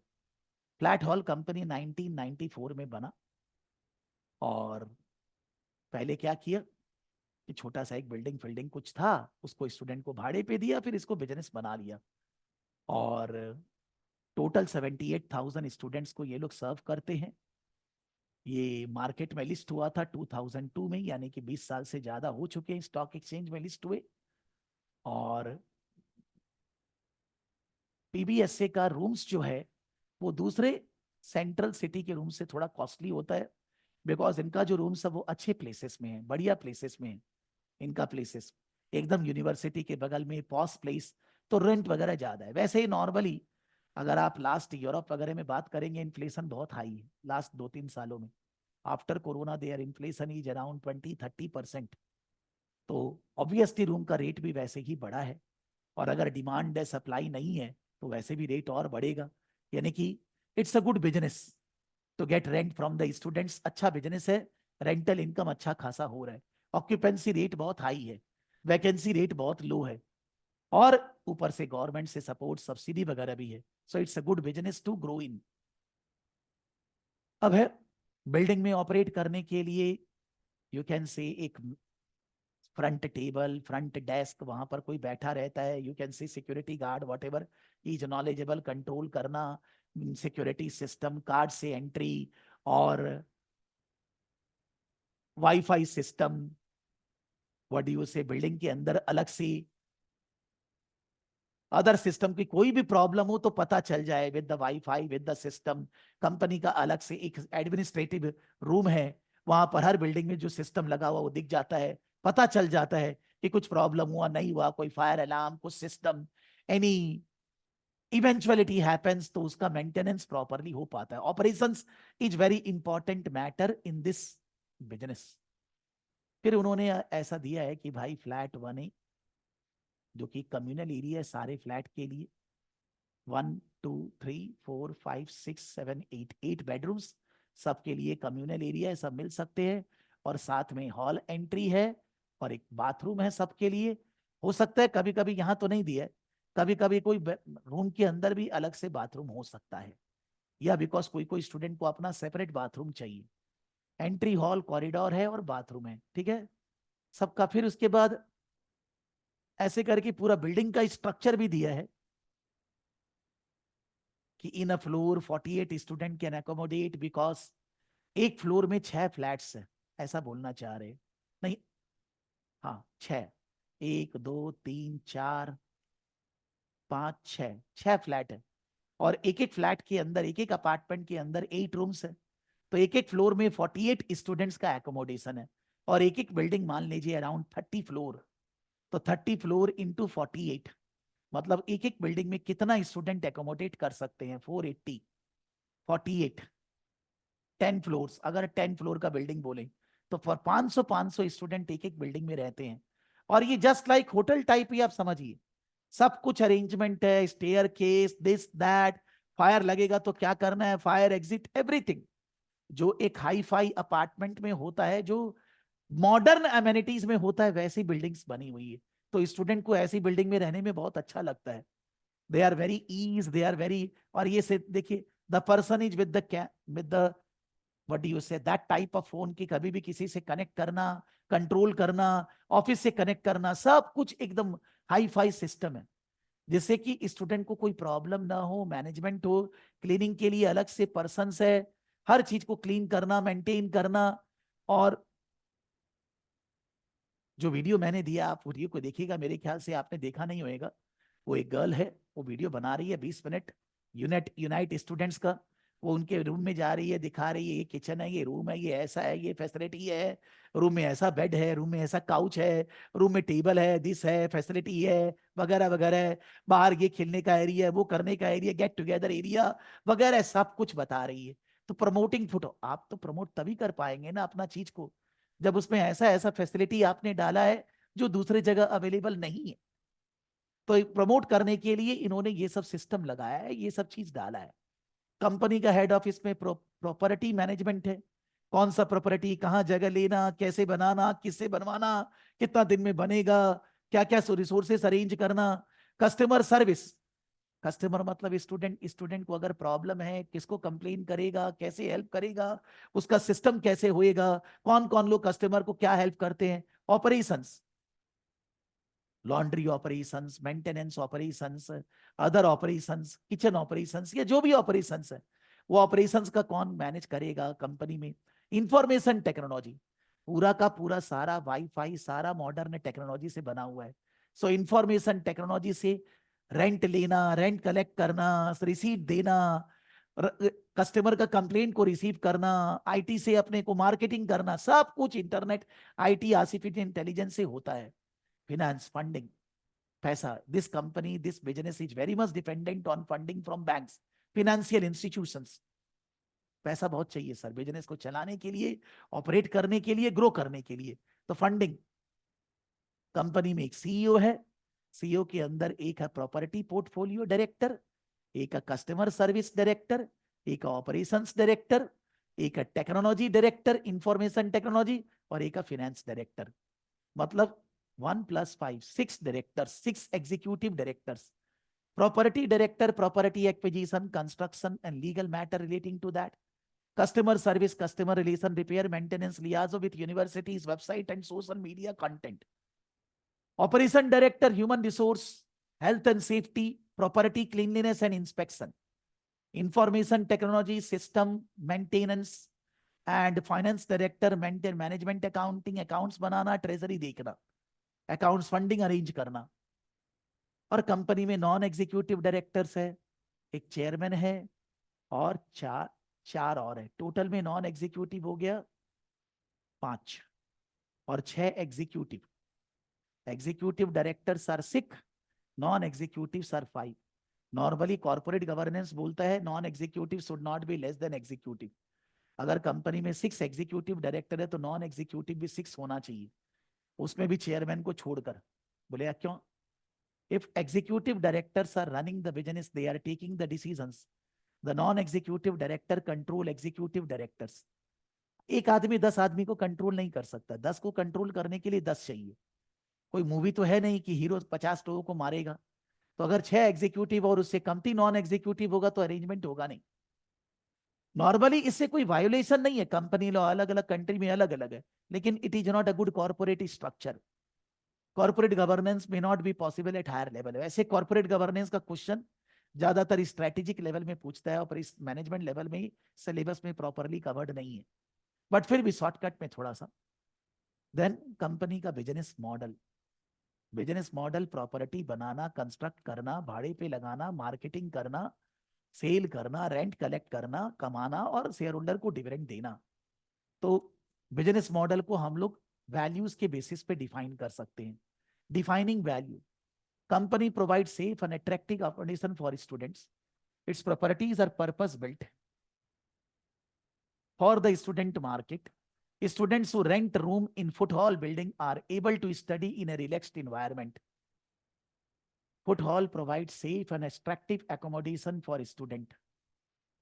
फ्लैट हॉल कंपनी 1994 में बना, और पहले क्या किया कि छोटा सा एक बिल्डिंग फिल्डिंग कुछ था, उसको स्टूडेंट को भाड़े पे दिया, फिर इसको बिजनेस बना लिया। और टोटल 78,000 स्टूडेंट्स को ये लोग सर्व करते हैं। ये मार्केट में लिस्ट हुआ था 2002 में, यानी कि 20 साल से ज्यादा हो चुके हैं स्टॉक एक्सचेंज में लिस्ट हुए। और पीबीएसए का रूम्स जो है वो दूसरे सेंट्रल सिटी के रूम से थोड़ा कॉस्टली होता है, बिकॉज इनका जो रूम्स है वो अच्छे प्लेसेस में है, बढ़िया प्लेसेस में है इनका प्लेसेस, एकदम यूनिवर्सिटी के बगल में पॉस प्लेस, तो रेंट वगैरह ज्यादा है। वैसे ही नॉर्मली अगर आप लास्ट यूरोप वगैरह में बात करेंगे, इन्फ्लेशन बहुत हाई है लास्ट 2-3 सालों में। After corona there inflation is around 20-30%। तो ऑब्वियसली रूम का रेट भी वैसे ही बढ़ा है, और अगर डिमांड है सप्लाई नहीं है तो वैसे भी रेट और बढ़ेगा। यानी कि it's a good business to get rent from the students. अच्छा बिजनेस है, रेंटल इनकम अच्छा खासा हो रहा है, ऑक्यूपेंसी रेट बहुत हाई है, वैकेंसी रेट बहुत लो है, और ऊपर से गवर्नमेंट से सपोर्ट सब्सिडी वगैरह भी है। So it's a good business to grow in. अब है बिल्डिंग में ऑपरेट करने के लिए यू कैन से एक फ्रंट टेबल, फ्रंट डेस्क, वहां पर कोई बैठा रहता है, you can see security guard what ever is knowledgeable, control करना सिक्योरिटी सिस्टम, कार्ड से एंट्री, और wifi system, what do you से, बिल्डिंग के अंदर अलग से अदर सिस्टम की कोई भी प्रॉब्लम हो तो पता चल जाए with the wifi with the system. Company का अलग से एक एडमिनिस्ट्रेटिव रूम है, वहां पर हर बिल्डिंग में जो सिस्टम लगा हुआ वो दिख जाता है, पता चल जाता है कि कुछ प्रॉब्लम हुआ नहीं हुआ, कोई फायर अलार्म, कुछ सिस्टम, एनी इवेंचुअलिटी हैपेंस, तो उसका मेंटेनेंस प्रॉपरली हो पाता है। Operations is very important matter in this business. फिर उन्होंने ऐसा दिया है कि भाई फ्लैट 1A, जो कि कम्युनल एरिया है सारे फ्लैट के लिए, 1 2 3 4 5 6 7 8 8 बेडरूम्स, सबके लिए कम्युनल एरिया है, सब मिल सकते हैं, और साथ में हॉल एंट्री है, और एक बाथरूम है सबके लिए। हो सकता है कभी कभी, यहाँ तो नहीं दिया है, कभी कभी कोई रूम के अंदर भी अलग से बाथरूम हो सकता है, या बिकॉज कोई कोई स्टूडेंट को अपना सेपरेट बाथरूम चाहिए। एंट्री हॉल कॉरिडोर है और बाथरूम है, ठीक है सबका। फिर उसके बाद ऐसे करके पूरा बिल्डिंग का स्ट्रक्चर भी दिया है कि in a floor 48 student can accommodate, because एक फ्लोर में 6 फ्लैट्स है, ऐसा बोलना चाह रहे, नहीं, हाँ 6, 1 2 3 4 5 6 फ्लैट है, और एक एक फ्लैट के अंदर, एक एक अपार्टमेंट के अंदर 8 रूम्स है, तो एक एक फ्लोर में 48 स्टूडेंट्स का एकोमोडेशन है। और एक एक बिल्डिंग मान लीजिए अराउंड 30 फ्लोर, तो 30 फ्लोर इंटू 48, मतलब एक एक बिल्डिंग में कितना स्टूडेंट एकोमोडेट कर सकते हैं, 480, 48, 10 फ्लोर्स, अगर 10 फ्लोर का बिल्डिंग बोले तो फॉर 500 स्टूडेंट एक एक बिल्डिंग में रहते हैं। और ये जस्ट लाइक होटल टाइप ही आप समझिए, सब कुछ अरेंजमेंट है, staircase, this that, fire लगेगा तो क्या करना है, फायर एग्जिट, एवरीथिंग जो एक हाई फाई अपार्टमेंट में होता है, जो मॉडर्न अमेनिटीज में होता है, वैसी बिल्डिंग्स बनी हुई है। तो स्टूडेंट को ऐसी बिल्डिंग में रहने में बहुत अच्छा लगता है, they are very easy, they are very, और ये से देखिए the person is with the what do you say, that type of phone की कभी भी किसी से कनेक्ट करना, कंट्रोल करना, ऑफिस से कनेक्ट करना, सब कुछ एकदम हाई फाई सिस्टम है, जिससे कि स्टूडेंट को कोई प्रॉब्लम ना हो, मैनेजमेंट हो, क्लीनिंग के लिए अलग से पर्सन है, हर चीज को क्लीन करना, मेंटेन करना। और जो वीडियो मैंने दिया, आप वीडियो को देखिएगा, मेरे ख्याल से आपने देखा नहीं होएगा, वो एक गर्ल है, वो वीडियो बना रही है 20 मिनट, यूनाइट स्टूडेंट्स का, वो उनके रूम में जा रही है, दिखा रही है ये किचन है, ये रूम है, ये ऐसा है, ये फैसिलिटी है, रूम में ऐसा बेड है, रूम में ऐसा काउच है, रूम में टेबल है, दिस है, फैसिलिटी है, वगैरह वगैरह, बाहर ये खेलने का एरिया है, वो करने का एरिया, गेट टुगेदर एरिया वगैरह, सब कुछ बता रही है। तो प्रमोटिंग फोटो, आप तो प्रमोट तभी कर पाएंगे ना अपना चीज को, जब उसमें ऐसा ऐसा फैसिलिटी आपने डाला है जो दूसरी जगह अवेलेबल नहीं है। तो प्रमोट करने के लिए इन्होंने ये सब सिस्टम लगाया है, ये सब चीज डाला है। कंपनी का हेड ऑफिस में प्रॉपर्टी मैनेजमेंट है, कौन सा प्रॉपर्टी कहाँ जगह लेना, कैसे बनाना, किससे बनवाना, कितना दिन में बनेगा, क्या क्या रिसोर्सेस अरेंज करना, कस्टमर सर्विस, कस्टमर मतलब स्टूडेंट, स्टूडेंट को अगर प्रॉब्लम है किसको कंप्लेन करेगा, कैसे हेल्प करेगा, उसका सिस्टम कैसे होएगा, कौन कौन लोग कस्टमर को क्या हेल्प करते हैं, operations, laundry operations, maintenance operations, other operations, kitchen operations, या जो भी ऑपरेशंस है, वो ऑपरेशंस का कौन मैनेज करेगा कंपनी में। इंफॉर्मेशन टेक्नोलॉजी, पूरा का पूरा सारा वाईफाई सारा मॉडर्न टेक्नोलॉजी से बना हुआ है। सो इंफॉर्मेशन टेक्नोलॉजी से रेंट लेना, रेंट कलेक्ट करना, रिसीट देना, कस्टमर का कंप्लेंट को रिसीव करना, आईटी से अपने को मार्केटिंग करना, सब कुछ इंटरनेट, आईटी, आर्टिफिशियल इंटेलिजेंस से होता है। फिनेंस, फंडिंग, पैसा, this company, this business is very much dependent on funding from banks, financial institutions. पैसा बहुत चाहिए सर बिजनेस को चलाने के लिए, ऑपरेट करने के लिए, ग्रो करने के लिए। तो फंडिंग, कंपनी में एक सीईओ है, सीईओ के अंदर एक है प्रॉपर्टी पोर्टफोलियो डायरेक्टर, एक है कस्टमर सर्विस डायरेक्टर, एक है ऑपरेशंस डायरेक्टर, एक है टेक्नोलॉजी डायरेक्टर, इंफॉर्मेशन टेक्नोलॉजी, और एक है फाइनेंस डायरेक्टर। मतलब 1 + 5, 6 directors, 6 executive directors. Property director, property acquisition, construction and legal matter relating to that. Customer service, customer relation, repair, maintenance, liaison with universities, website and social media content. Operation director, human resource, health and safety, property cleanliness and inspection. Information technology, system maintenance, and finance director, maintain management accounting, accounts banana, treasury देखना, accounts funding arrange करना। और company में non executive directors है, एक chairman है और चार चार और है। टोटल में नॉन एग्जीक्यूटिव हो गया 5 और 6 executive. Executive directors are 6, non executive are 5। Normally corporate governance बोलता है non executive should not be less than executive. अगर कंपनी में 6 एग्जीक्यूटिव डायरेक्टर है तो नॉन एग्जीक्यूटिव भी 6 होना चाहिए, उसमें भी चेयरमैन को छोड़कर। बोले क्यों? If executive directors are running the business, they are taking the decisions, the non executive director control executive directors. एक आदमी 10 आदमी को कंट्रोल नहीं कर सकता, 10 को कंट्रोल करने के लिए 10 चाहिए। कोई मूवी तो है नहीं कि हीरो 50 लोगों को मारेगा। तो अगर 6 एग्जीक्यूटिव और उससे कमती नॉन एग्जीक्यूटिव होगा तो अरेंजमेंट होगा नहीं। नॉर्मली इससे कोई वायोलेशन नहीं है, कंपनी लॉ अलग अलग कंट्री में अलग अलग है, लेकिन it is not a good corporate structure. Corporate governance may not be possible at higher level. वैसे कॉर्पोरेट गवर्नेंस का क्वेश्चन ज्यादातर स्ट्रेटेजिक लेवल में पूछता है और इस मैनेजमेंट लेवल में ही सिलेबस में प्रॉपरली कवर्ड नहीं है, बट फिर भी शॉर्टकट में थोड़ा सा। देन कंपनी का business model, business model property बनाना, कंस्ट्रक्ट करना, भाड़े पे लगाना, मार्केटिंग करना, सेल करना, रेंट कलेक्ट करना, कमाना और शेयर होल्डर को डिविडेंड देना। तो बिजनेस मॉडल को हम लोग वैल्यूज के बेसिस पे डिफाइन कर सकते हैं। Defining value, company provide safe and attractive accommodation for students, its properties are purpose built for the student market. Students who rent room in Foot Hall building are able to study in a relaxed environment. Foot Hall provides safe and attractive accommodation for student.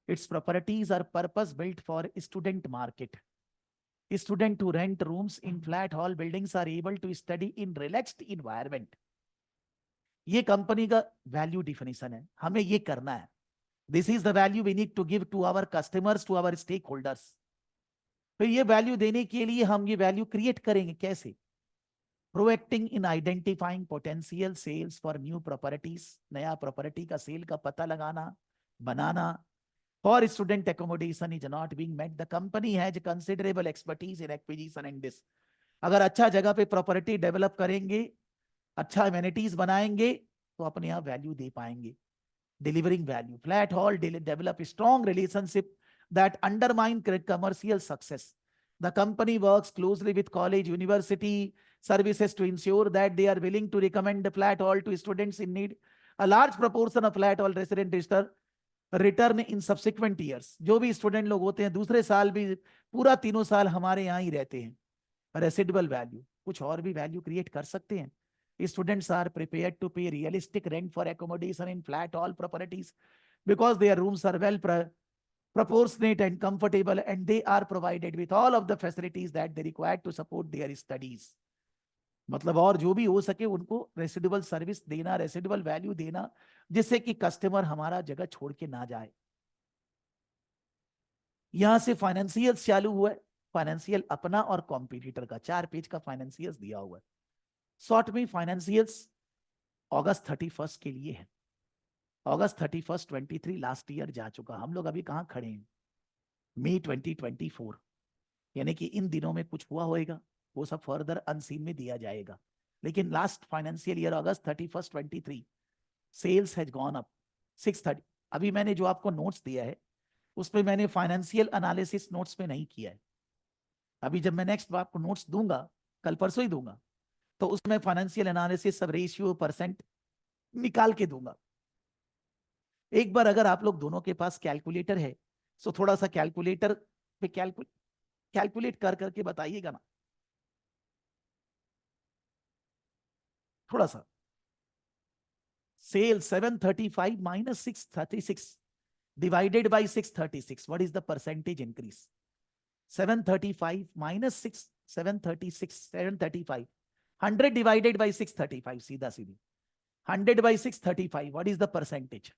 Its properties are purpose built for student market. Students who rent rooms in flat hall buildings are able to study in relaxed environment. ये कंपनी का value definition है, हमें ये करना है। This is the value we need to give to our customers, to our stakeholders. फिर ये वैल्यू देने के लिए हम ये वैल्यू क्रिएट करेंगे कैसे? Proactive in identifying potential sales for new properties, नया प्रॉपर्टी का सेल का पता लगाना, बनाना। For student accommodation is not being met, the company has considerable expertise in acquisition and this. अगर अच्छा जगह पे प्रॉपर्टी डेवलप करेंगे, अच्छा एमेनिटीज बनाएंगे तो अपने आप वैल्यू दे पाएंगे। Delivering value, flat hall develop strong relationship that undermine commercial success. The company works closely with college, university services to ensure that they are willing to recommend the flat hall to students in need. A large proportion of flat hall residents return in subsequent years. जो भी student लोग होते हैं दूसरे साल भी पूरा 3 साल हमारे यहाँ ही रहते हैं। रेसिडुअल वैल्यू, कुछ और भी वैल्यू क्रिएट कर सकते हैं। Students are prepared to pay realistic rent for accommodation in flat hall properties because their rooms are well proportionate and comfortable and they are provided with all of the facilities that they require to support their studies. मतलब और जो भी हो सके उनको residual service देना, residual value देना, जिससे कि कस्टमर हमारा जगह छोड़ के ना जाए। यहां से फाइनेंशियल्स चालू हुआ है। फाइनेंशियल अपना और कॉम्पिटिटर का 4 पेज का फाइनेंशियल्स दिया हुआ है। शॉर्ट में फाइनेंशियल्स अगस्त 31 के लिए है। अगस्त 31, 23 लास्ट ईयर जा चुका, हम लोग अभी कहां खड़े हैं? मई 2024, यानी कि इन दिनों में कुछ हुआ होगा, वो सब फर्दर अनसीन में दिया जाएगा। लेकिन last financial year August 31, 23 sales has gone up 630। अभी मैंने जो आपको नोट्स दिया है उसमें मैंने फाइनेंशियल एनालिसिस नोट्स में नहीं किया है। अभी जब मैं नेक्स्ट आपको नोट्स दूंगा, कल परसों ही दूंगा, तो उसमें फाइनेंशियल एनालिसिस सब रेशियो परसेंट निकाल के दूंगा। एक बार अगर आप लोग दोनों के पास कैलकुलेटर है, तो थोड़ा सा कैलकुलेटर पे कैलकुलेट कर करके बताइएगा ना, थोड़ा सा। Sale 735 minus 636 divided by 636, what is the percentage increase? 735 minus 6, 736, 735, 100 divided by 635, सीधा सीधी 100 by 635, what is the percentage?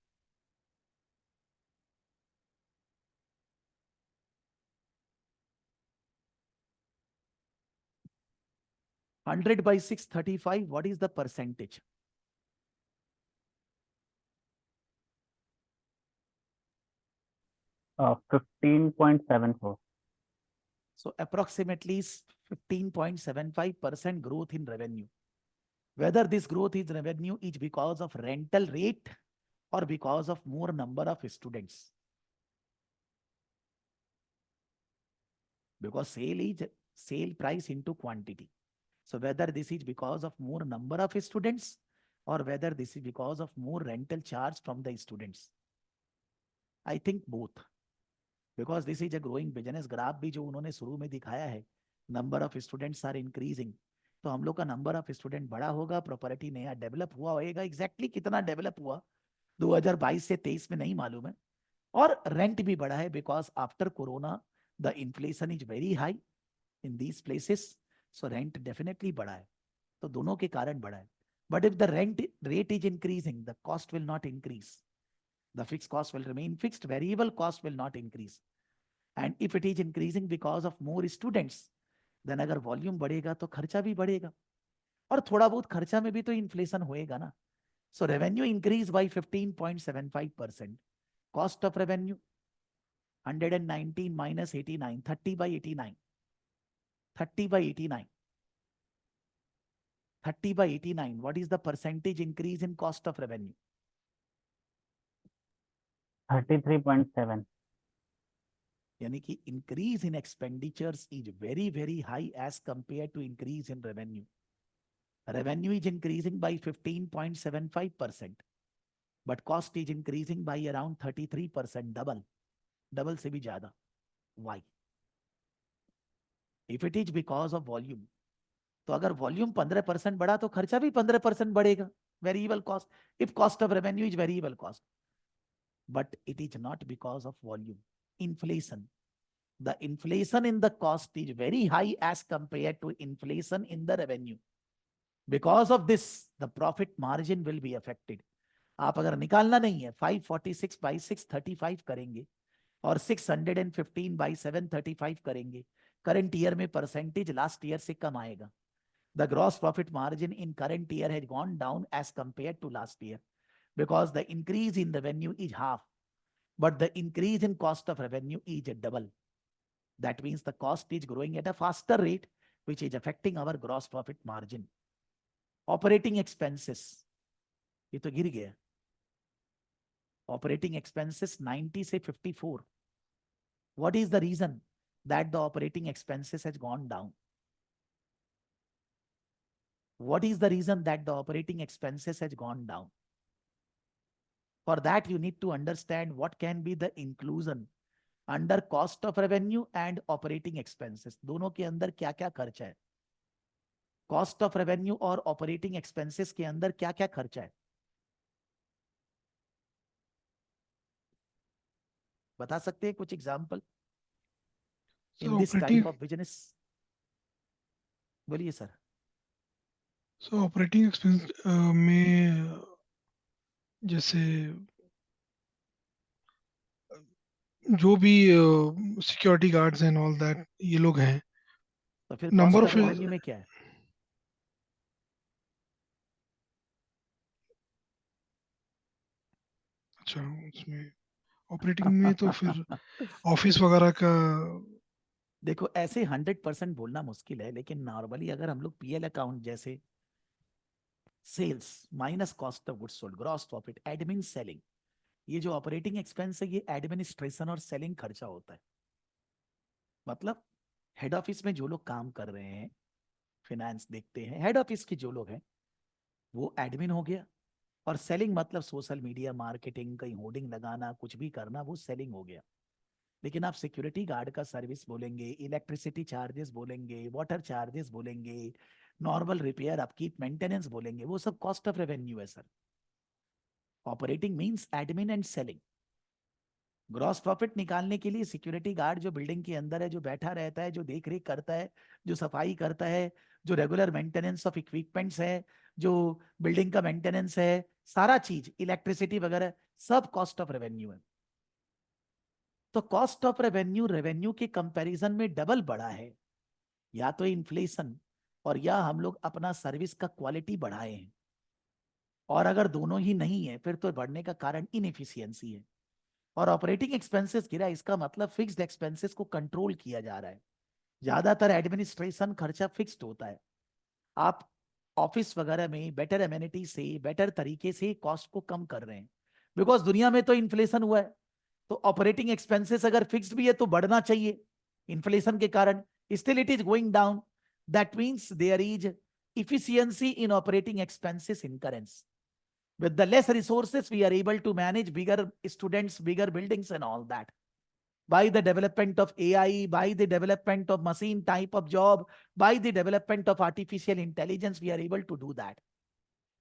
Hundred by 635, what is the percentage? 15.74. So approximately 15.75% growth in revenue. Whether this growth in revenue is because of rental rate or because of more number of students. Because sale is sale price into quantity. So whether this is because of more number of students or whether this is because of more rental charge from the students. I think both. Because this is a growing business. Graph भी जो उन्होंने शुरू में दिखाया है, number of students are increasing, तो हम लोग का नंबर ऑफ स्टूडेंट बड़ा होगा, प्रॉपर्टी नया डेवलप हुआ होगा। एग्जैक्टली कितना डेवलप हुआ 2022 से 23 में नहीं मालूम है। और रेंट भी बढ़ा है, because after corona the inflation is very high in these places, so rent definitely बढ़ा है। तो दोनों के कारण बढ़ा है। But if the rent rate is increasing, the cost will not increase, the fixed cost will remain fixed, variable cost will not increase. And if it is increasing because of more students, then अगर volume बढ़ेगा तो खर्चा भी बढ़ेगा, और थोड़ा बहुत खर्चा में भी तो इन्फ्लेशन होएगा ना। So revenue increase by 15.75%, cost of revenue 119 minus 89, 30 by 89, 30 by 89, 30 by 89, what is the percentage increase in cost of revenue? 33.7. यानी कि increase in expenditures is very very high as compare to increase in revenue. Revenue is increasing by 15.75%, but cost is increasing by around 33%, double से भी ज्यादा। Why? If it is because of volume, तो अगर volume 15% बढ़ा तो खर्चा भी 15% बढ़ेगा, variable cost. If cost of revenue is variable cost, but it is not because of volume. Inflation. The inflation in the cost is very high as compared to inflation in the revenue. Because of this, the profit margin will be affected. आप अगर निकालना नहीं है 546 by 635 करेंगे और 615 by 735 करेंगे, current year में percentage last year से कम आएगा। The gross profit margin in current year has gone down as compared to last year because the increase in revenue is half, but the increase in cost of revenue is double. That means the cost is growing at a faster rate, which is affecting our gross profit margin. Operating expenses, ये तो गिर गया। Operating expenses 90 से 54. What is the reason that the operating expenses has gone down? What is the reason that the operating expenses has gone down? For that, you need to understand what can be the inclusion under cost of revenue and operating expenses. दोनों के अंदर क्या क्या खर्चा है? Cost of revenue और operating expenses के अंदर क्या क्या खर्चा है, बता सकते हैं कुछ example in this type of business? बोलिए सर। सो ऑपरेटिंग एक्सपेंस में जैसे जो भी security guards and all that ये लोग हैं, तो फिर number cost of of revenue में क्या है? अच्छा, उसमें ऑपरेटिंग में तो फिर ऑफिस वगैरह का। देखो ऐसे 100% बोलना मुश्किल है, लेकिन नॉर्मली अगर हम लोग पीएल अकाउंट जैसे sales minus cost of goods sold, gross profit, admin, selling, ये जो ऑपरेटिंग एक्सपेंस है ये एडमिनिस्ट्रेशन और सेलिंग खर्चा होता है। मतलब हेड ऑफिस में जो लोग काम कर रहे हैं, फिनेंस देखते हैं, हेड ऑफिस के जो लोग हैं वो एडमिन हो गया, और सेलिंग मतलब सोशल मीडिया मार्केटिंग, कहीं होर्डिंग लगाना, कुछ भी करना, वो सेलिंग हो गया। लेकिन आप सिक्योरिटी गार्ड का सर्विस बोलेंगे, इलेक्ट्रिसिटी चार्जेस बोलेंगे, वाटर चार्जेस बोलेंगे, नॉर्मल रिपेयर अपकीप मेंटेनेंस बोलेंगे, वो सब कॉस्ट ऑफ रेवेन्यू है sir. Operating means admin and selling. Gross profit निकालने के लिए सिक्योरिटी गार्ड जो बिल्डिंग के अंदर है, जो बैठा रहता है, जो देख रेख करता है, जो सफाई करता है, जो रेगुलर मेंटेनेंस ऑफ इक्विपमेंट्स है, जो बिल्डिंग का मेंटेनेंस है, सारा चीज इलेक्ट्रिसिटी वगैरह सब कॉस्ट ऑफ रेवेन्यू है। तो कॉस्ट ऑफ रेवेन्यू रेवेन्यू के कंपैरिजन में डबल बढ़ा है। या तो इन्फ्लेशन, और या हम लोग अपना सर्विस का क्वालिटी बढ़ाए हैं। और अगर दोनों ही नहीं है फिर तो बढ़ने का कारण इनएफिशिएंसी है। और ऑपरेटिंग एक्सपेंसेस गिरा, इसका मतलब फिक्स्ड एक्सपेंसेस को कंट्रोल किया जा रहा है। ज्यादातर एडमिनिस्ट्रेशन खर्चा फिक्स्ड होता है। आप ऑफिस वगैरह में बेटर एमेनिटी से, बेटर तरीके से कॉस्ट को कम कर रहे हैं। बिकॉज दुनिया में तो इन्फ्लेशन हुआ है, तो ऑपरेटिंग एक्सपेंसेस अगर फिक्स्ड भी है तो बढ़ना चाहिए इन्फ्लेशन के कारण। Still it is going down. That means there is efficiency in operating expenses incurrence. With the less resources, we are able to manage bigger students, bigger buildings, and all that. By the development of AI, by the development of machine type of job, by the development of artificial intelligence, we are able to do that.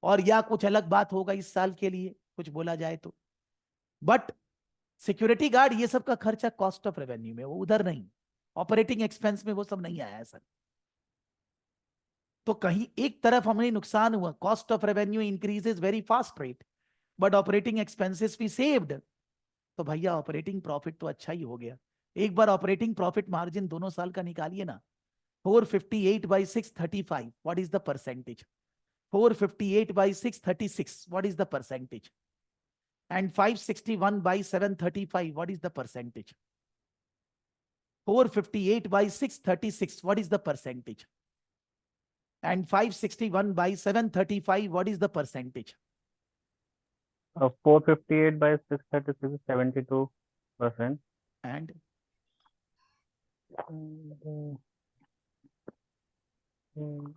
और या कुछ अलग बात होगा इस साल के लिए कुछ बोला जाए तो, बट सिक्योरिटी गार्ड ये सब का खर्चा कॉस्ट ऑफ रेवेन्यू में, वो उधर नहीं, ऑपरेटिंग एक्सपेंस में वो सब नहीं आया है सर। तो कहीं एक तरफ हमें नुकसान हुआ, cost of revenue increases very fast rate, but operating expenses भी सेव्ड। तो भैया ऑपरेटिंग प्रॉफिट तो अच्छा ही हो गया। एक बार ऑपरेटिंग प्रॉफिट मार्जिन दोनों साल का निकालिए ना। 458 by 635, what is the percentage? 458 by 636, what is the percentage? And 561 by 735, what is the percentage? 458 by 636, what is the percentage? And 561 by 735, what is the percentage? 458 by 636 is 72%. And Mm, mm,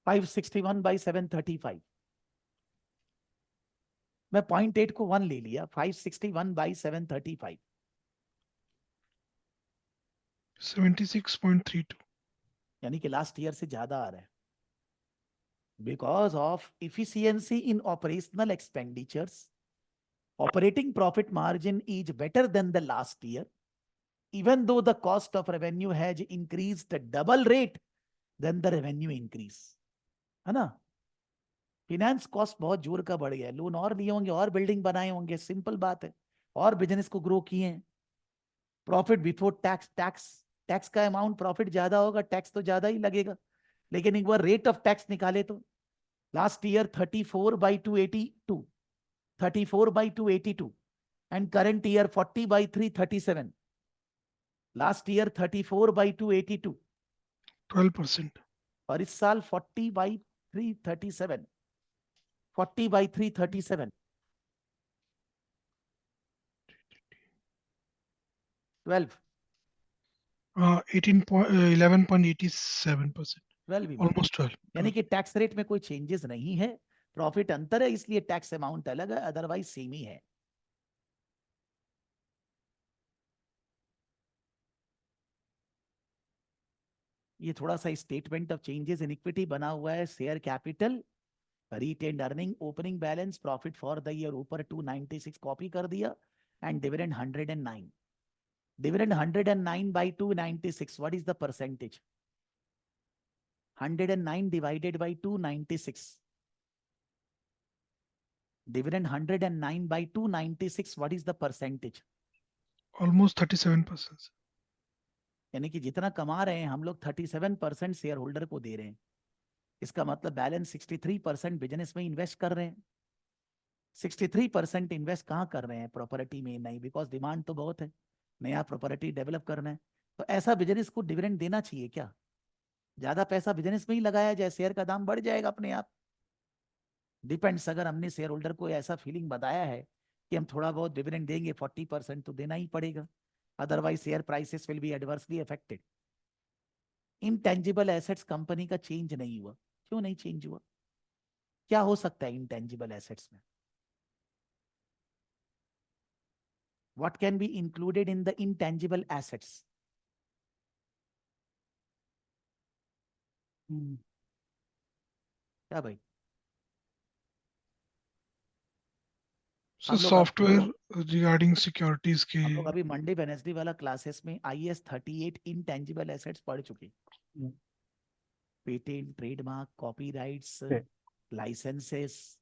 561 by 735, मैं 0.8 को 1 ले लिया, 561 by 735, 76.32. यानी कि last year से ज्यादा आ रहा है। Because of efficiency in operational expenditures, operating profit margin is better than the last year, even though the cost of revenue has increased double rate than the revenue increase, है ना। Finance cost बहुत जोर का बढ़ गया है, loan और लिए होंगे और बिल्डिंग बनाए होंगे, सिंपल बात है, और बिजनेस को ग्रो किए हैं। प्रॉफिट बिफोर टैक्स, टैक्स का अमाउंट प्रॉफिट ज्यादा होगा, टैक्स तो ज्यादा ही लगेगा। लेकिन एक बार रेट ऑफ टैक्स निकाले तो last year 34 by 282, 34 by 282, and current year 40 by 337, last year 34 by 282, 12%. और इस साल 40 by 337, 40 by 337, 12, 11.87%. 12 ही बोला। Almost 12. यानी कि टैक्स रेट में कोई चेंजेस नहीं है, प्रॉफिट अंतर है इसलिए टैक्स अमाउंट अलग है, अदरवाइज सेम ही है। ये थोड़ा सा statement of changes in equity बना हुआ है, share capital, retained earning, opening balance, profit for the year ऊपर 296 कॉपी कर दिया, and dividend 109, dividend 109 by 296, what is the percentage? 109 divided by 296, dividend 109 by 296, what is the percentage? Almost 37%. यानी कि जितना कमा रहे हैं हम लोग 37% शेयर होल्डर को दे रहे हैं। इसका मतलब बैलेंस 63% बिजनेस में इन्वेस्ट कर रहे हैं। 63% इन्वेस्ट कहाँ कर रहे हैं? प्रॉपर्टी में नहीं, बिकॉज डिमांड तो बहुत है, नया प्रॉपर्टी डेवलप करना है। तो ऐसा बिजनेस को डिविडेंड देना चाहिए क्या? ज्यादा पैसा बिजनेस में ही लगाया जाए, शेयर का दाम बढ़ जाएगा अपने आप। डिपेंड्स, अगर हमने शेयर होल्डर को ऐसा फीलिंग बताया है कि हम थोड़ा बहुत डिविडेंड देंगे, 40% तो देना ही पड़ेगा, otherwise share prices will be adversely affected. Intangible assets company का चेंज नहीं हुआ, क्यों नहीं चेंज हुआ? क्या हो सकता है इनटेंजिबल एसेट्स में? What can be included in the intangible assets? क्या भाई? सर हम लोग अब सॉफ्टवेयर रिगार्डिंग सिक्योरिटीज के। हम लोग अभी मंडे वेनेसडे वाला क्लासेस में IS 38 इनटेंजिबल एसेट्स पढ़ चुके। पेटेंट, ट्रेडमार्क, कॉपीराइट्स, लाइसेंसेस,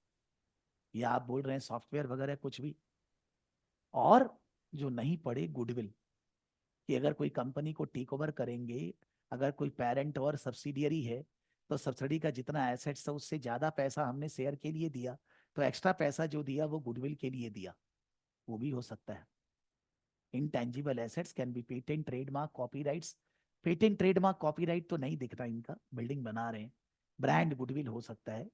या आप बोल रहे हैं सॉफ्टवेयर वगैरह कुछ भी। और जो नहीं पढ़े, गुडविल, कि अगर कोई कंपनी को टेक ओवर करेंगे, अगर कोई पेरेंट और सब्सिडियरी है, तो सब्सिडी का जितना एसेट्स है उससे ज्यादा पैसा हमने शेयर के लिए दिया, तो एक्स्ट्रा पैसा जो दिया वो गुडविल के लिए दिया, वो भी हो सकता है। Intangible assets can be patent, trademark, copyrights. Patent, trademark, copyright तो नहीं दिख रहा इनका, बिल्डिंग बना रहे हैं। ब्रांड गुडविल हो सकता है,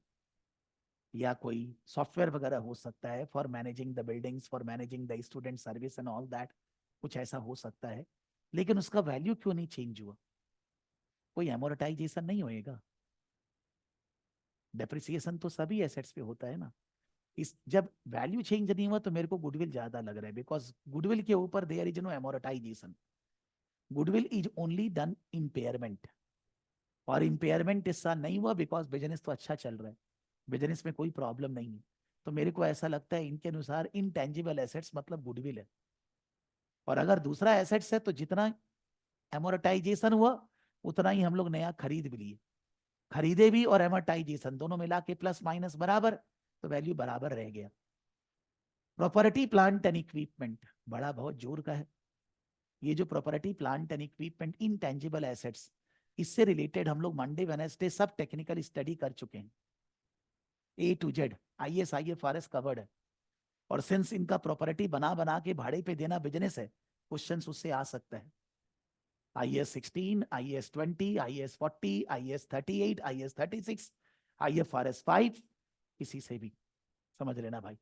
या कोई सॉफ्टवेयर वगैरह हो सकता है for managing the buildings, for managing the student service and all that, कुछ ऐसा हो सकता है। लेकिन उसका वैल्यू क्यों नहीं चेंज हुआ? कोई एमोर्टाइजेशन नहीं होएगा? डेप्रिसिएशन तो सभी एसेट्स पे होता है ना। इस जब वैल्यू चेंज नहीं हुआ तो मेरे को गुडविल ज्यादा लग रहा है, बिकॉज गुडविल के ऊपर there is no amortisation. Goodwill is only done impairment, और इम्पेयरमेंट इस साल नहीं हुआ बिकॉज बिजनेस तो अच्छा चल रहा है, बिजनेस में कोई प्रॉब्लम नहीं है। तो मेरे को ऐसा लगता है इनके अनुसार इनटेंजिबल एसेट्स मतलब गुडविल है। और अगर दूसरा एसेट्स है तो जितना एमोर्टाइजेशन हुआ उतना ही हम लोग नया खरीद भी लिए, खरीदे भी और एमोर्टाइजेशन दोनों मिला के प्लस माइनस बराबर, तो वैल्यू बराबर रह गया। प्रॉपर्टी प्लांट एंड इक्विपमेंट बड़ा बहुत जोर का है। ये जो property plant and equipment intangible assets, इससे रिलेटेड हम लोग मंडे वेनेसडे सब टेक्निकल स्टडी कर चुके हैं, A to Z, IS IFRS covered है। और सिंस इनका प्रॉपर्टी बना बना के भाड़े पे देना बिजनेस है, क्वेश्चंस उससे आ सकता है। IS 16, IS 20, IS 40, IS 38, IS 36, IFRS 5, किसी से भी समझ लेना भाई।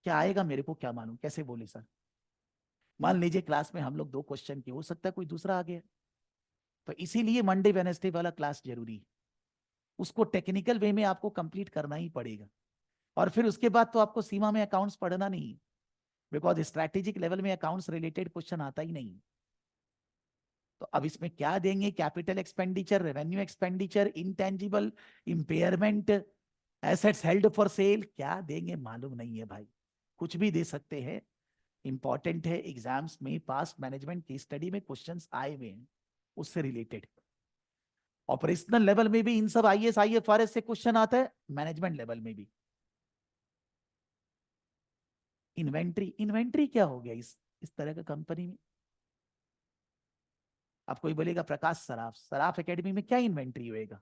क्या आएगा मेरे को क्या मालूम, कैसे बोले सर? मान लीजिए क्लास में हम लोग 2 क्वेश्चन की, हो सकता है कोई दूसरा आ गया। तो इसीलिए मंडे वेनेसडे वाला क्लास जरूरी है, उसको टेक्निकल वे में आपको कंप्लीट करना ही पड़ेगा। और फिर उसके बाद तो आपको सीमा में अकाउंट्स पढ़ना नहीं है, बिकॉज स्ट्रैटेजिक लेवल में अकाउंट्स रिलेटेड क्वेश्चन आता ही नहीं। तो अब इसमें क्या देंगे? Capital expenditure, revenue expenditure, intangible, impairment, assets held for sale, क्या देंगे मालूम नहीं है भाई, कुछ भी दे सकते हैं। इंपॉर्टेंट है, एग्जाम्स में पास्ट मैनेजमेंट की स्टडी में क्वेश्चंस आए हुए हैं उससे रिलेटेड। ऑपरेशनल लेवल में भी इन सब IS IFRS से क्वेश्चन आता है, मैनेजमेंट लेवल में भी। इन्वेंट्री, इन्वेंट्री क्या हो गया इस तरह का कंपनी में? अब कोई बोलेगा प्रकाश सराफ, सराफ एकेडमी में क्या इन्वेंट्री होएगा?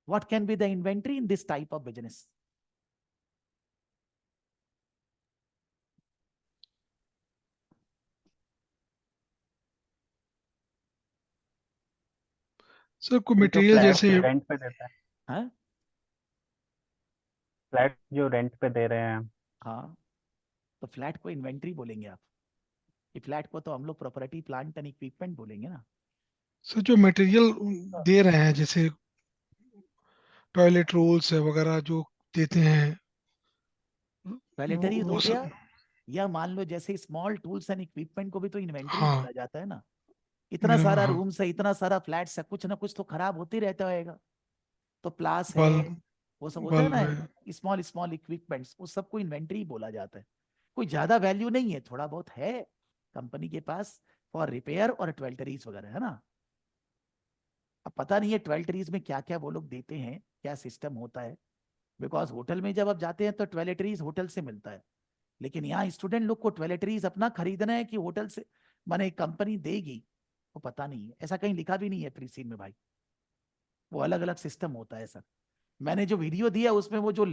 What can be the inventory in this type of business? Sir कोई जो मटेरियल फ्लैट जैसे। रेंट पे देता है, हाँ फ्लैट जो रेंट पे दे रहे हैं। हाँ, तो फ्लैट को इन्वेंट्री बोलेंगे आप, कि फ्लैट को तो हम लोग प्रॉपर्टी प्लांट एंड इक्विपमेंट बोलेंगे ना। सर जो मटेरियल दे रहे हैं, जैसे टॉयलेट रोल्स वगैरह जो देते हैं, टॉयलेटरीज हो वो गया, सब। या मान लो जैसे स्मॉल टूल्स एंड इक्विपमेंट को भी तो इन्वेंट्री हाँ, बोला जाता है ना। इतना मेरे सारा हाँ, रूम्स है, इतना सारा फ्लैट्स है, कुछ ना कुछ तो खराब होते रहता होगा। तो प्लास है, बल्ब वो सब होता है बल्ब ना, है। स्मॉल स्मॉल इक्विपमेंट्स, उस सबको इन्वेंट्री बोला जाता है। कोई ज्यादा वैल्यू नहीं है, थोड़ा बहुत है कंपनी के पास फॉर रिपेयर और ट्वेल्टरीज वगैरह, है ना। अब पता नहीं है ट्वेल्टरीज में क्या क्या वो लोग देते हैं, क्या सिस्टम होता है, बिकॉज होटल में जब आप जाते हैं तो टॉयलेटरीज होटल से मिलता है। लेकिन यहाँ स्टूडेंट लोग को टॉयलेटरीज अपना खरीदना है कि होटल से, माने कंपनी देगी, वो पता नहीं है, ऐसा कहीं लिखा भी नहीं है प्रीसीन में भाई। वो अलग अलग सिस्टम होता है सर। मैंने जो वीडियो दिया उसमें वो जो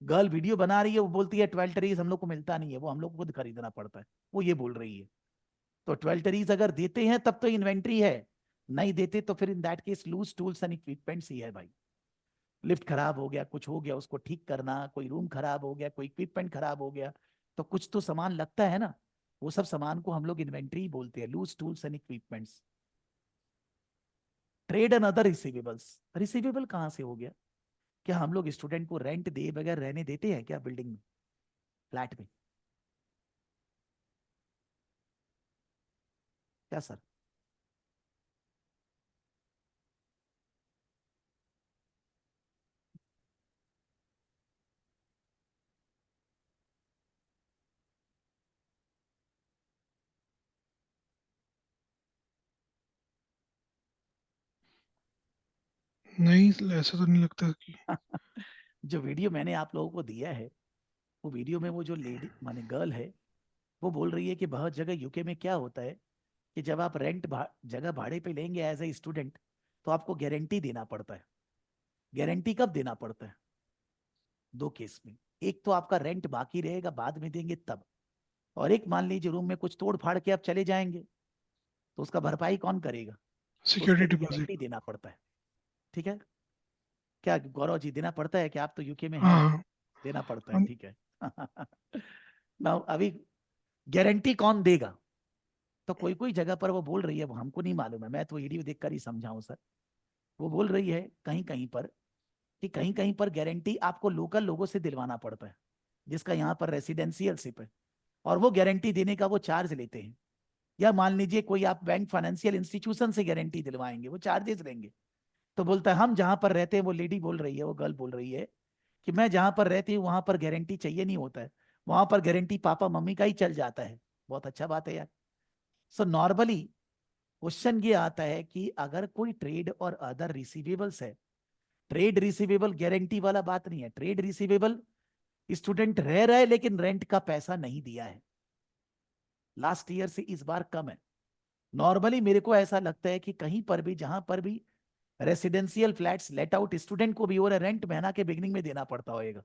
गर्ल वीडियो बना रही है, वो बोलती है 12 ट्रीज हम लोग को मिलता नहीं है, वो हम लोग को खुद खरीदना पड़ता है, वो ये बोल रही है। तो 12 ट्रीज अगर देते हैं तब तो इन्वेंट्री है, नहीं देते तो फिर in that case loose tools and equipments ही है भाई। लिफ्ट खराब हो गया, कुछ हो गया, उसको ठीक करना, कोई रूम खराब हो गया, कोई इक्विपमेंट खराब हो गया, तो कुछ तो सामान लगता है ना, वो सब सामान को हम लोग इन्वेंट्री बोलते हैं, loose tools and equipments. Trade and other receivables, receivable कहाँ से हो गया? क्या हम लोग स्टूडेंट को रेंट दे बगैर रहने देते हैं क्या बिल्डिंग में, फ्लैट में? क्या सर? नहीं, ऐसा तो नहीं लगता कि। जो वीडियो मैंने आप लोगों को दिया है, वो वीडियो में वो जो लेडी माने गर्ल है, वो बोल रही है कि बहुत जगह यूके में क्या होता है कि जब आप जगह भाड़े पे लेंगे एज ए स्टूडेंट, तो आपको गारंटी देना पड़ता है। गारंटी कब देना पड़ता है? दो केस में, एक तो आपका रेंट बाकी रहेगा बाद में देंगे तब, और एक मान लीजिए रूम में कुछ तोड़ फाड़ के आप चले जाएंगे, तो उसका भरपाई कौन करेगा? तो उसके सिक्योरिटी लिए डिपॉजिट। गारंटी देना पड़ता है। ठीक है, क्या गौरव जी देना पड़ता है कि आप तो यूके में हैं? हाँ देना पड़ता है, हम। ठीक है। ना अभी गारंटी कौन देगा? तो कोई कोई जगह पर वो बोल रही है, वो हमको नहीं मालूम है, मैं तो वीडियो देखकर ही समझाऊं सर। वो बोल रही है कहीं कहीं पर कि कहीं कहीं पर गारंटी आपको लोकल लोगों से दिलवाना पड़ता है, जिसका यहाँ पर रेसिडेंशियलशिप है, और वो गारंटी देने का वो चार्ज लेते हैं। या मान लीजिए कोई आप बैंक फाइनेंशियल इंस्टीट्यूशन से गारंटी दिलवाएंगे, वो चार्जेस लेंगे। तो बोलता है हम जहां पर रहते हैं, वो लेडी बोल रही है, वो गर्ल बोल रही है कि मैं जहां पर रहती हूँ वहां पर गारंटी चाहिए नहीं होता है, वहां पर गारंटी पापा मम्मी का ही चल जाता है। बहुत अच्छा बात है यार। सो नॉर्मली क्वेश्चन ये आता है कि अगर कोई ट्रेड और अदर रिसीवेबल्स है, ट्रेड रिसीवेबल गारंटी वाला बात नहीं है, ट्रेड रिसीवेबल स्टूडेंट रह रहा है लेकिन रेंट का पैसा नहीं दिया है, लास्ट ईयर से इस बार कम है। नॉर्मली मेरे को ऐसा लगता है कि कहीं पर भी जहां पर भी residential flats let out, student को भी हो रहा है, रेंट महीना के बिगनिंग में देना पड़ता होगा।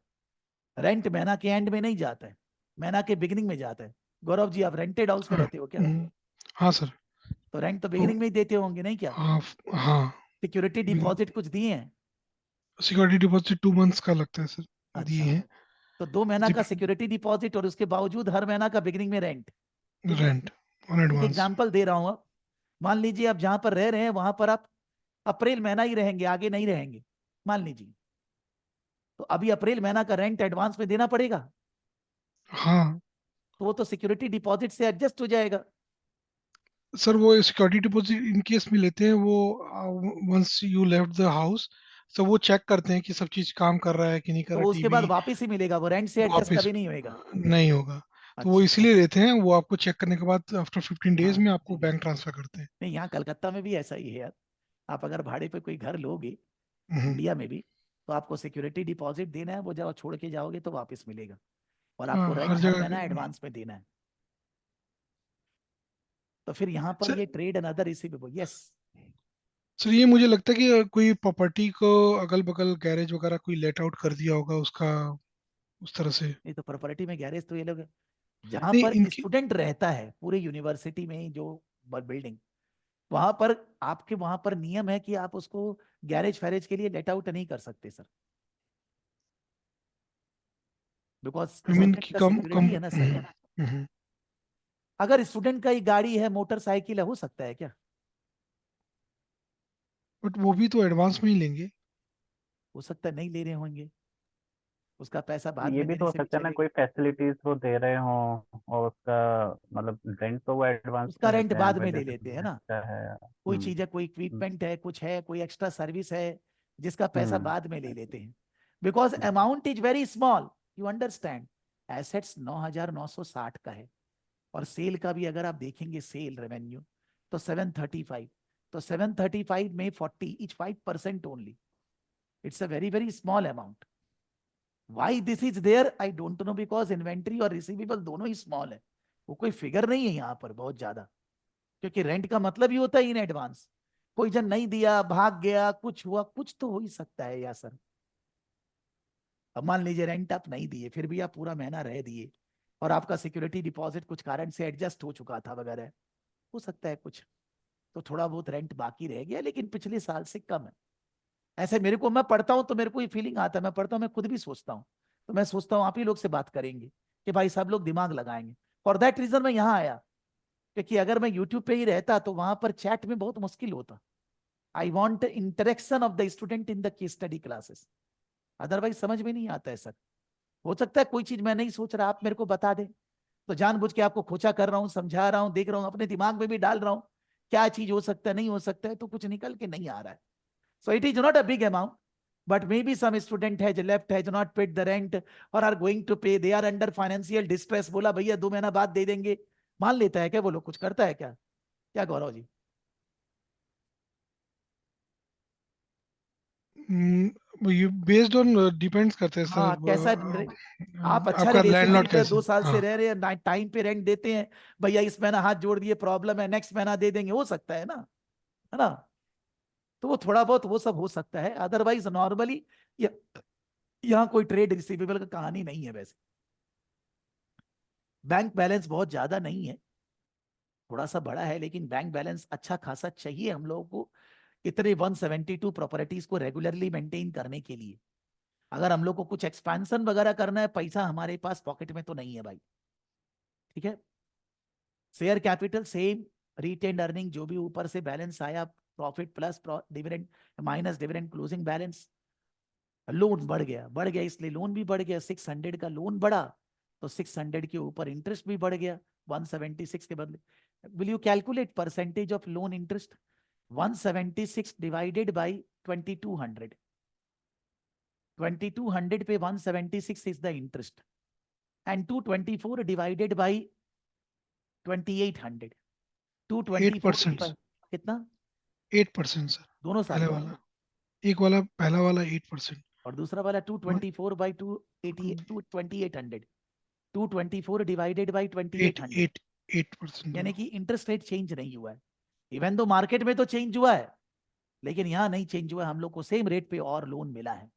रेंट महीना के एंड में नहीं जाता है, महीना के बिगनिंग में जाता है। गौरव जी आप रेंटेड हाउस में हाँ। रहते हो क्या? हाँ सर। तो रेंट तो तो बिगनिंग में ही देते होंगे नहीं क्या? हाँ हाँ। सिक्योरिटी डिपॉजिट कुछ दिए हैं? सिक्योरिटी डिपॉजिट 2 मंथ्स का लगता है सर। दिए अच्छा, हैं। तो 2 महीना का डिपेंड। सिक्योरिटी डिपॉजिट और उसके बावजूद हर महीना का बिगनिंग में रेंट। ठीक है, रेंट ऑन एक एडवांस। एग्जांपल दे रहा हूं अब। मान लीजिए आप जहां पर रह रहे हैं वहां पर आप अप्रैल महीना ही रहेंगे, आगे नहीं रहेंगे, मान लीजिए, तो अभी अप्रैल महीना का रेंट एडवांस में देना पड़ेगा, हाँ तो वो तो सिक्योरिटी डिपॉजिट से एडजस्ट हो जाएगा। सर, वो सिक्योरिटी डिपॉजिट इन केस में लेते हैं वो। Once you left the house, तो वो चेक करते हैं कि सब चीज काम कर रहा है कि नहीं कर तो रहा, वो उसके बाद टीवी। वापस ही मिलेगा, वो रेंट से एडजस्ट वापस कभी नहीं होएगा। नहीं होगा। तो वो अच्छा, इसीलिए लेते हैं, वो आपको चेक करने के बाद आफ्टर 15 डेज हाँ, में आपको बैंक ट्रांसफर करते हैं। नहीं यहाँ कलकत्ता में भी ऐसा ही है यार। आप अगर भाड़े पे कोई घर लोगे हम्म। इंडिया में भी, तो आपको सिक्योरिटी डिपॉजिट देना है, वो जब छोड़ के जाओगे तो वापस मिलेगा, और हाँ, आपको हर रेंट हर महीना जगह। एडवांस में देना है। तो फिर यहाँ पर सर ये trade and other receivable, yes. Sir ये मुझे लगता है कि कोई प्रॉपर्टी को अगल बगल गैरेज वगैरह कोई लेट आउट कर दिया होगा उसका, उस तरह से। नहीं तो प्रॉपर्टी में गैरेज तो ये लोग, जहां नहीं पर इनकी। स्टूडेंट रहता है पूरे यूनिवर्सिटी में जो बिल्डिंग, वहां पर आपके वहां पर नियम है कि आप उसको गैरेज फैरेज के लिए लेट आउट नहीं कर सकते sir, because I mean student कि का कम सिक्योरिटी कम। है ना सर। अगर स्टूडेंट का ही गाड़ी है, मोटरसाइकिल है, हो सकता है क्या? बट वो भी तो एडवांस में ही लेंगे। हो सकता है नहीं ले रहे होंगे, उसका पैसा बाद ये में भी तो देने हो से भी सकता है ना, चलेगा। कोई फैसिलिटीज वो दे रहे हों और उसका मतलब रेंट तो वो एडवांस उसका में रेंट लेते हैं, बाद कोई में ले जैसे लेते हैं बिजनेस ना, का है। कोई चीज है, कोई हम्म, इक्विपमेंट है, कुछ है, कोई एक्स्ट्रा सर्विस है, जिसका पैसा हम्म, बाद में ले लेते हैं, because amount is very small, you understand. Assets 9,960 का है, और सेल का भी अगर आप देखेंगे सेल रेवेन्यू, तो 735, तो 735 में 40 each 5% only, it's a very very small amount. Why this is there I don't know, because inventory और रिसीवेबल दोनों ही स्मॉल है, वो कोई फिगर नहीं है यहाँ पर बहुत ज्यादा, क्योंकि रेंट का मतलब ही होता है इन एडवांस। कोई जन नहीं दिया, भाग गया, कुछ हुआ, कुछ तो हो ही सकता है यार सर। अब मान लीजिए रेंट आप नहीं दिए, फिर भी आप पूरा महीना रह दिए, और आपका सिक्योरिटी डिपॉजिट कुछ कारण से एडजस्ट हो चुका था वगैरह, हो सकता है कुछ, तो थोड़ा बहुत रेंट बाकी रह गया, लेकिन पिछले साल से कम है। ऐसे मेरे को, मैं पढ़ता हूँ तो मेरे को ये फीलिंग आता है, मैं पढ़ता हूँ, मैं खुद भी सोचता हूँ, तो मैं सोचता हूँ आप ही लोग से बात करेंगे कि भाई सब लोग दिमाग लगाएंगे। फॉर दैट रीजन मैं यहाँ आया, क्योंकि अगर मैं यूट्यूब पे ही रहता तो वहां पर चैट में बहुत मुश्किल होता। I want interaction of the student in the case study classes, otherwise समझ में नहीं आता है सर। हो सकता है कोई चीज मैं नहीं सोच रहा, आप मेरे को बता दें, तो जानबूझ के आपको खोचा कर रहा हूँ, समझा रहा हूँ, देख रहा हूँ, अपने दिमाग में भी डाल रहा हूँ क्या चीज हो सकता है, नहीं हो सकता है, तो कुछ निकल के नहीं आ रहा है। So it is not a big amount, but maybe some student has left, has not paid the rent or are going to pay. They are under financial distress. बोला भैया 2 महीना बाद दे देंगे, मान लेता है क्या वो लोग, कुछ करता है क्या? क्या गौरव जी? ये बेस्ड ऑन डिपेंड्स करते हैं हाँ कैसा सर। आप अच्छा आपका लैंडलॉर्ड रिलेशनशिप है, कैसे, 2 साल से हाँ। रह रहे हैं, टाइम पे रेंट देते हैं, भैया इस महीना हाथ जोड़ दिए, प्रॉब्लम है, नेक्स्ट महीना दे देंगे, हो सकता है ना? तो वो थोड़ा बहुत वो सब हो सकता है, अदरवाइज नॉर्मली यहाँ कोई ट्रेड रिसीवेबल का कहानी नहीं है वैसे। बैंक बैलेंस बहुत ज्यादा नहीं है, थोड़ा सा बड़ा है, लेकिन बैंक बैलेंस अच्छा खासा चाहिए हम लोगों को इतने 172 प्रॉपर्टीज को रेगुलरली मेंटेन करने के लिए। अगर हम लोग को कुछ एक्सपेंशन वगैरह करना है, पैसा हमारे पास पॉकेट में तो नहीं है भाई, ठीक है। Share capital same, retained earning जो भी ऊपर से बैलेंस आया, profit plus dividend minus dividend closing balance. Loan बढ़ गया इसलिए लोन भी बढ़ गया, 600 का लोन बढ़ा तो 600 के ऊपर इंटरेस्ट भी बढ़ गया 176 के बदले। Will you calculate percentage of loan interest? 176 divided by 2200, 2200 पे 176 is the interest, and 224 divided by 2800, 224 8%। कितना? 8% सर। दोनों साल पहले में, वाला, एक वाला, पहला वाला 8%। और दूसरा वाला 224 by 280, 2800, 224 divided by at 2800, at 8% यानी दोनों। कि इंटरेस्ट रेट चेंज नहीं हुआ है। इवन दो मार्केट में तो चेंज हुआ है, लेकिन यहां नहीं चेंज हुआ है, हम लोग को सेम रेट पे और लोन मिला है।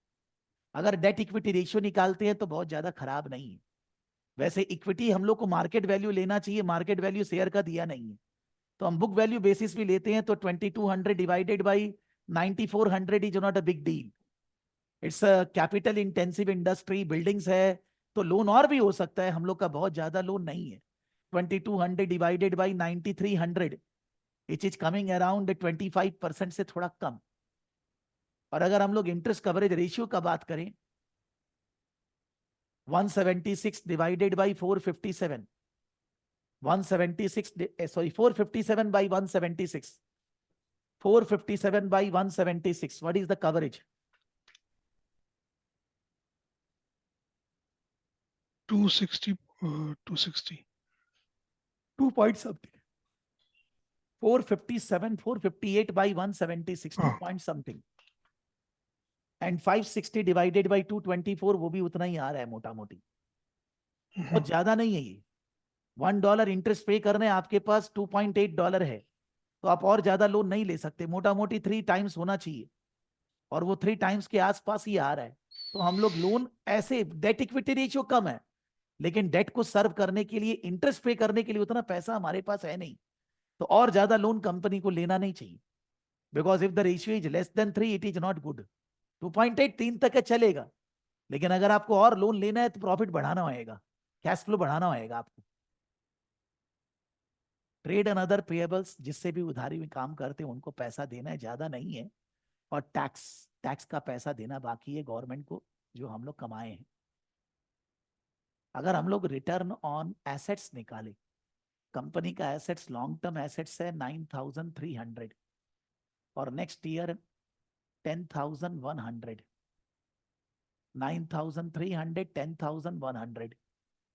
अगर डेट इक्विटी रेशियो निकालते हैं तो बहुत ज्यादा खराब नहीं है। वैसे इक्विटी हम लोग को मार्केट वैल्यू लेना चाहिए, मार्केट वैल्यू शेयर का दिया नहीं है, तो हम बुक वैल्यू बेसिस भी लेते हैं, तो 2200 divided by 9400 is not a big deal. It's a capital intensive industry, buildings है, तो लोन और भी हो सकता है, हम लोग का बहुत ज्यादा लोन नहीं है। 2200 divided by 9300, etch is coming around 25% से थोड़ा कम। और अगर हम लोग इंटरेस्ट कवरेज रेशियो का बात करें, 176 divided by 457, 176 sorry 457 by 176, 457 by 176, what is the coverage? 260, 260। 2 point something, 457 458 by 176, 2 हाँ। Point something, and 560 divided by 224, वो भी उतना ही आ रहा है मोटा मोटी, बहुत ज्यादा नहीं है ये। $1 इंटरेस्ट पे करने आपके पास $2.8 है, तो आप और ज्यादा लोन नहीं ले सकते, मोटा मोटी 3 टाइम्स होना चाहिए, और वो 3 टाइम्स के आसपास ही आ रहा है। तो हम लोग लोन ऐसे, डेट इक्विटी रेशियो कम है, लेकिन डेट को सर्व करने के लिए, इंटरेस्ट पे करने के लिए उतना पैसा हमारे पास है नहीं, तो और ज्यादा लोन कंपनी को लेना नहीं चाहिए, because if the ratio is less than 3 it is not good. 2.8 3 तक है चलेगा, लेकिन अगर आपको और लोन लेना है तो प्रॉफिट बढ़ाना होगा, कैश फ्लो बढ़ाना होगा आपको। ट्रेड एंड अदर पेएबल्स, जिससे भी उधारी में काम करते हैं उनको पैसा देना है, ज्यादा नहीं है। और टैक्स, टैक्स का पैसा देना बाकी है गवर्नमेंट को, जो हम लोग कमाए हैं। अगर हम लोग रिटर्न ऑन एसेट्स निकाले, कंपनी का एसेट्स, लॉन्ग टर्म एसेट्स है 9300, और नेक्स्ट ईयर 10100, 9300, 10100,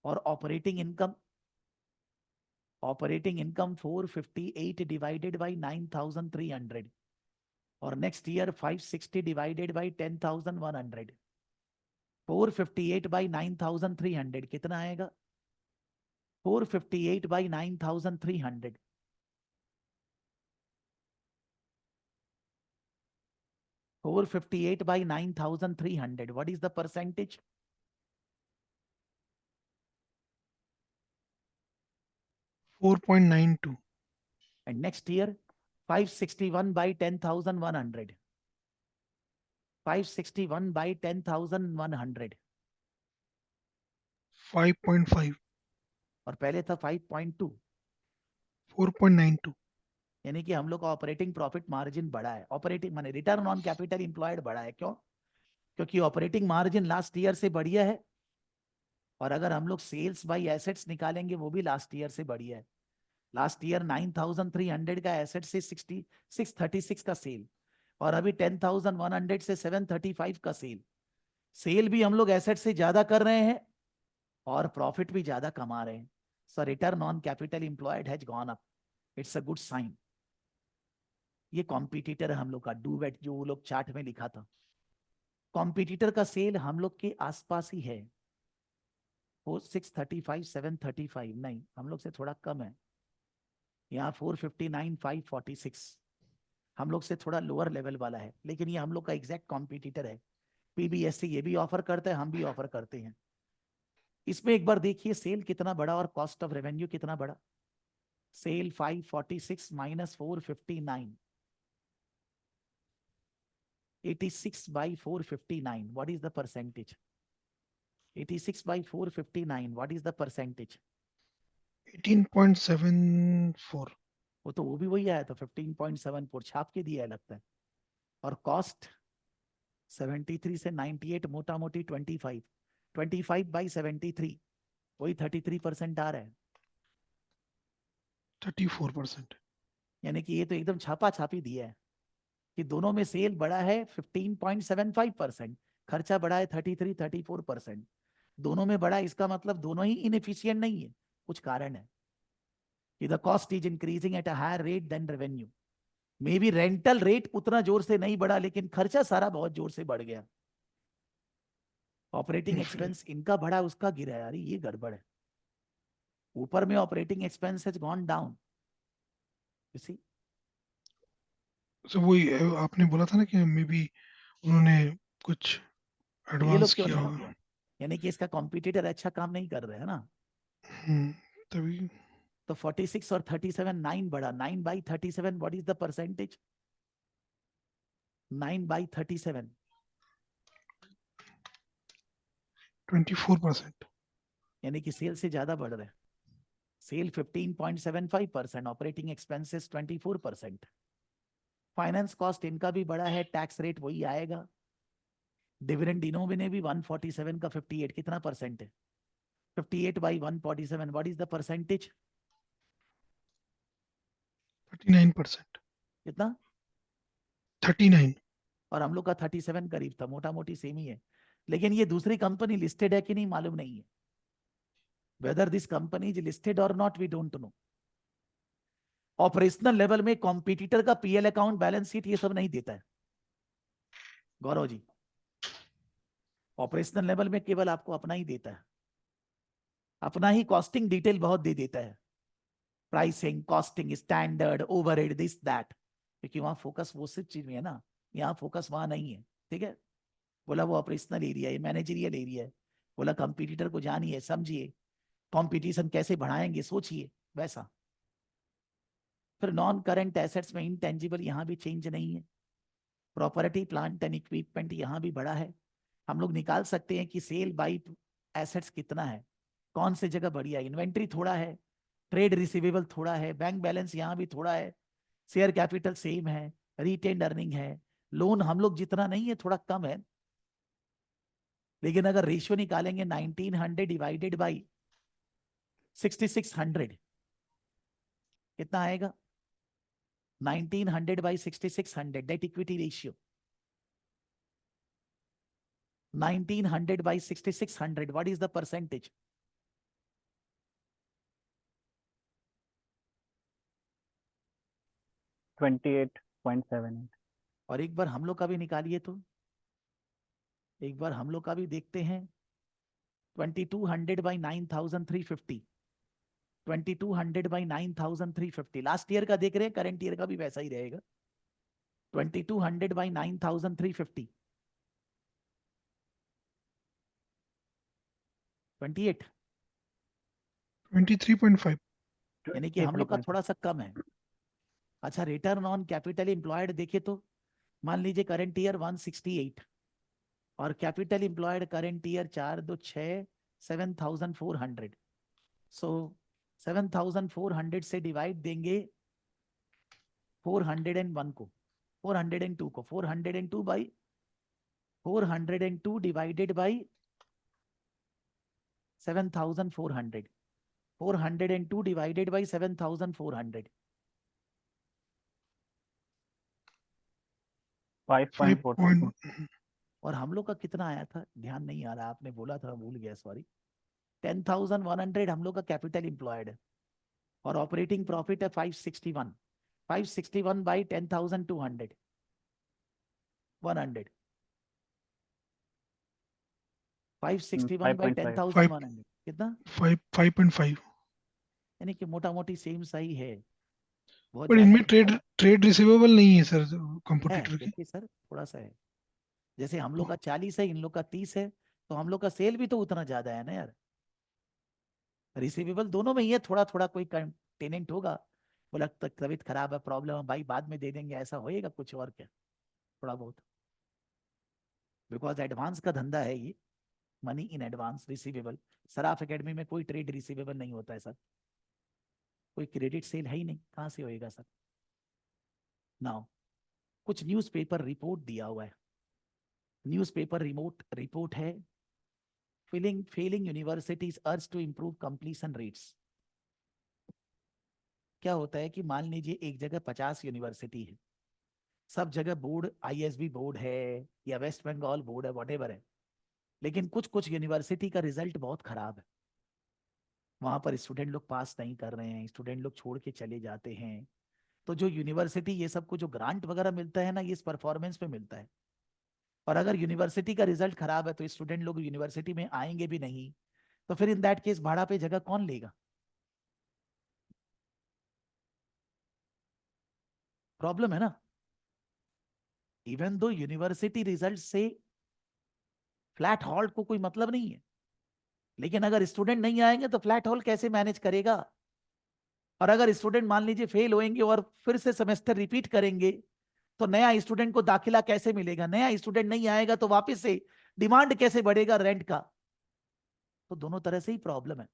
और ऑपरेटिंग इनकम 458 डिवाइडेड बाई 9300, और next year 560 divided by 10100, 458 by 9300 कितना आएगा? 458 by 9300, 458 458 by 9,300. What is the percentage? 4.92. And next year, 561 by 10,100. 561 by 10,100. 5.5. और पहले था 5.2. 4.92. यानी कि हम लोग का ऑपरेटिंग प्रॉफिट मार्जिन बढ़ा है, ऑपरेटिंग माने रिटर्न ऑन कैपिटल इंप्लॉयड बढ़ा है। क्यों? क्योंकि ऑपरेटिंग मार्जिन लास्ट ईयर से बढ़िया है, और अगर हम लोग सेल्स बाय एसेट्स निकालेंगे वो भी लास्ट ईयर से बढ़िया है। लास्ट ईयर 9,300 का एसेट से 636 का सेल, और अभी 10,100 से 735 का सेल। सेल भी हम लोग एसेट से ज्यादा कर रहे हैं और प्रॉफिट भी ज्यादा कमा रहे हैं। So return on capital employed has gone up, it's a good sign. ये कॉम्पिटिटर है हम लोग का, डू वेट, जो वो लोग चार्ट में लिखा था। कॉम्पिटिटर का सेल हम लोग के आसपास ही है, वो 635 735 नहीं, हम लोग से थोड़ा कम है। यहाँ 459 546 हम लोग से थोड़ा लोअर लेवल वाला है, लेकिन ये हम लोग का एग्जैक्ट कॉम्पिटिटर है। पीबीएससी ये भी ऑफर करता है, हम भी ऑफर करते हैं। इसमें एक बार देखिए सेल कितना बड़ा और कॉस्ट ऑफ रेवेन्यू कितना बड़ा। Sale 546 minus 459, 86 by 459. What is the percentage? 86 by 459. What is the percentage? 18.74. वो भी वही आया था, 15.74 छाप के दिया है लगता है। और कॉस्ट 73 से 98, मोटा मोटी 25, 25 by 73, वही 33% आ रहा है। 34%. यानी कि ये तो एकदम छापा छापी दिया है कि दोनों में सेल बड़ा है 15.75%, खर्चा बड़ा है 33-34%। दोनों में बड़ा, इसका मतलब दोनों ही इनएफिशिएंट नहीं है, कुछ कारण है कि the cost is increasing at a higher rate than revenue. Maybe rental rate उतना जोर से नहीं बढ़ा, लेकिन खर्चा सारा बहुत जोर से बढ़ गया। ऑपरेटिंग एक्सपेंस इनका बढ़ा, उसका गिरा। यार ये गड़बड़ है। ऊपर में operating expense has gone down, you see. So वही आपने बोला था ना कि मे बी उन्होंने कुछ तो ये लोग एडवांस क्यों किया नहीं, होगा। यानी कि इसका कॉम्पिटिटर अच्छा काम नहीं कर रहे हैं ना। तभी। तो 46 और 37, 9 बढ़ा, 9 by 37, what is the percentage? 9 by 37 24%. यानी कि सेल से ज्यादा बढ़ रहे हैं। Sale 15.75%, operating expenses 24%। Finance cost इनका भी बड़ा है, टैक्स रेट वही आएगा। डिविडेंड इनोवे ने भी 147 का 58, कितना परसेंट है? 58 by 147, what is the percentage? 39%. कितना? 39. और हम लोग का 37 करीब था, मोटा मोटी सेम ही है। लेकिन ये दूसरी कंपनी लिस्टेड है कि नहीं मालूम नहीं है। Whether this company is listed और not we don't know. Operational level में कॉम्पिटिटर का पीएल अकाउंट, बैलेंस शीट, ये सब नहीं देता है गौरव जी। ऑपरेशनल लेवल में केवल आपको अपना ही देता है, अपना ही कॉस्टिंग डिटेल बहुत दे देता है, pricing, costing, standard, overhead, this that. क्योंकि वहां फोकस वो सिर्फ चीज में है ना, यहाँ फोकस वहां नहीं है। ठीक है, बोला वो ऑपरेशनल एरिया है, मैनेजरियल एरिया है। बोला कंपटीटर को जानिए, समझिए, कंपटीशन कैसे बढ़ाएंगे सोचिए, वैसा। फिर नॉन करंट एसेट्स में इनटेंजिबल यहाँ भी चेंज नहीं है। प्रॉपर्टी प्लांट एंड इक्विपमेंट यहाँ भी बड़ा है। हम लोग निकाल सकते हैं कि सेल बाई एसेट्स कितना है, कौन से जगह बढ़िया। इन्वेंट्री थोड़ा है, ट्रेड रिसीवेबल थोड़ा है, बैंक बैलेंस यहाँ भी थोड़ा है, शेयर कैपिटल सेम है, रिटेन्ड अर्निंग है, लोन हम लोग जितना नहीं है, थोड़ा कम है। लेकिन अगर रेशियो निकालेंगे 1900 डिवाइडेड बाई 6600, कितना आएगा? 1900 by 6600, debt equity ratio 1900 by 6600, what is the percentage? $28.78. और एक बार हम लोग का भी निकालिए तो, एक बार हम लोग का भी देखते हैं। 2200 by 9350, 2200 by 9350 लास्ट ईयर का देख रहे हैं, करंट ईयर का भी वैसा ही रहेगा। 2200 by 9350, 28, 23.5। यानी कि हम लोग का थोड़ा सा कम है। अच्छा, रिटर्न ऑन कैपिटल एम्प्लॉयड देखे तो मान लीजिए करंट ईयर 168 और कैपिटल एम्प्लॉयड करंट ईयर 4 2 6 7400। सो 7400 से डिवाइड देंगे 401 को, 402 को, 402 by 402 divided by 7400, 402 divided by 7400, 5.42। और हम लोग का कितना आया था ध्यान नहीं आ रहा, आपने बोला था भूल गया, सॉरी। 10,100 हम लोग का कैपिटल एम्प्लॉयड है और ऑपरेटिंग प्रॉफिट है 561, 561 बाई 10,200, 100, 561 बाई 10,100 कितना, 5.5। यानी कि मोटा मोटी सेम सही है, बहुत पर ज्यादा इनमें ट्रेड रिसीवेबल नहीं है सर है। कंपटीटर की। देखिए सर थोड़ा सा है, जैसे हम लोग का 40 है, इन लोग का 30 है, तो हम लोग का सेल भी तो उतना ज्यादा है ना यार। रिसीवेबल दोनों में ही है, थोड़ा थोड़ा कोई टेनेंट होगा बोला तबीयत खराब है, प्रॉब्लम है, भाई बाद में दे देंगे, ऐसा होएगा कुछ और क्या, थोड़ा बहुत, बिकॉज एडवांस का धंधा है ये, money in advance receivable. Saraf academy में कोई ट्रेड रिसीवेबल नहीं होता है सर, कोई क्रेडिट सेल है ही नहीं, कहाँ से होएगा सर। नाउ कुछ न्यूज़पेपर रिपोर्ट दिया हुआ है, न्यूज़पेपर रिमोट रिपोर्ट है, failing universities urge to improve completion rates. क्या होता है कि मान लीजिए एक जगह 50 यूनिवर्सिटी है, सब जगह बोर्ड आईएसबी बोर्ड है या वेस्ट बंगाल बोर्ड है, वॉटेवर है, लेकिन कुछ कुछ यूनिवर्सिटी का रिजल्ट बहुत खराब है, वहां पर स्टूडेंट लोग पास नहीं कर रहे हैं, स्टूडेंट लोग छोड़ के चले जाते हैं। तो जो यूनिवर्सिटी ये सबको जो ग्रांट वगैरह मिलता है ना, ये इस परफॉर्मेंस पे मिलता है, और अगर यूनिवर्सिटी का रिजल्ट खराब है तो स्टूडेंट लोग यूनिवर्सिटी में आएंगे भी नहीं, तो फिर इन दैट केस भाड़ा पे जगह कौन लेगा, प्रॉब्लम है ना। इवन दो यूनिवर्सिटी रिजल्ट से फ्लैट हॉल को कोई मतलब नहीं है, लेकिन अगर स्टूडेंट नहीं आएंगे तो फ्लैट हॉल कैसे मैनेज करेगा, और अगर स्टूडेंट मान लीजिए फेल होंगे और फिर से सेमेस्टर रिपीट करेंगे, तो नया स्टूडेंट को दाखिला कैसे मिलेगा, नया स्टूडेंट नहीं आएगा तो वापस से डिमांड कैसे बढ़ेगा रेंट का, तो दोनों तरह से ही प्रॉब्लम है।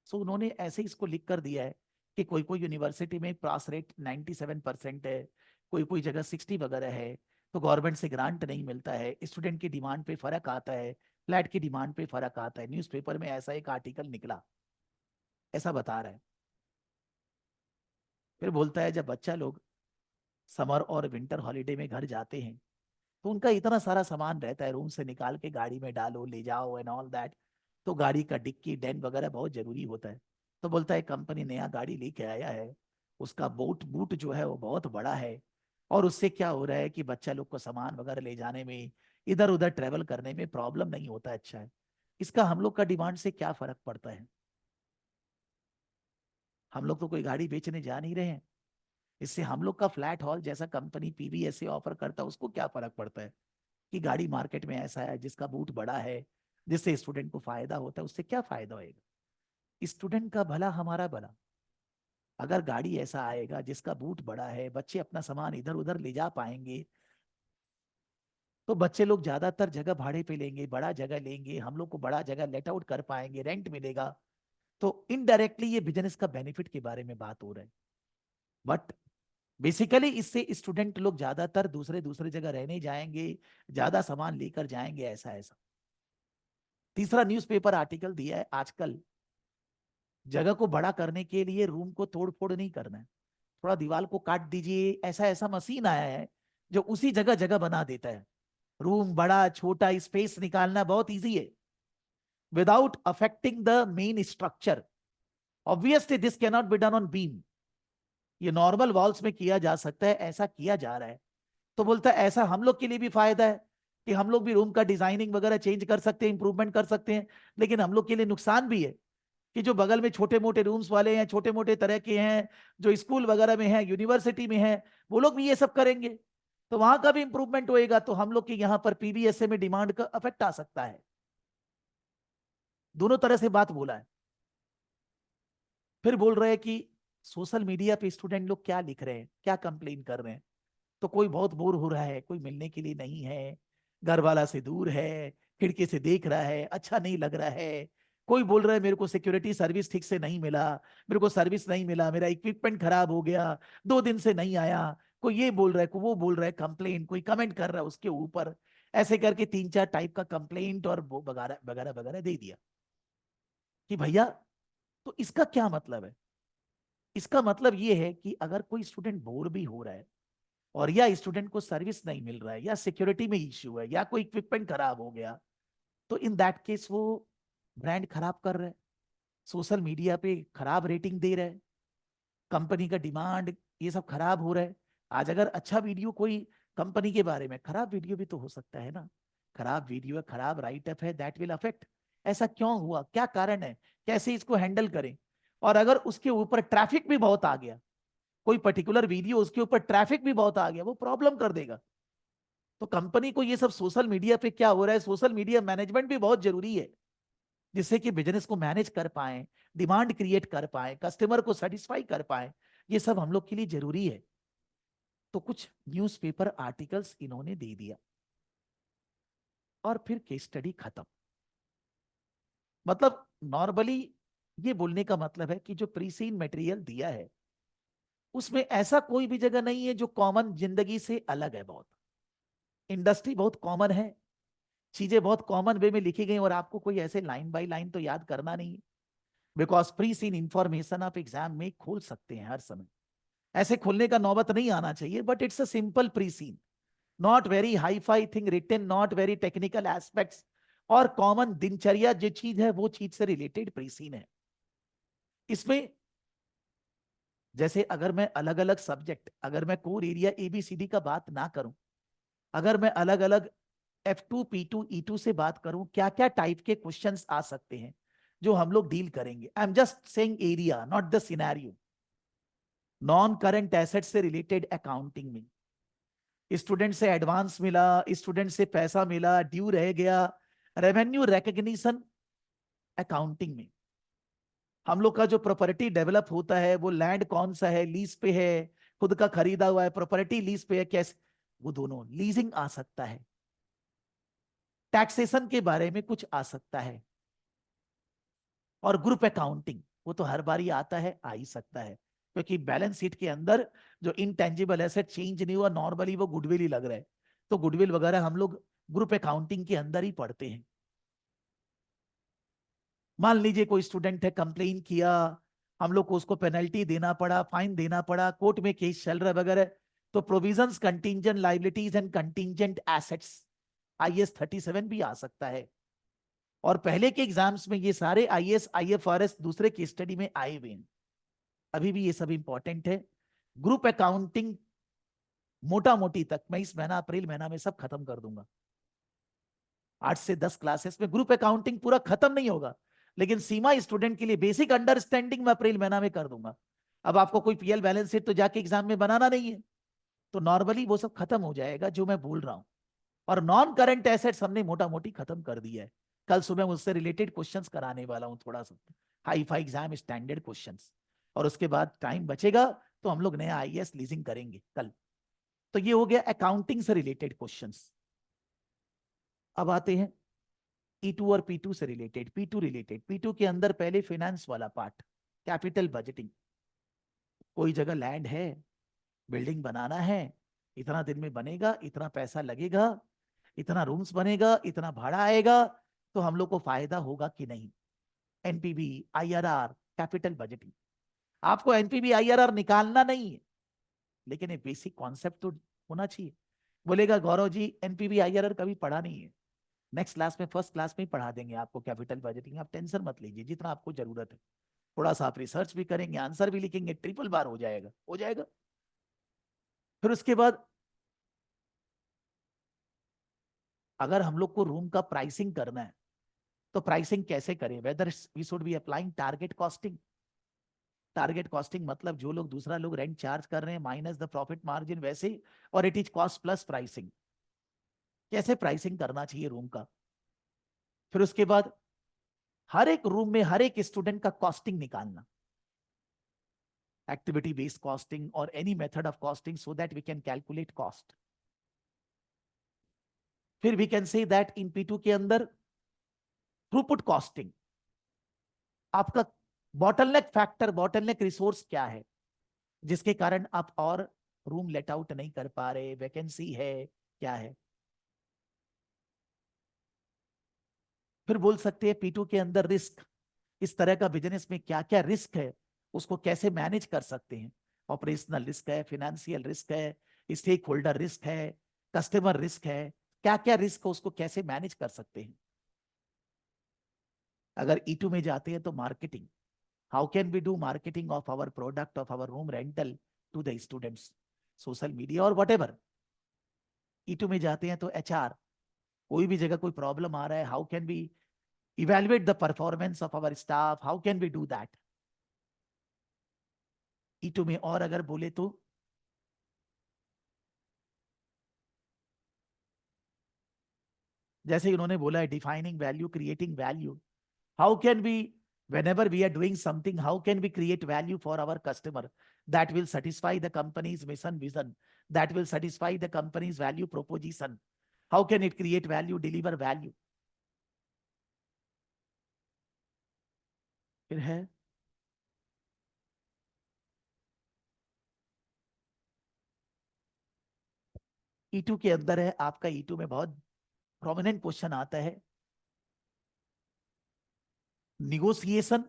सो उन्होंने ऐसे इसको लिख कर दिया है कि कोई कोई यूनिवर्सिटी में पास रेट 97% है, कोई कोई जगह 60 वगैरह है, तो गवर्नमेंट से ग्रांट नहीं मिलता है, स्टूडेंट की डिमांड पे फर्क आता है, फ्लैट की डिमांड पे फर्क आता है। न्यूज़पेपर में ऐसा एक आर्टिकल निकला, ऐसा बता रहा है। फिर बोलता है जब बच्चा लोग समर और विंटर हॉलीडे में घर जाते हैं तो उनका इतना सारा सामान रहता है, रूम से निकाल के गाड़ी में डालो ले जाओ एंड ऑल दैट, तो गाड़ी का डिक्की डेन वगैरह बहुत जरूरी होता है। तो बोलता है कंपनी नया गाड़ी लेके आया है, उसका बोट बूट जो है वो बहुत बड़ा है, और उससे क्या हो रहा है कि बच्चा लोग को सामान वगैरह ले जाने में, इधर उधर ट्रेवल करने में प्रॉब्लम नहीं होता है। अच्छा है, इसका हम लोग का डिमांड से क्या फर्क पड़ता है, हम लोग तो कोई गाड़ी बेचने जा नहीं रहे हैं, इससे हम लोग का फ्लैट हॉल जैसा कंपनी पीबीएसए ऑफर करता है उसको क्या फर्क पड़ता है कि गाड़ी मार्केट में ऐसा है जिसका बूट बड़ा है, जिससे स्टूडेंट को फायदा होता है, उससे क्या फायदा होएगा, स्टूडेंट का भला हमारा भला। अगर गाड़ी ऐसा आएगा जिसका बूट बड़ा है, बच्चे अपना सामान इधर उधर ले जा पाएंगे, तो बच्चे लोग ज्यादातर जगह भाड़े पे लेंगे, बड़ा जगह लेंगे, हम लोग को बड़ा जगह लेट आउट कर पाएंगे, रेंट मिलेगा, तो इनडायरेक्टली ये बिजनेस का बेनिफिट के बारे में बात हो रहा है। बट बेसिकली इससे स्टूडेंट लोग ज्यादातर दूसरे दूसरे जगह रहने जाएंगे, ज्यादा सामान लेकर जाएंगे, ऐसा ऐसा। तीसरा न्यूज़पेपर आर्टिकल दिया है, आजकल जगह को बड़ा करने के लिए रूम को तोड़ फोड़ नहीं करना है, थोड़ा दीवार को काट दीजिए, ऐसा ऐसा मशीन आया है जो उसी जगह जगह बना देता है। रूम बड़ा छोटा स्पेस निकालना बहुत इजी है without affecting the main structure. Obviously this can not be done on beam, ये नॉर्मल वॉल्स में किया जा सकता है, ऐसा किया जा रहा है। तो बोलता है ऐसा हम लोग के लिए भी फायदा है कि हम लोग भी रूम का डिजाइनिंग वगैरह चेंज कर सकते हैं, इंप्रूवमेंट कर सकते हैं, लेकिन हम लोग के लिए नुकसान भी है कि जो बगल में छोटे मोटे रूम्स वाले हैं, छोटे मोटे तरह के हैं, जो स्कूल वगैरह में हैं, यूनिवर्सिटी में हैं, वो लोग भी ये सब करेंगे, तो वहां का भी इंप्रूवमेंट होएगा, तो हम लोग के यहाँ पर पीबीएसए में डिमांड का अफेक्ट आ सकता है। दोनों तरह से बात बोला है। फिर बोल रहे हैं कि सोशल मीडिया पे स्टूडेंट लोग क्या लिख रहे हैं, क्या कंप्लेन कर रहे हैं। तो कोई बहुत बोर हो रहा है, कोई मिलने के लिए नहीं है, घर वाला से दूर है, खिड़की से देख रहा है, अच्छा नहीं लग रहा है। कोई बोल रहा है मेरे को सिक्योरिटी सर्विस ठीक से नहीं मिला, मेरे को सर्विस नहीं मिला, मेरा इक्विपमेंट खराब हो गया, 2 दिन से नहीं आया। कोई ये बोल रहा है, कोई वो बोल रहा है, कंप्लेन, कोई कमेंट कर रहा है उसके ऊपर। ऐसे करके 3-4 टाइप का कंप्लेंट और वो वगैरह वगैरह वगैरह दे दिया कि भैया। तो इसका क्या मतलब है? इसका मतलब ये है कि अगर कोई स्टूडेंट बोर भी हो रहा है, और या स्टूडेंट को सर्विस नहीं मिल रहा है, या सिक्योरिटी में इश्यू है, या कोई इक्विपमेंट खराब हो गया, तो इन दैट केस वो ब्रांड खराब कर रहा है, सोशल मीडिया पे खराब रेटिंग दे रहा है, कंपनी का डिमांड, ये सब खराब हो रहा है। आज अगर अच्छा वीडियो कोई कंपनी के बारे में, खराब वीडियो भी तो हो सकता है ना, खराब वीडियो है, खराब राइटअप है, दैट विल अफेक्ट। ऐसा क्यों हुआ, क्या कारण है, कैसे इसको हैंडल करें? और अगर उसके ऊपर ट्रैफिक भी बहुत आ गया, कोई पर्टिकुलर वीडियो उसके ऊपर ट्रैफिक भी बहुत आ गया, वो प्रॉब्लम कर देगा। तो कंपनी को ये सब सोशल मीडिया पे क्या हो रहा है, सोशल मीडिया मैनेजमेंट भी बहुत जरूरी है, जिससे कि बिजनेस को मैनेज कर पाए, डिमांड क्रिएट कर पाए, कस्टमर को सेटिस्फाई कर पाए। ये सब हम लोग के लिए जरूरी है। तो कुछ न्यूज़पेपर आर्टिकल्स इन्होंने दे दिया, और फिर केस स्टडी खत्म। मतलब नॉर्मली ये बोलने का मतलब है कि जो प्री सीन मटेरियल दिया है, उसमें ऐसा कोई भी जगह नहीं है जो कॉमन जिंदगी से अलग है। बहुत इंडस्ट्री बहुत कॉमन है, चीजें बहुत कॉमन वे में लिखी गई, और आपको कोई ऐसे लाइन बाय लाइन तो याद करना नहीं है, बिकॉज प्री सीन इंफॉर्मेशन आप एग्जाम में खोल सकते हैं हर समय। ऐसे खोलने का नौबत नहीं आना चाहिए, but it's a simple precis, not very hi fi thing written, not very technical aspects, और कॉमन दिनचर्या जो चीज है वो चीज से रिलेटेड प्री सीन है। इसमें जैसे अगर मैं अलग अलग सब्जेक्ट, अगर मैं कोर एरिया एबीसीडी का बात ना करूं, अगर मैं अलग अलग F2 P2 E2 से बात करूं, क्या क्या टाइप के क्वेश्चंस आ सकते हैं जो हम लोग डील करेंगे। I am just saying area, not the scenario. Non current asset से रिलेटेड अकाउंटिंग में स्टूडेंट से एडवांस मिला, स्टूडेंट से पैसा मिला, ड्यू रह गया, रेवेन्यू रिकग्निशन अकाउंटिंग में हम लोग का जो प्रॉपर्टी डेवलप होता है, वो लैंड कौन सा है, लीज पे है, खुद का खरीदा हुआ है, प्रॉपर्टी लीज पे है, कैसे, वो दोनों लीजिंग आ सकता है। टैक्सेशन के बारे में कुछ आ सकता है, और ग्रुप अकाउंटिंग वो तो हर बार ही आता है, आ ही सकता है, क्योंकि बैलेंस शीट के अंदर जो इनटेंजिबल एसेट चेंज नहीं हुआ, नॉर्मली वो गुडविल ही लग रहा है। तो गुडविल वगैरह हम लोग ग्रुप अकाउंटिंग के अंदर ही पढ़ते हैं। मान लीजिए कोई स्टूडेंट है, कंप्लेन किया, हम लोग को उसको पेनल्टी देना पड़ा, फाइन देना पड़ा, कोर्ट में केस चल रहा है वगैरह, तो provisions, contingent liabilities and contingent assets, IAS 37 भी आ सकता है। और पहले के एग्जाम्स में ये सारे IAS IFRS दूसरे केस स्टडी में आए हुए हैं, अभी भी ये सब इंपॉर्टेंट है। ग्रुप अकाउंटिंग मोटा मोटी तक मैं इस महीना, अप्रैल महीना में सब खत्म कर दूंगा। 8 से 10 क्लासेस में ग्रुप अकाउंटिंग पूरा खत्म नहीं होगा, लेकिन सीमा स्टूडेंट के लिए बेसिक अंडरस्टैंडिंग में अप्रैल महीना में कर दूंगा। अब आपको कोई PL बैलेंस शीट तो जाके एग्जाम में बनाना नहीं है, तो नॉर्मली वो सब खत्म हो जाएगा जो मैं बोल रहा हूं। और नॉन करंट एसेट्स हमने मोटा मोटी खत्म कर दिया है। कल सुबह मुझसे रिलेटेड क्वेश्चंस कराने वाला हूं, थोड़ा सा hi fi exam standard questions, और उसके बाद टाइम बचेगा तो हम लोग नया IAS लीजिंग करेंगे कल। तो ये हो गया अकाउंटिंग से रिलेटेड क्वेश्चंस। अब आते हैं E2 और P2 से रिलेटेड, P2 रिलेटेड। P2 के अंदर पहले फाइनेंस वाला पार्ट, कैपिटल बजटिंग। कोई जगह लैंड है, बिल्डिंग बनाना है, इतना दिन में बनेगा, इतना पैसा लगेगा, इतना रूम्स बनेगा, इतना भाड़ा आएगा, तो हम लोग को फायदा होगा कि नहीं। NPV, IRR, capital budgeting. आपको NPV IRR निकालना नहीं है, लेकिन एक बेसिक कॉन्सेप्ट तो होना चाहिए। बोलेगा गौरव जी NPV IRR कभी पढ़ा नहीं है। नेक्स्ट क्लास में, फर्स्ट क्लास में ही पढ़ा देंगे आपको कैपिटल बजटिंग, आप टेंशन मत लीजिए, जितना आपको जरूरत है। थोड़ा सा आप रिसर्च भी करेंगे, आंसर भी लिखेंगे, ट्रिपल बार हो जाएगा, हो जाएगा। फिर उसके बाद अगर हम लोग को रूम का प्राइसिंग करना है, तो प्राइसिंग कैसे करें, whether we should be applying target costing. Target costing मतलब जो लोग दूसरा लोग रेंट चार्ज कर रहे हैं माइनस द प्रॉफिट मार्जिन वैसे, और it is cost plus pricing, कैसे प्राइसिंग करना चाहिए रूम का। फिर उसके बाद हर एक रूम में हर एक स्टूडेंट का कॉस्टिंग निकालना, एक्टिविटी बेस्ड कॉस्टिंग और any method of costing, so that we can calculate cost. फिर we can say that in P2 के अंदर थ्रूपुट कॉस्टिंग, आपका बॉटलनेक फैक्टर, बॉटलनेक रिसोर्स क्या है जिसके कारण आप और रूम लेट आउट नहीं कर पा रहे, वैकेंसी है क्या है। फिर बोल सकते हैं P2 के अंदर रिस्क, इस तरह का बिजनेस में क्या क्या रिस्क है, उसको कैसे मैनेज कर सकते हैं। ऑपरेशनल रिस्क है, फाइनेंशियल रिस्क है, स्टेक होल्डर रिस्क है, कस्टमर रिस्क है, क्या क्या रिस्क है उसको कैसे मैनेज कर सकते हैं। अगर E2 में जाते हैं तो marketing, how can we do marketing of our product, of our room rental to the students, social media और वट एवर। E2 में जाते हैं तो HR, कोई भी जगह कोई प्रॉब्लम आ रहा है, how can we evaluate the performance of our staff, how can we do that। E2 में और अगर बोले तो जैसे उन्होंने बोला है defining value, creating value, how can we, whenever we are doing something, how can we create value for our customer that will satisfy the company's mission vision, that will satisfy the company's value proposition, how can it create value, deliver value। फिर है E2 के अंदर है आपका, E2 में बहुत prominent question आता है निगोशिएशन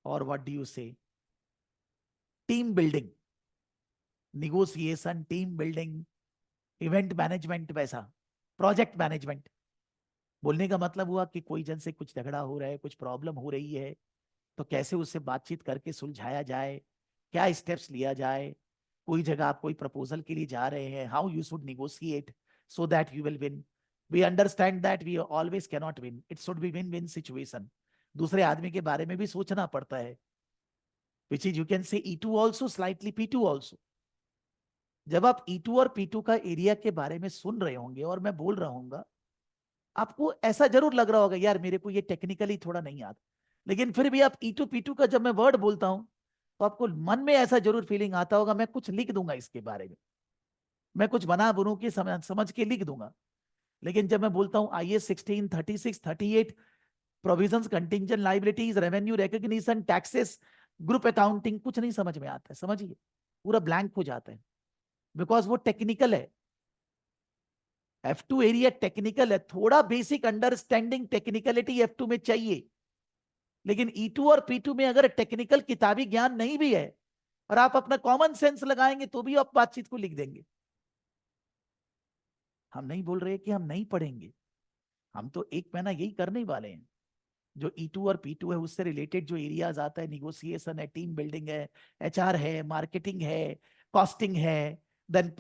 और व्हाट डू यू से team building, negotiation, team building, event management, वैसा प्रोजेक्ट मैनेजमेंट। बोलने का मतलब हुआ कि कोई जन से कुछ झगड़ा हो रहा है, कुछ प्रॉब्लम हो रही है, तो कैसे उससे बातचीत करके सुलझाया जाए, क्या स्टेप्स लिया जाए। कोई जगह आप कोई प्रपोजल के लिए जा रहे हैं, how you should negotiate so that you will win. We understand that we always cannot win, it should be win win situation. दूसरे आदमी के बारे में भी सोचना पड़ता है, which is you can say E2 also, slightly P2 also. जब आप E2 और P2 का एरिया के बारे में सुन रहे होंगे और मैं बोल रहा हूँ, आपको ऐसा जरूर लग रहा होगा यार मेरे को ये टेक्निकली थोड़ा नहीं आता, लेकिन फिर भी आप E2 P2 का जब मैं वर्ड बोलता हूं तो आपको मन में ऐसा जरूर फीलिंग आता होगा मैं कुछ लिख दूंगा इसके बारे में, मैं कुछ बना बनू के समझ के लिख दूंगा। लेकिन जब मैं बोलता हूं IAS 16, 36, 38, provisions, contingent liabilities, revenue recognition, taxes, group accounting, कुछ नहीं समझ में आता है, समझिए पूरा ब्लैंक हो जाता है, बिकॉज वो टेक्निकल है। F2 एरिया टेक्निकल है, थोड़ा बेसिक अंडरस्टैंडिंग टेक्निकलिटी F2 में चाहिए। लेकिन E2 और P2 में अगर टेक्निकल किताबी ज्ञान नहीं भी है और आप अपना कॉमन सेंस लगाएंगे तो भी आप बातचीत को लिख देंगे। हम नहीं बोल रहे कि हम नहीं पढ़ेंगे, हम तो एक महीना यही करने वाले हैं। जो E2 और P2 है उससे रिलेटेड जो एरियाज आता है, निगोशिएशन है, टीम बिल्डिंग है, HR है, मार्केटिंग है, कॉस्टिंग है, देन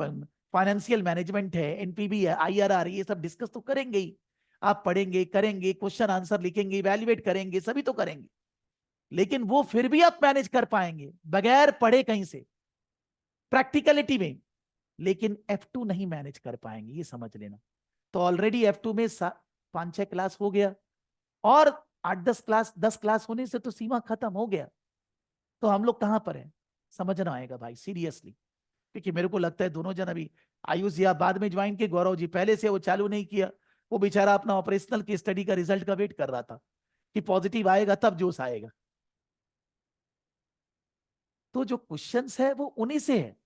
फाइनेंशियल मैनेजमेंट है, NPV है, IRR, ये सब डिस्कस तो करेंगे ही। आप पढ़ेंगे, करेंगे, क्वेश्चन आंसर लिखेंगे, इवेल्युएट करेंगे, सभी तो करेंगे, लेकिन वो फिर भी आप मैनेज कर पाएंगे बगैर पढ़े कहीं से, प्रैक्टिकलिटी में। लेकिन F2 नहीं मैनेज कर पाएंगे, ये समझ लेना। तो ऑलरेडी F2 में 5-6 क्लास हो गया, और 8-10 क्लास, 10 क्लास होने से तो सीमा खत्म हो गया। तो हम लोग कहां पर हैं समझना आएगा भाई, सीरियसली। क्योंकि मेरे को लगता है दोनों जन अभी, आयुष जी आप बाद में ज्वाइन किए, गौरव जी पहले से वो चालू नहीं किया, वो बेचारा अपना ऑपरेशनल की स्टडी का रिजल्ट का वेट कर रहा था कि पॉजिटिव आएगा तब जोश आएगा। तो जो क्वेश्चंस है वो उन्हीं से है,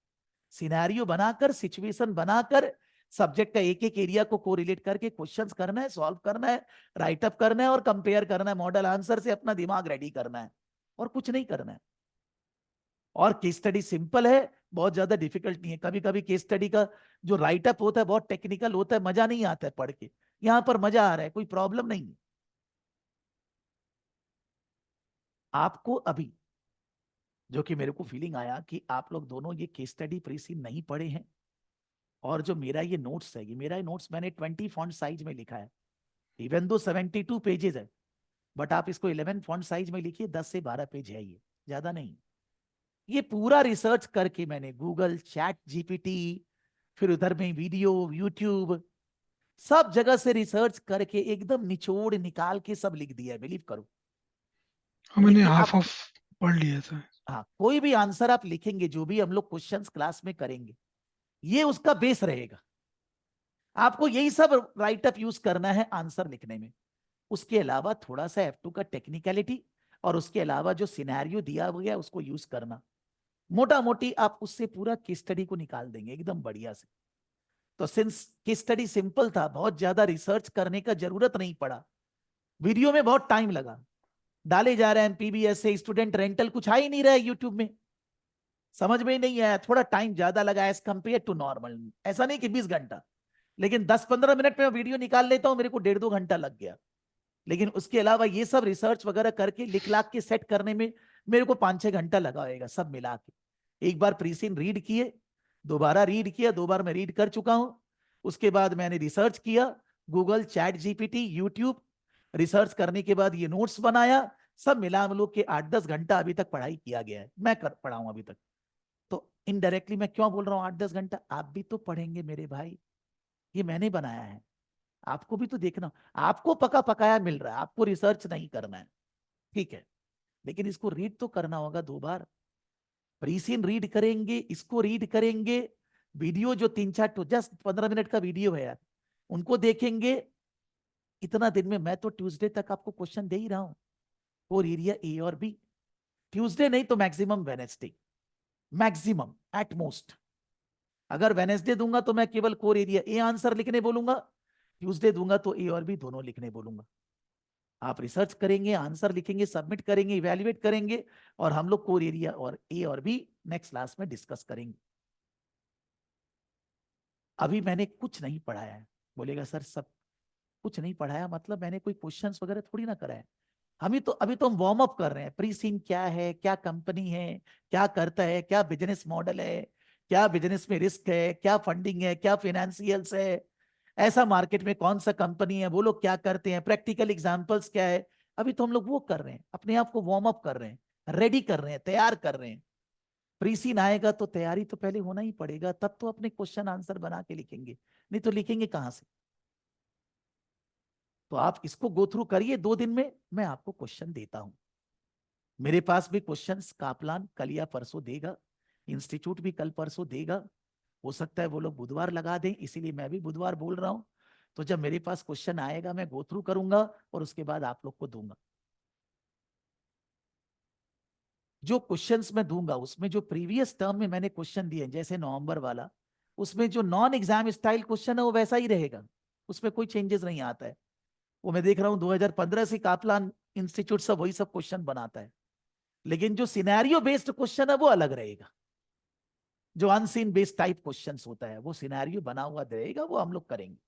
सिनेरियो बनाकर, सिचुएशन बनाकर, सब्जेक्ट का एक एक एरिया को कोरिलेट करके क्वेश्चंस करना है, सॉल्व करना है, राइटअप करना है और कंपेयर करना है, मॉडल आंसर से अपना दिमाग रेडी करना है, और कुछ नहीं करना है। और केस स्टडी सिंपल है, बहुत ज्यादा डिफिकल्ट नहीं है। कभी कभी केस स्टडी का जो राइटअप होता है बहुत टेक्निकल होता है, मजा नहीं आता है पढ़ के, यहां पर मजा आ रहा है, कोई प्रॉब्लम नहीं है। आपको अभी जो कि मेरे को फीलिंग आया कि आप लोग दोनों ये केस स्टडी प्रीसी नहीं पढ़े हैं, और जो मेरा ये नोट्स है, ये मेरा नोट्स मैंने 20 फॉन्ट साइज में लिखा है, इवन दो 72 पेजेस है, बट आप इसको 11 फॉन्ट साइज में लिखिए, 10 से 12 पेज है, ये ज्यादा नहीं। ये पूरा रिसर्च करके मैंने गूगल, चैट जीपीटी, फिर उधर में वीडियो, यूट्यूब, सब जगह से रिसर्च करके एकदम निचोड़ निकाल के सब लिख दिया है, बिलीव करो। हाँ, यानी मैंने कि हाफ आप, ऑफ पढ़ लिया था। हाँ, कोई भी आंसर आप लिखेंगे, जो भी हम लोग क्वेश्चंस क्लास में करेंगे, ये उसका बेस रहेगा। आपको यही सब राइटअप यूज करना है आंसर लिखने में। उसके अलावा थोड़ा सा F2 का टेक्निकलिटी, और उसके अलावा जो सिनेरियो दिया गया उसको यूज करना। मोटा मोटी आप उससे पूरा केस स्टडी को निकाल देंगे एकदम बढ़िया से। तो सिंस केस स्टडी सिंपल था, बहुत ज्यादा रिसर्च करने का जरूरत नहीं पड़ा। वीडियो में बहुत टाइम लगा, डाले जा रहे हैं पीबीएस से, स्टूडेंट रेंटल कुछ आ ही नहीं रहा है यूट्यूब में, समझ में ही नहीं आया, थोड़ा टाइम ज्यादा लगा एज कंपेयर टू नॉर्मल। ऐसा नहीं कि 20 घंटा, लेकिन 10-15 मिनट में वीडियो निकाल लेता हूं, मेरे को 1.5-2 घंटा लग गया। लेकिन उसके अलावा ये सब रिसर्च वगैरह करके लिख लाख के सेट करने में मेरे को 5-6 घंटा लगा होगा सब मिला के। एक बार प्रीसिन रीड किए, दोबारा रीड किया, 2 बार मैं रीड कर चुका हूं। उसके बाद मैंने रिसर्च किया, Google, chat GPT, YouTube, research करने के बाद ये नोट्स बनाया। सब मिला हम लोग के 8-10 घंटा अभी तक पढ़ाई किया गया है, मैं कर पढ़ा हूं अभी तक। तो इनडायरेक्टली मैं क्यों बोल रहा हूँ 8-10 घंटा, आप भी तो पढ़ेंगे मेरे भाई, ये मैंने बनाया है, आपको भी तो देखना। आपको पका पकाया मिल रहा है, आपको रिसर्च नहीं करना है, ठीक है, लेकिन इसको रीड तो करना होगा 2 बार। प्रीसीन रीड करेंगे, इसको रीड करेंगे, वीडियो जो 3-4 तो जस्ट 15 मिनट का वीडियो है यार, उनको देखेंगे। इतना दिन में मैं तो ट्यूसडे तक आपको क्वेश्चन दे ही रहा हूं, और एरिया ए और बी। ट्यूसडे नहीं तो maximum Wednesday, maximum at most. अगर वेनेसडे दूंगा तो मैं केवल कोर एरिया ए आंसर लिखने बोलूंगा, ट्यूसडे दूंगा तो ए और बी दोनों लिखने बोलूंगा। आप रिसर्च करेंगे, आंसर लिखेंगे, सबमिट करेंगे, इवेल्युएट करेंगे, और हम लोग कोर एरिया और ए और बी नेक्स्ट क्लास में डिस्कस करेंगे। अभी मैंने कुछ नहीं पढ़ाया है, बोलेगा सर सब कुछ नहीं पढ़ाया मतलब मैंने कोई क्वेश्चंस वगैरह थोड़ी ना कराया। अभी तो हम वार्म अप कर रहे हैं, प्री सीन क्या है, क्या कंपनी है, क्या करता है, क्या बिजनेस मॉडल है, क्या बिजनेस में रिस्क है, क्या फंडिंग है, क्या फाइनेंशियल्स है, ऐसा मार्केट में कौन सा कंपनी है, वो लोग क्या करते हैं, प्रैक्टिकल एग्जांपल्स क्या है। अभी तो हम लोग वो कर रहे हैं, अपने आप को वार्म अप कर रहे हैं, रेडी कर रहे हैं, तैयार कर रहे हैं। प्री सीन आएगा तो तैयारी तो पहले होना ही पड़ेगा, तब तो अपने क्वेश्चन आंसर बना के लिखेंगे, नहीं तो लिखेंगे कहां से। तो आप इसको गो थ्रू करिए 2 दिन में, मैं आपको क्वेश्चन देता हूं। मेरे पास भी क्वेश्चंस कापलान कल या परसों देगा, इंस्टीट्यूट भी कल परसों देगा, हो सकता है वो लोग बुधवार लगा दें, इसीलिए मैं भी बुधवार बोल रहा हूं। तो जब मेरे पास क्वेश्चन आएगा मैं गो थ्रू करूंगा, और उसके बाद आप लोग को दूंगा। जो क्वेश्चंस मैं दूंगा उसमें जो प्रीवियस टर्म में मैंने क्वेश्चन दिए, जैसे नवंबर वाला, उसमें जो नॉन एग्जाम स्टाइल क्वेश्चन है वो वैसा ही रहेगा, उसमें कोई चेंजेस नहीं आता है। वो मैं देख रहा हूँ 2015 से कापलान इंस्टीट्यूट सब वही सब क्वेश्चन बनाता है, लेकिन जो सिनेरियो बेस्ड क्वेश्चन है वो अलग रहेगा। जो अनसीन बेस्ड टाइप क्वेश्चंस होता है वो सिनेरियो बना हुआ रहेगा, वो हम लोग करेंगे।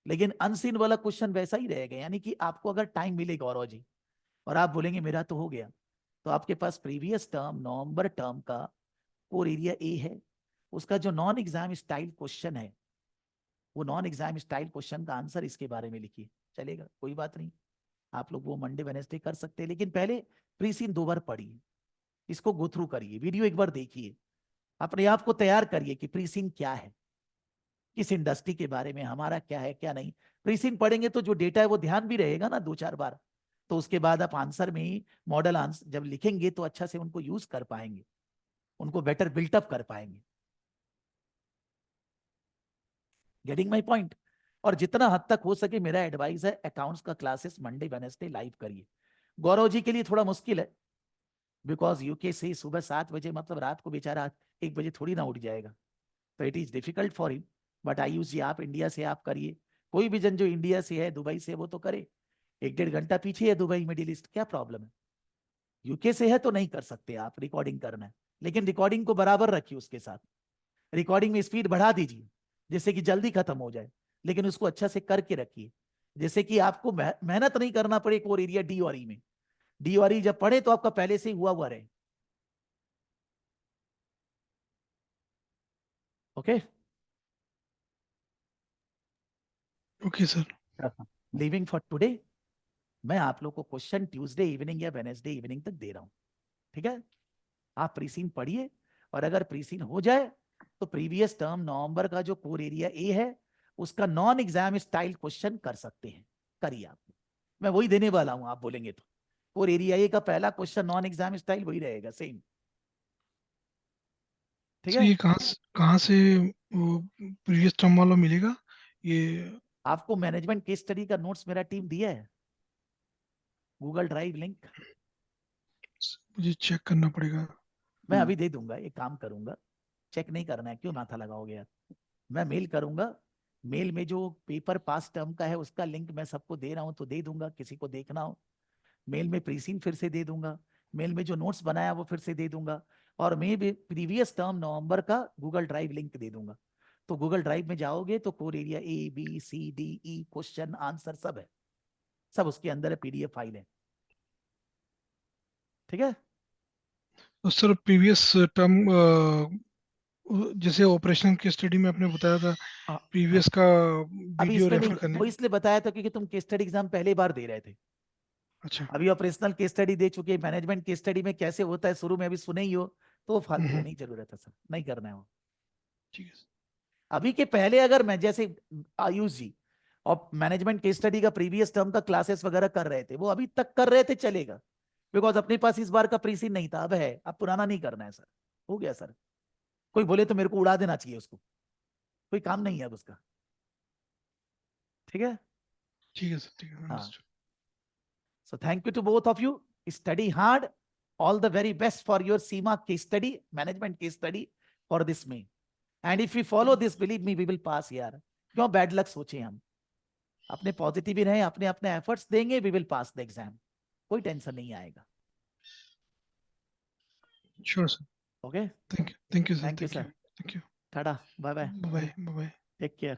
लेकिन अनसीन वाला क्वेश्चन वैसा ही रहेगा, यानी कि आपको अगर टाइम मिले गौरव जी, और आप बोलेंगे मेरा तो हो गया, तो आपके पास प्रीवियस टर्म नवंबर टर्म का कोर एरिया ए है, उसका जो नॉन एग्जाम स्टाइल क्वेश्चन है, वो नॉन एग्जाम स्टाइल क्वेश्चन का आंसर इसके बारे में लिखिए, चलेगा, कोई बात नहीं। आप लोग वो मंडे वेनेसडे कर सकते हैं, लेकिन पहले प्री सीन 2 बार पढ़िए, इसको गो थ्रू करिए, वीडियो एक बार देखिए, अपने आप को तैयार करिए कि प्री सीन क्या है, किस इंडस्ट्री के बारे में, हमारा क्या है क्या नहीं। प्री सीन पढ़ेंगे तो जो डेटा है वो ध्यान भी रहेगा ना 2-4 बार, तो उसके बाद आप आंसर में ही मॉडल आंसर जब लिखेंगे तो अच्छा से उनको यूज कर पाएंगे, उनको बेटर बिल्टअप कर पाएंगे। Getting my point. और जितना हद तक हो सके मेरा एडवाइस है, अकाउंट्स का क्लासेस मंडे वेनेसडे लाइव करिए। गौरव जी के लिए थोड़ा मुश्किल है, बिकॉज यूके से सुबह 7 बजे मतलब रात को बेचारा 1 बजे थोड़ी ना उठ जाएगा, तो it is difficult for him. But I use आप इंडिया से आप करिए, कोई भी जन जो इंडिया से है, दुबई से, वो तो करे। 1-1.5 घंटा पीछे है दुबई, मिडिल ईस्ट, क्या प्रॉब्लम है। यूके से है तो नहीं कर सकते आप, रिकॉर्डिंग करना है, लेकिन रिकॉर्डिंग को बराबर रखिए उसके साथ, रिकॉर्डिंग में स्पीड बढ़ा दीजिए जिससे कि जल्दी खत्म हो जाए, लेकिन उसको अच्छा से करके रखिए, जैसे कि आपको मेहनत नहीं करना पड़े कोर एरिया डी और ई में। डी और ई जब पढ़े तो आपका पहले से ही हुआ हुआ रहे। Okay, okay sir. अच्छा। Leaving for today. मैं आप लोग को क्वेश्चन ट्यूसडे इवनिंग या वेनेसडे इवनिंग तक दे रहा हूं, ठीक है? आप प्रीसीन पढ़िए, और अगर प्रीसीन हो जाए तो प्रीवियस टर्म नवंबर का जो कोर एरिया ए है उसका नॉन एग्जाम स्टाइल क्वेश्चन कर सकते हैं, करिए आप। मैं वही देने वाला हूं, आप बोलेंगे तो। कोर एरिया ए का पहला क्वेश्चन नॉन एग्जाम स्टाइल वही रहेगा, सेम, ठीक सर है? ये कहाँ से प्रीवियस टर्म वाला मिलेगा ये? आपको मैनेजमेंट केस स्टडी का नोट्स मेरा टीम दिया है, गूगल ड्राइव लिंक। मुझे चेक करना पड़ेगा। मैं अभी दे दूंगा, एक काम करूंगा, चेक नहीं करना है, क्यों माथा लगाओगे यार? मैं मेल करूंगा, मेल में जो पेपर पास टर्म का है उसका लिंक मैं सबको दे रहा हूं, तो दे दूंगा, किसी को देखना हो। मेल में प्रीसीन फिर से दे दूंगा, मेल में जो नोट्स बनाया वो फिर से दे दूंगा, और मैं भी प्रीवियस टर्म नवंबर का गूगल ड्राइव लिंक दे दूंगा। तो गूगल ड्राइव में जाओगे तो core area A B C D E question answer सब है, सब उसके अंदर है, PDF फाइल है, ठीक है? तो सर प्रीवियस टर्म जैसे ऑपरेशन की स्टडी में आपने बताया था हाँ, प्रीवियस का अभी वीडियो इसमें नहीं, रेफर करने। वो इसलिए बताया था क्योंकि तुम केस स्टडी एग्जाम पहली बार दे रहे थे। अच्छा। अभी ऑपरेशनल केस स्टडी दे चुके, मैनेजमेंट केस स्टडी में कैसे होता है शुरू में अभी सुने ही हो, तो वो फालतू हम्म, नहीं, जरूरत है सर, नहीं करना है वो। ठीक है। अभी के पहले अगर मैं जैसे आयुष जी और मैनेजमेंट केस स्टडी का प्रीवियस टर्म का क्लासेस वगैरह कर रहे थे, वो अभी तक कर रहे थे, चलेगा, बिकॉज अपने पास इस बार का प्रीसीन नहीं था, अब है, अब पुराना नहीं करना है सर, हो गया सर। कोई बोले तो मेरे को उड़ा देना चाहिए उसको, कोई काम नहीं है अब उसका, ठीक है? ठीक है सर, ठीक है, हाँ, understood। so thank you to both of you. Study hard. All the very best for your SEMA case study, management case study for this May. And if we follow this, believe me, we will pass यार। क्यों bad luck सोचे हम? अपने positive ही रहे, अपने अपने efforts देंगे, we will pass the exam. कोई टेंशन नहीं आएगा। Sure sir. Okay? Thank you sir, Thank you, thank you, sir. Thank you. Tada. Bye bye. Bye bye. Take care.